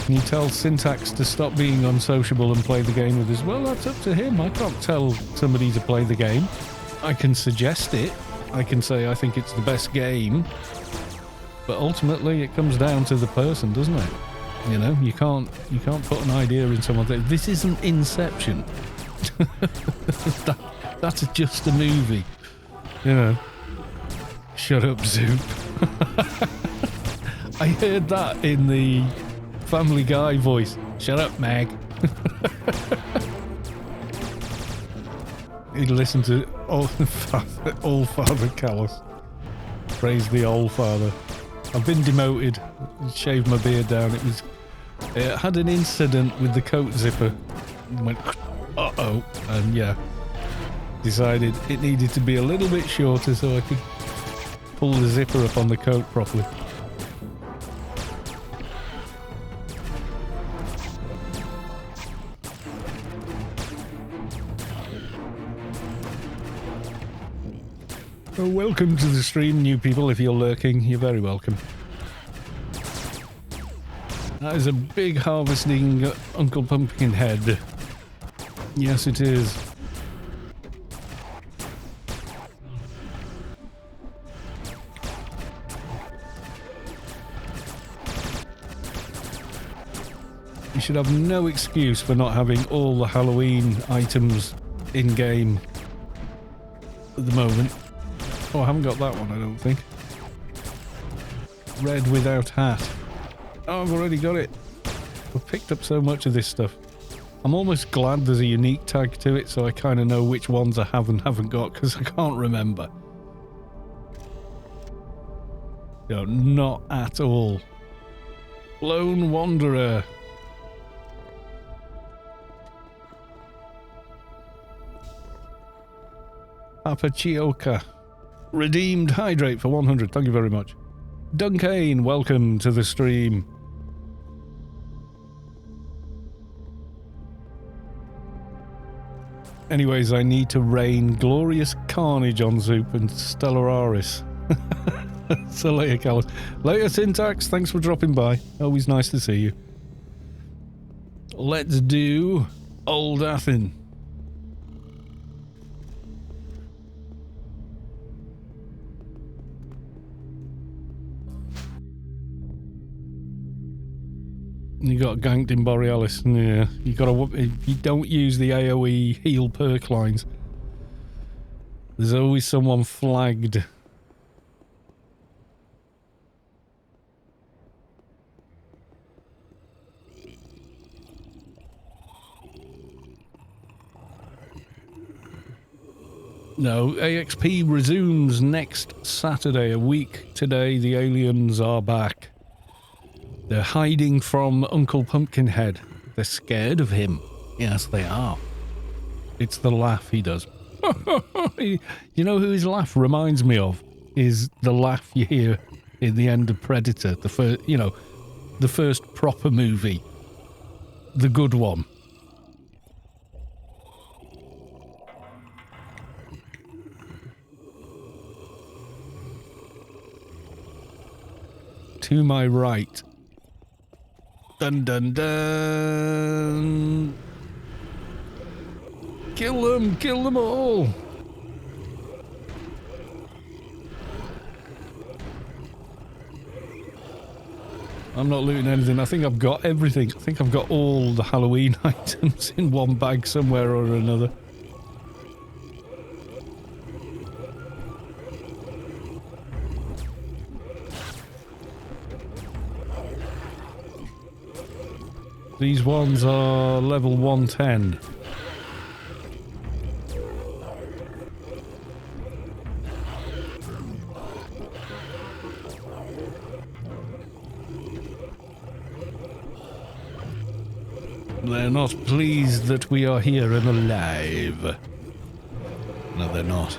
Can you tell Syntax to stop being unsociable and play the game with us? Well, that's up to him. I can't tell somebody to play the game. I can suggest it. I can say I think it's the best game. But ultimately, it comes down to the person, doesn't it? You know, you can't put an idea in someone's head. This isn't Inception. That's just a movie. You know. Shut up, Zoop. I heard that in the Family Guy voice. Shut up, Mag. He'd listen to All Father Callus. Praise the Old Father. I've been demoted. Shaved my beard down. It had an incident with the coat zipper. Went, uh-oh. And yeah, decided it needed to be a little bit shorter so I could pull the zipper up on the coat properly. Well, welcome to the stream, new people. If you're lurking, you're very welcome. That is a big harvesting Uncle Pumpkinhead. Yes, it is. You should have no excuse for not having all the Halloween items in-game at the moment. Oh, I haven't got that one, I don't think. Red without hat. Oh, I've already got it. I've picked up so much of this stuff. I'm almost glad there's a unique tag to it, so I kind of know which ones I have and haven't got, because I can't remember. No, not at all. Lone Wanderer. Apachioka. Redeemed Hydrate for 100. Thank you very much. Dunkane, welcome to the stream. Anyways, I need to rain glorious carnage on Zoop and Stellaris. So later, Callus. Later, Syntax. Thanks for dropping by. Always nice to see you. Let's do Old Athen. You got ganked in Borealis. Yeah, you don't use the AoE heal perk lines. There's always someone flagged. No, AXP resumes next Saturday. A week today, the aliens are back. They're hiding from Uncle Pumpkinhead. They're scared of him. Yes, they are. It's the laugh he does. You know who his laugh reminds me of? Is the laugh you hear in the end of Predator. The first, the first proper movie. The good one. To my right. Dun dun dun. Kill them all. I'm not looting anything. I think I've got everything. I think I've got all the Halloween items in one bag somewhere or another. These ones are level 110. They're not pleased that we are here and alive. No, they're not.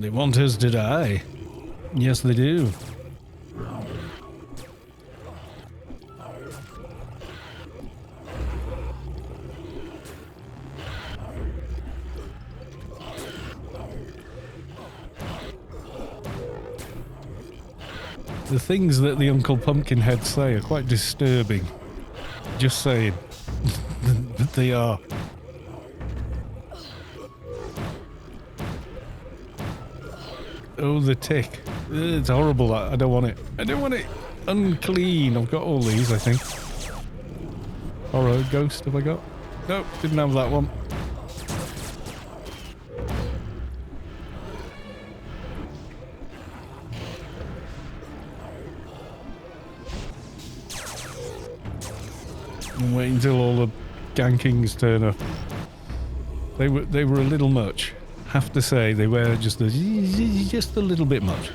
They want us to die. Yes, they do. The things that the Uncle Pumpkinhead say are quite disturbing. Just saying. But they are. Oh, the tick. It's horrible. I don't want it. I don't want it. Unclean. I've got all these, I think. Horror ghost have I got? Nope, didn't have that one. And wait until all the gankings turn up. They were a little much. Have to say they were just a little bit much.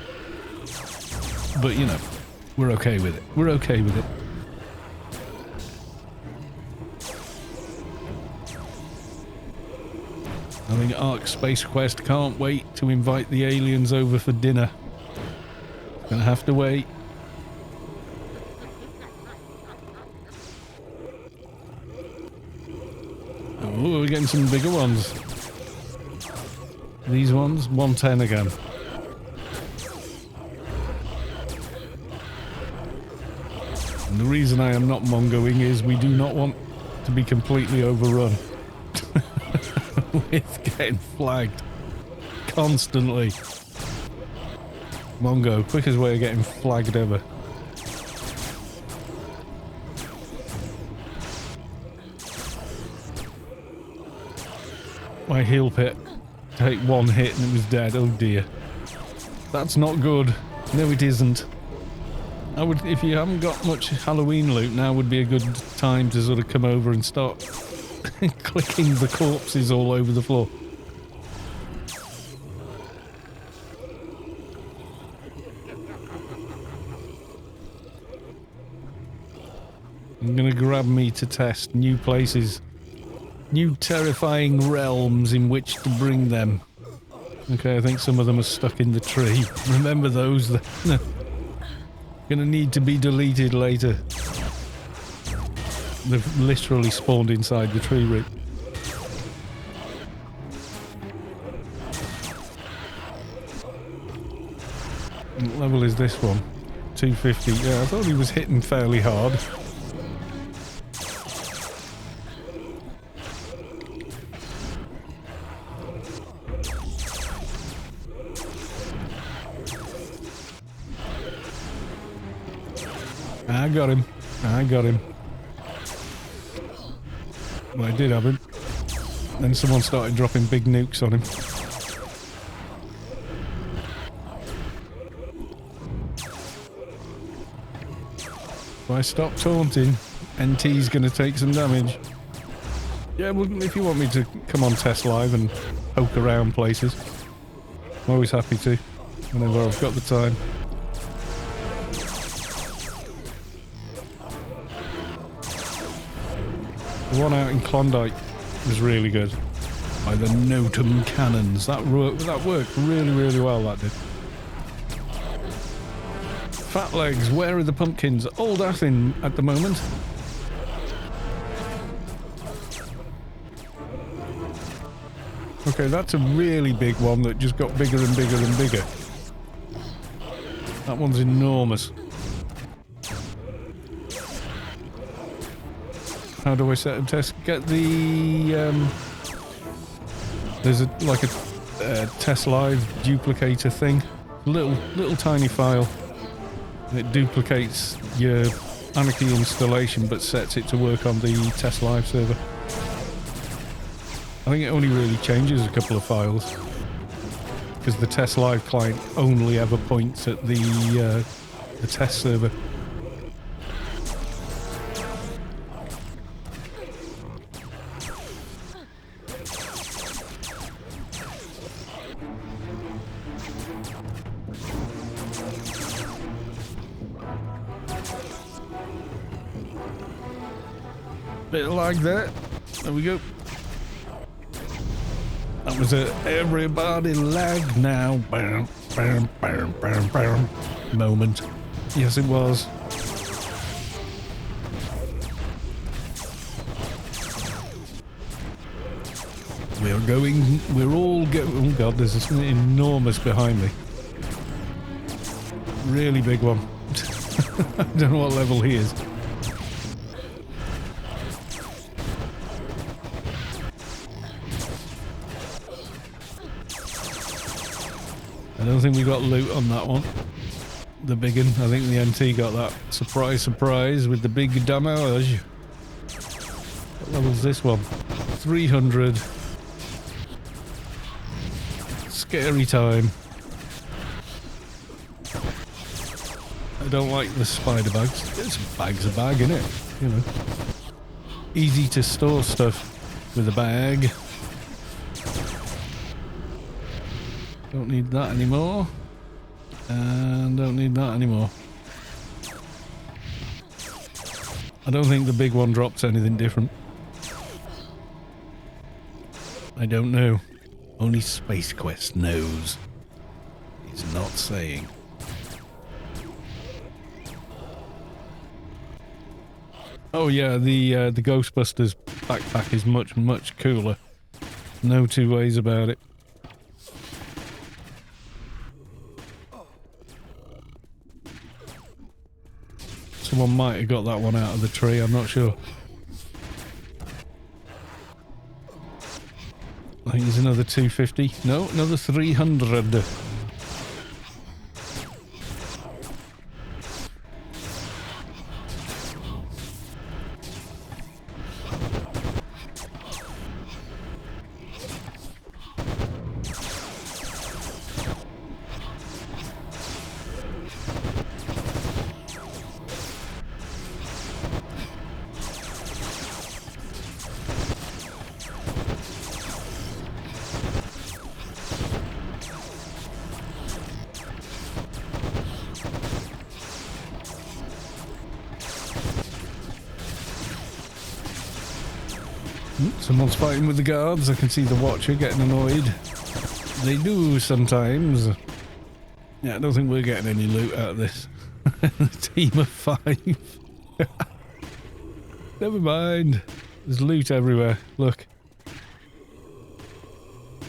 But you know, we're okay with it. We're okay with it. I think Ark Space Quest can't wait to invite the aliens over for dinner. Gonna have to wait. Oh, we're getting some bigger ones. These ones, 110 again. And the reason I am not mongoing is we do not want to be completely overrun with getting flagged constantly. Mongo, quickest way of getting flagged ever. My heal pit. Take one hit and it was dead. Oh dear. That's not good. No, it isn't. I would, if you haven't got much Halloween loot, now would be a good time to sort of come over and start clicking the corpses all over the floor. I'm gonna grab me to test new places. New terrifying realms in which to bring them. Okay, I think some of them are stuck in the tree. Remember those? They're gonna need to be deleted later. They've literally spawned inside the tree root. What level is this one? 250. Yeah, I thought he was hitting fairly hard. I got him. I got him. Well, I did have him. Then someone started dropping big nukes on him. If I stop taunting, NT's gonna take some damage. Yeah, well, if you want me to come on test live and poke around places, I'm always happy to, whenever I've got the time. The one out in Klondike was really good. By the Notum cannons. That worked really, really well, that did. Fat legs, where are the pumpkins? Old Athen at the moment. Okay, that's a really big one that just got bigger and bigger and bigger. That one's enormous. How do I set a test? Get the there's like a test live duplicator thing, little tiny file. It duplicates your Anarchy installation, but sets it to work on the test live server. I think it only really changes a couple of files because the test live client only ever points at the test server. Bit like that. There we go. That was a everybody lag now bam, bam, bam, bam, bam moment. Yes, it was. We're all going. Oh god, there's something enormous behind me. Really big one. I don't know what level he is. I don't think we got loot on that one. the big one. I think the NT got that surprise, surprise with the big damage. What level's this one? 300. Scary time. I don't like the spider bags. It's bag's a bag, isn't it? You know. Easy to store stuff with a bag. Don't need that anymore. And don't need that anymore. I don't think the big one drops anything different. I don't know. Only Spacequest knows. He's not saying. Oh yeah, the Ghostbusters backpack is much, much cooler. No two ways about it. Someone might have got that one out of the tree, I'm not sure. I think there's another 250. No, another 300. Someone's fighting with the guards. I can see the Watcher getting annoyed. They do sometimes. Yeah, I don't think we're getting any loot out of this. Team of 5. Never mind. There's loot everywhere. Look.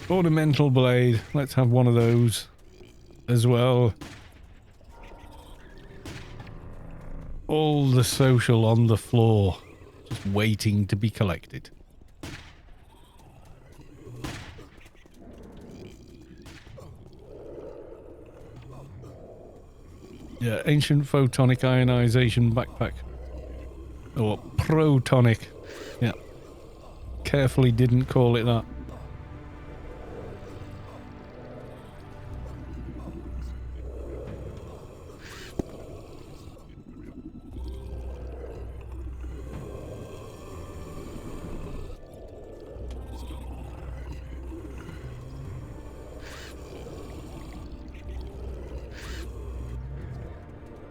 Ornamental blade. Let's have one of those as well. All the social on the floor. Just waiting to be collected. Yeah, ancient photonic ionization backpack. Or protonic. Yeah. Carefully didn't call it that.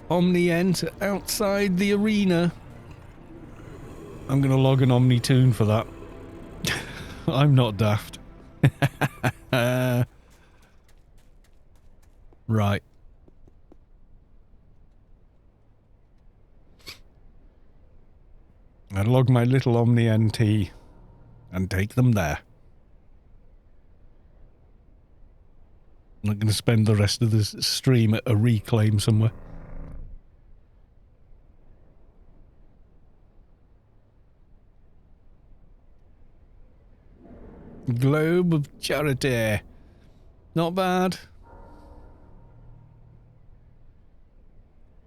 Omni-Ent outside the arena. I'm going to log an Omni-Tune for that. I'm not daft. Right. I log my little Omni-NT and take them there. I'm not going to spend the rest of this stream at a reclaim somewhere. Globe of Charity. Not bad.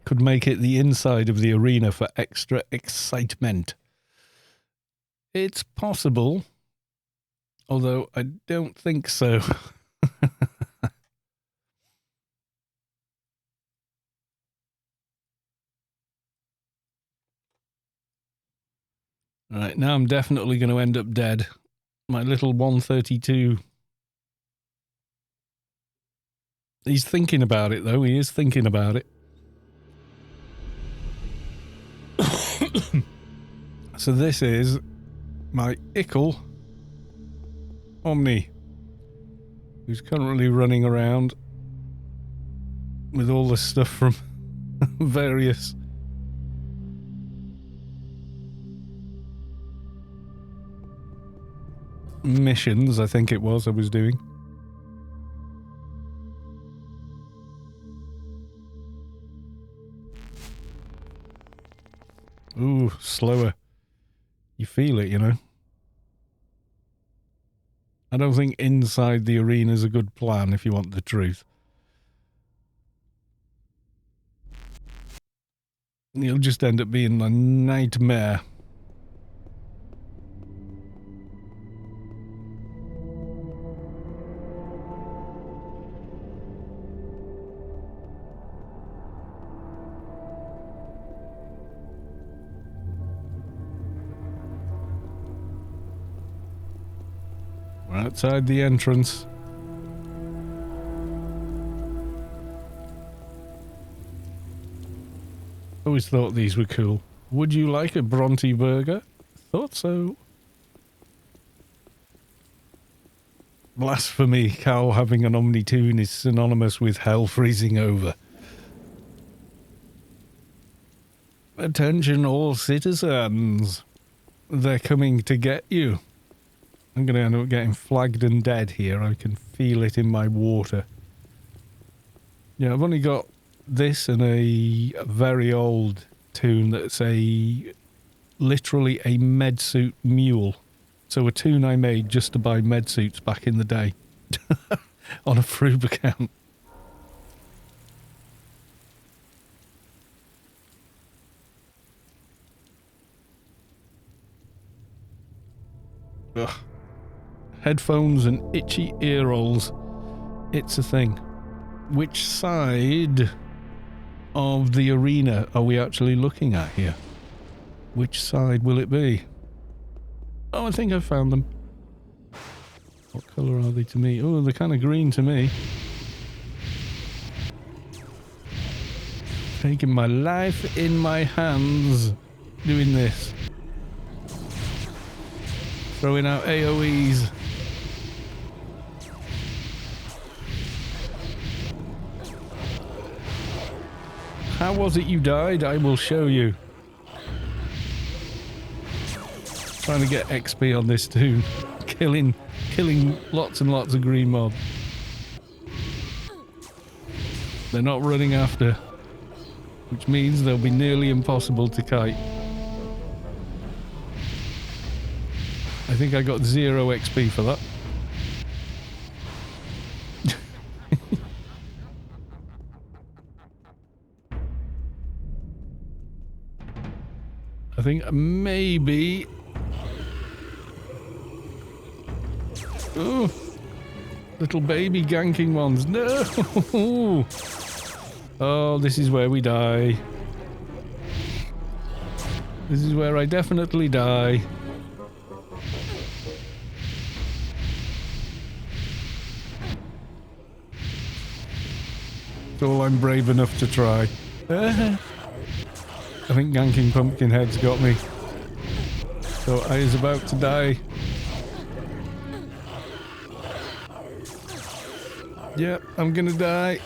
Could make it the inside of the arena for extra excitement. It's possible. Although I don't think so. Right, now I'm definitely going to end up dead. My little 132. He's thinking about it, though. He is thinking about it. So this is my Ickle Omni, who's currently running around with all the stuff from various missions, I think it was, I was doing. Ooh, slower. You feel it, you know. I don't think inside the arena is a good plan if you want the truth. You'll just end up being a nightmare. We're outside the entrance. Always thought these were cool. Would you like a Bronte burger? Thought so. Blasphemy. Cow having an Omnitoon is synonymous with hell freezing over. Attention all citizens. They're coming to get you. I'm going to end up getting flagged and dead here. I can feel it in my water. Yeah, I've only got this and a very old toon that's literally a medsuit mule. So a toon I made just to buy medsuits back in the day. On a Froob account. Ugh. Headphones and itchy ear rolls. It's a thing. Which side of the arena are we actually looking at here? Which side will it be? Oh, I think I've found them. What colour are they to me? Oh, they're kind of green to me. Taking my life in my hands doing this. Throwing out AoEs. How was it you died? I will show you. Trying to get XP on this too. Killing lots and lots of green mobs. They're not running after. Which means they'll be nearly impossible to kite. I think I got 0 XP for that. I think maybe... Oh, little baby ganking ones. No! Oh, this is where we die. This is where I definitely die. It's all I'm brave enough to try. I think ganking Pumpkinhead's got me. So I is about to die. Yep, I'm gonna die.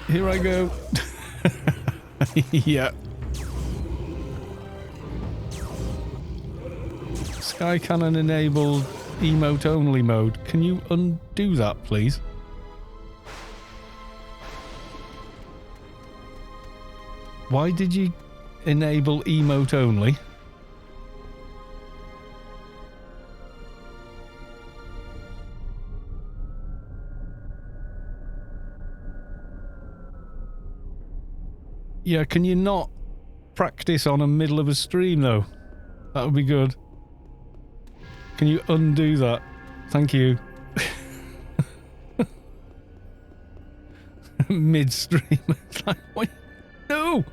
Here I go. Yeah. Sky Cannon enabled emote only mode. Can you undo that, please? Why did you enable emote only? Yeah, can you not practice on a middle of a stream though? That would be good. Can you undo that? Thank you. Mid-stream. It's like, what? No!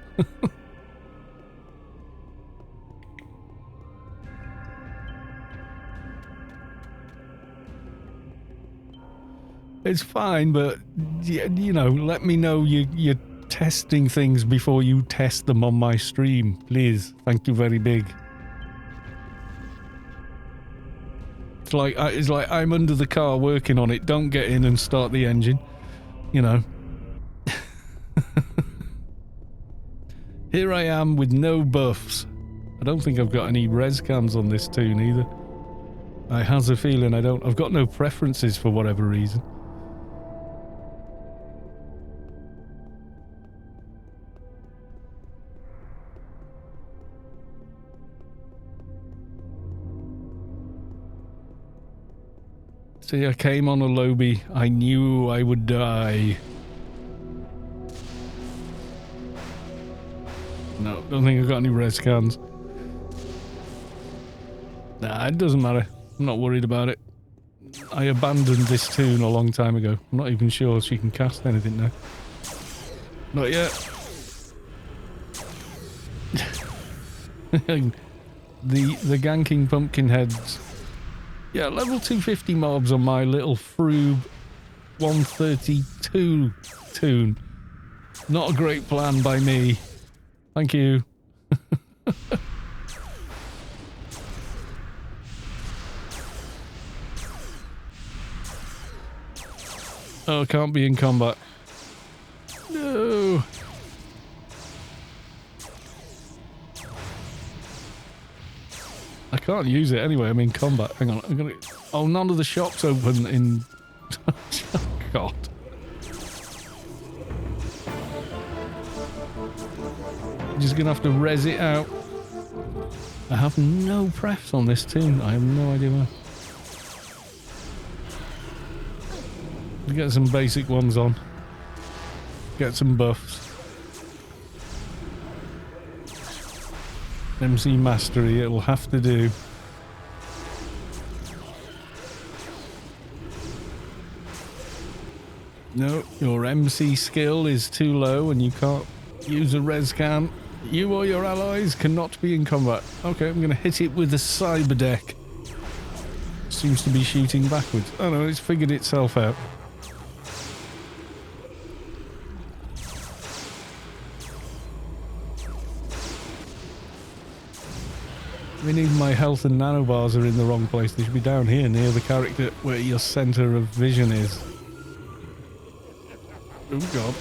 It's fine, but you know, let me know you're testing things before you test them on my stream, please. Thank you very big. It's like I'm under the car working on it. Don't get in and start the engine. You know. Here I am with no buffs. I don't think I've got any res cams on this toon either. I has a feeling I don't. I've got no preferences for whatever reason. See, I came on a lobby. I knew I would die. No, don't think I've got any res cans. Nah, it doesn't matter. I'm not worried about it. I abandoned this toon a long time ago. I'm not even sure she can cast anything now. Not yet. the ganking pumpkin heads. Yeah, level 250 mobs on my little Froob 132 toon. Not a great plan by me. Thank you. Oh, can't be in combat. No. I can't use it anyway. I'm in combat. Hang on. I'm gonna. Oh, none of the shops open in. Oh, God. I'm just gonna have to res it out. I have no prefs on this toon. I have no idea why. Get some basic ones on. Get some buffs. MC Mastery, it'll have to do. No, your MC skill is too low and you can't use a res can. You or your allies cannot be in combat. Okay, I'm going to hit it with a cyber deck. Seems to be shooting backwards. Oh no, it's figured itself out. I mean, even my health and nanobars are in the wrong place. They should be down here near the character where your centre of vision is. Oh God.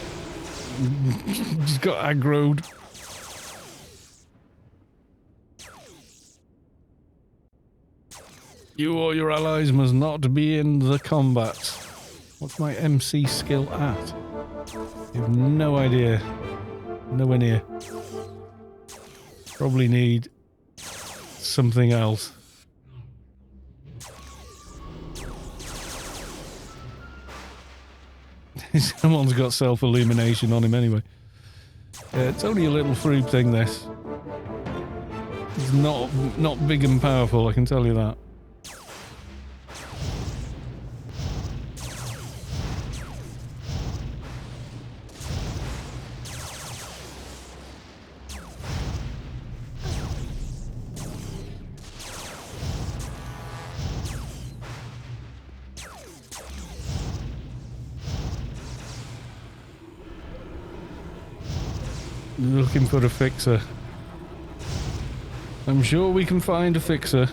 Just got aggroed. You or your allies must not be in the combat. What's my MC skill at? I have no idea. Nowhere near. Probably need something else. Someone's got self-illumination on him anyway. It's only a little Froob thing, this. It's not big and powerful, I can tell you that. Looking for a fixer. I'm sure we can find a fixer.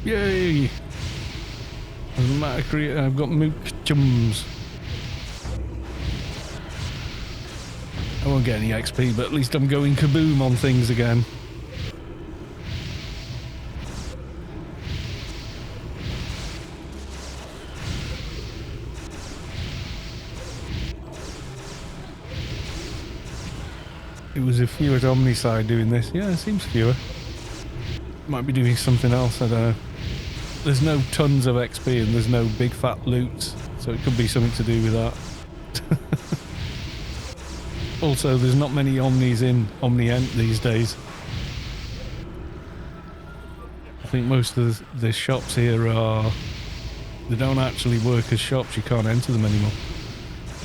Yay! I've got mook chums. I won't get any XP, but at least I'm going kaboom on things again. It was a few at Omniside doing this. Yeah, it seems fewer. Might be doing something else, I don't know. There's no tons of XP and there's no big fat loots, so it could be something to do with that. Also, there's not many Omnis in Omni-Ent these days. I think most of the shops here are... They don't actually work as shops, you can't enter them anymore.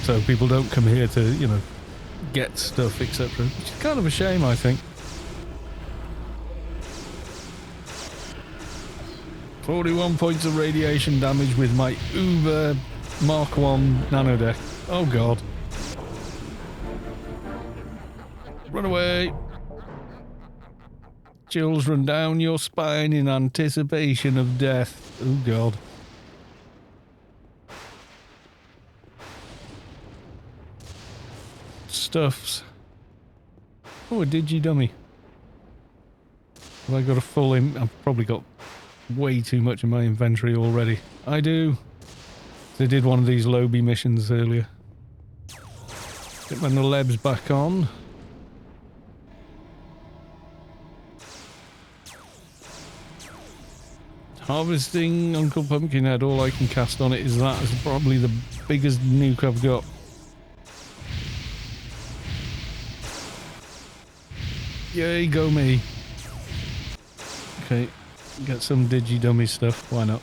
So people don't come here to, you know, get stuff, etc. Which is kind of a shame, I think. 41 points of radiation damage with my Uber Mark 1 nano deck. Oh God. Run away. Chills run down your spine in anticipation of death. Oh God. Stuffs. Oh, a digi dummy. Have I got a full I've probably got way too much in my inventory already. I do. They did one of these Lobby missions earlier. Get my Nalebs back on. Harvesting Uncle Pumpkinhead. All I can cast on it is that. It's probably the biggest nuke I've got. Yay, go me. Okay, get some digi-dummy stuff. Why not?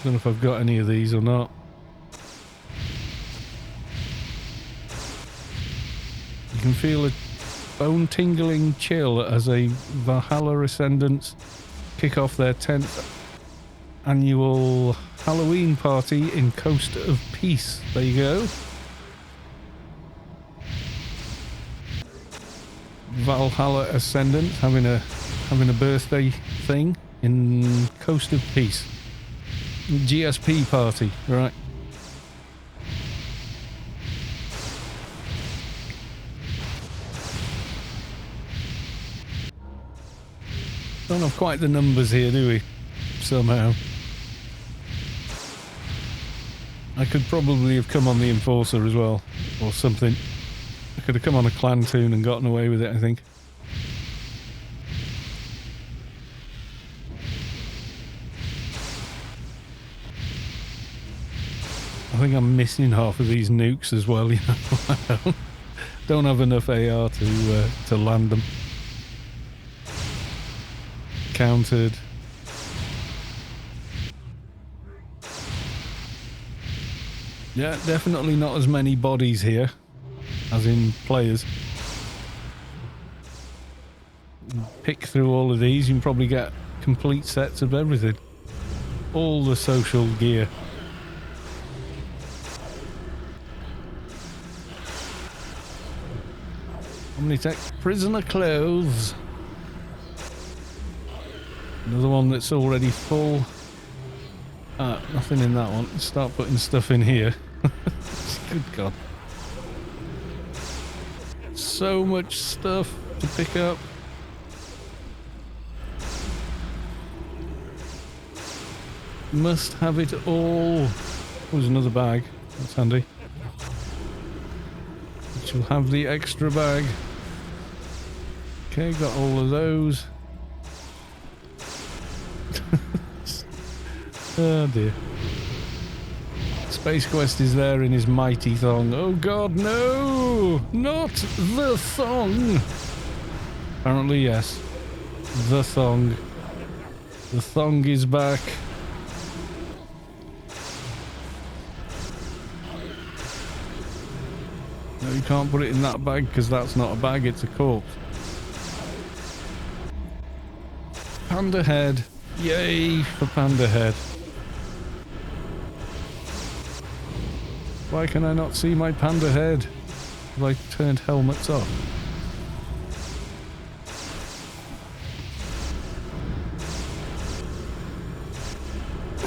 Don't know if I've got any of these or not. You can feel a bone-tingling chill as a Valhalla Ascendants kick off their 10th annual Halloween party in Coast of Peace. There you go. Valhalla Ascendants having a birthday thing in Coast of Peace. GSP party, right? Don't have quite the numbers here, do we? Somehow. I could probably have come on the Enforcer as well, or something. I could have come on a clan tune and gotten away with it, I think. I think I'm missing half of these nukes as well, you know. I don't have enough AR to land them. Countered. Yeah, definitely not as many bodies here as in players. Pick through all of these, you can probably get complete sets of everything. All the social gear. Omnitech prisoner clothes. Another one that's already full. Ah, nothing in that one. Start putting stuff in here. Good God. So much stuff to pick up. Must have it all. Oh, there's another bag. That's handy. Which will have the extra bag. Okay, got all of those. Oh dear. Spacequest is there in his mighty thong. Oh God, no! Not the thong! Apparently, yes. The thong. The thong is back. No, you can't put it in that bag because that's not a bag, it's a corpse. Panda head. Yay for panda head. Why can I not see my panda head? Have I turned helmets off?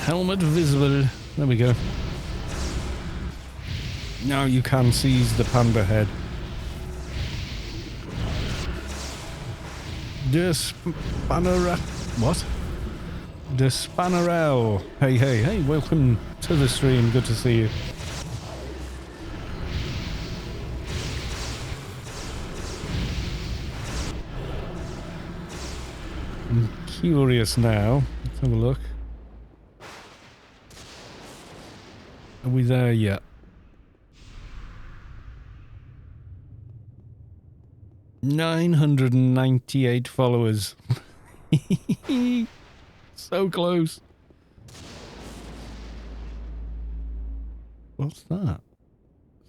Helmet visible. There we go. Now you can seize the panda head. What? The Spannerell. Hey, hey, hey, welcome to the stream. Good to see you. I'm curious now. Let's have a look. Are we there yet? 998 followers. So close. What's that?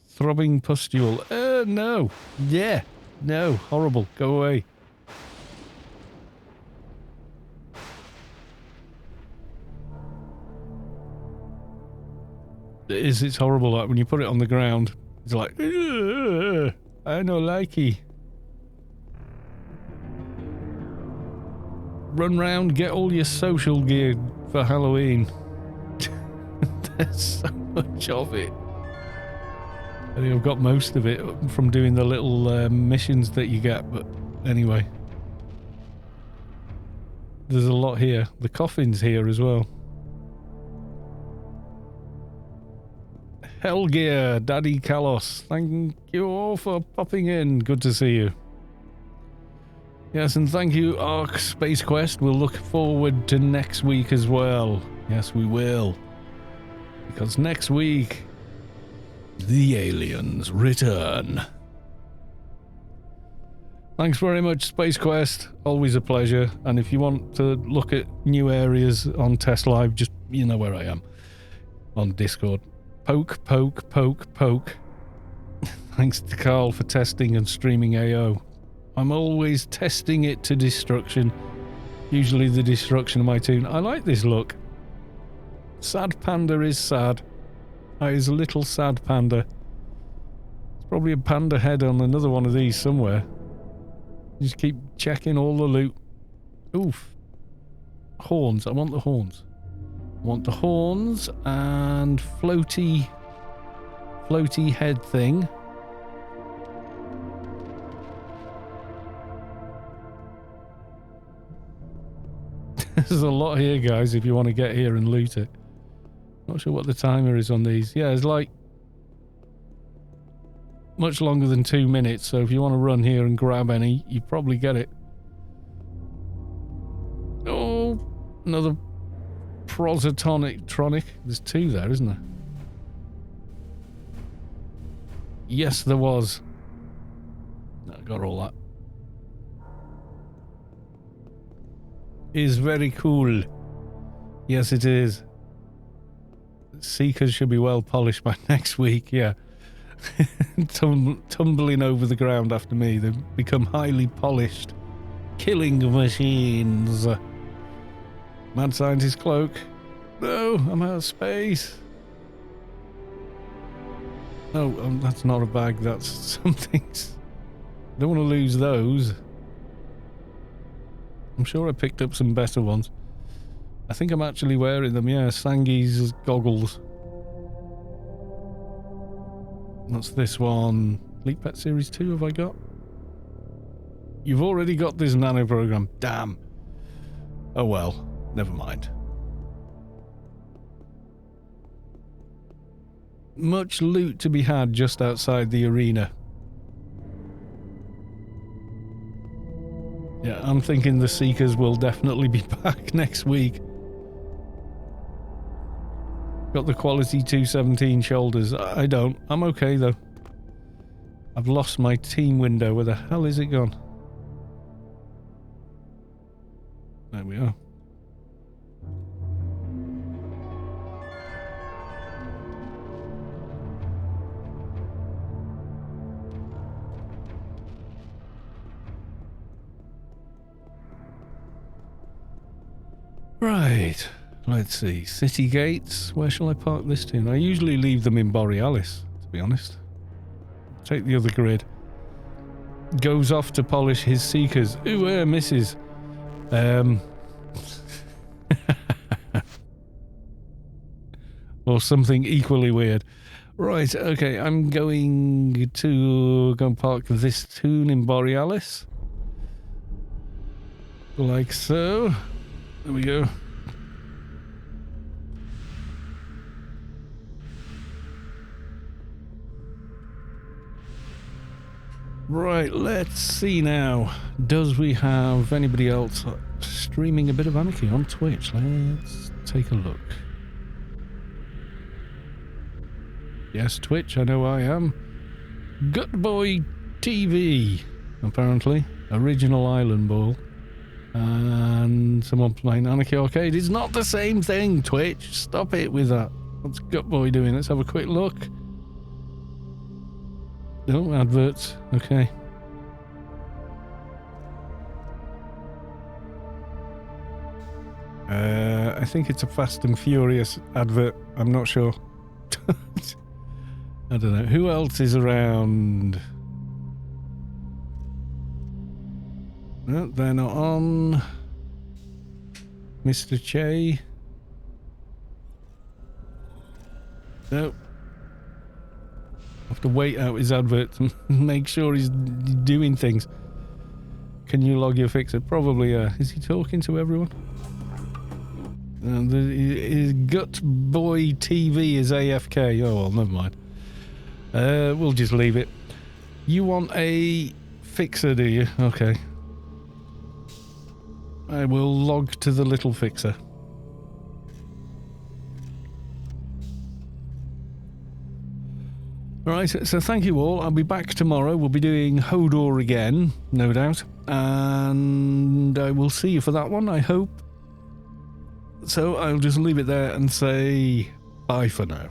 Throbbing pustule. No. Yeah. No. Horrible. Go away. It's horrible. Like when you put it on the ground, it's like, I don't like it. Run round, get all your social gear for Halloween. There's so much of it. I think I've got most of it from doing the little missions that you get, but anyway. There's a lot here. The coffin's here as well. Hellgear, Daddy Kalos, thank you all for popping in. Good to see you. Yes, and thank you, Ark Space Quest. We'll look forward to next week as well. Yes, we will. Because next week, the aliens return. Thanks very much, Space Quest. Always a pleasure. And if you want to look at new areas on Test Live, just, you know where I am. On Discord. Poke, poke, poke, poke. Thanks to Carl for testing and streaming AO. I'm always testing it to destruction. Usually the destruction of my tune. I like this look. Sad panda is sad. That is a little sad panda. There's probably a panda head on another one of these somewhere. Just keep checking all the loot. Oof. Horns. I want the horns. I want the horns and floaty head thing. There's a lot here, guys, if you want to get here and loot it. Not sure what the timer is on these. Yeah, it's like much longer than 2 minutes, so if you want to run here and grab any, you probably get it. Oh, another Tronic. There's 2 there, isn't there? Yes, there was. I got all that. Is very cool. Yes, it is. Seekers should be well polished by next week, yeah. Tumbling over the ground after me. They've become highly polished killing machines. Mad Scientist Cloak. No, I'm out of space. No, that's not a bag, that's something. I don't want to lose those. I'm sure I picked up some better ones. I think I'm actually wearing them, yeah. Sangi's goggles. What's this one? Elite Pet Series 2 have I got? You've already got this nano program. Damn. Oh well, never mind. Much loot to be had just outside the arena. Yeah, I'm thinking the Seekers will definitely be back next week. Got the quality 217 shoulders. I don't. I'm okay though. I've lost my team window. Where the hell is it gone? There we are. Right. Let's see. City gates. Where shall I park this to? I usually leave them in Borealis, to be honest. Take the other grid. Goes off to polish his Seekers. Ooh, misses. Or something equally weird. Right, okay, I'm going to go and park this tune in Borealis. Like so. There we go. Right, let's see now. Does we have anybody else streaming a bit of Anarchy on Twitch? Let's take a look. Yes, Twitch, I know I am. Gutboy TV, apparently. Original Island Ball. And someone playing Anarchy Arcade. It's not the same thing, Twitch. Stop it with that. What's Gutboy doing? Let's have a quick look. Oh, adverts. Okay. I think it's a Fast and Furious advert. I'm not sure. I don't know. Who else is around? No, they're not on. Mr. Che. No. Have to wait out his advert and make sure he's doing things. Can you log your fixer? Probably, is he talking to everyone? His Gutboy TV is AFK. Oh, well, never mind. We'll just leave it. You want a fixer, do you? Okay. I will log to the little fixer. Alright, so thank you all. I'll be back tomorrow. We'll be doing Hodor again, no doubt. And I will see you for that one, I hope. So I'll just leave it there and say bye for now.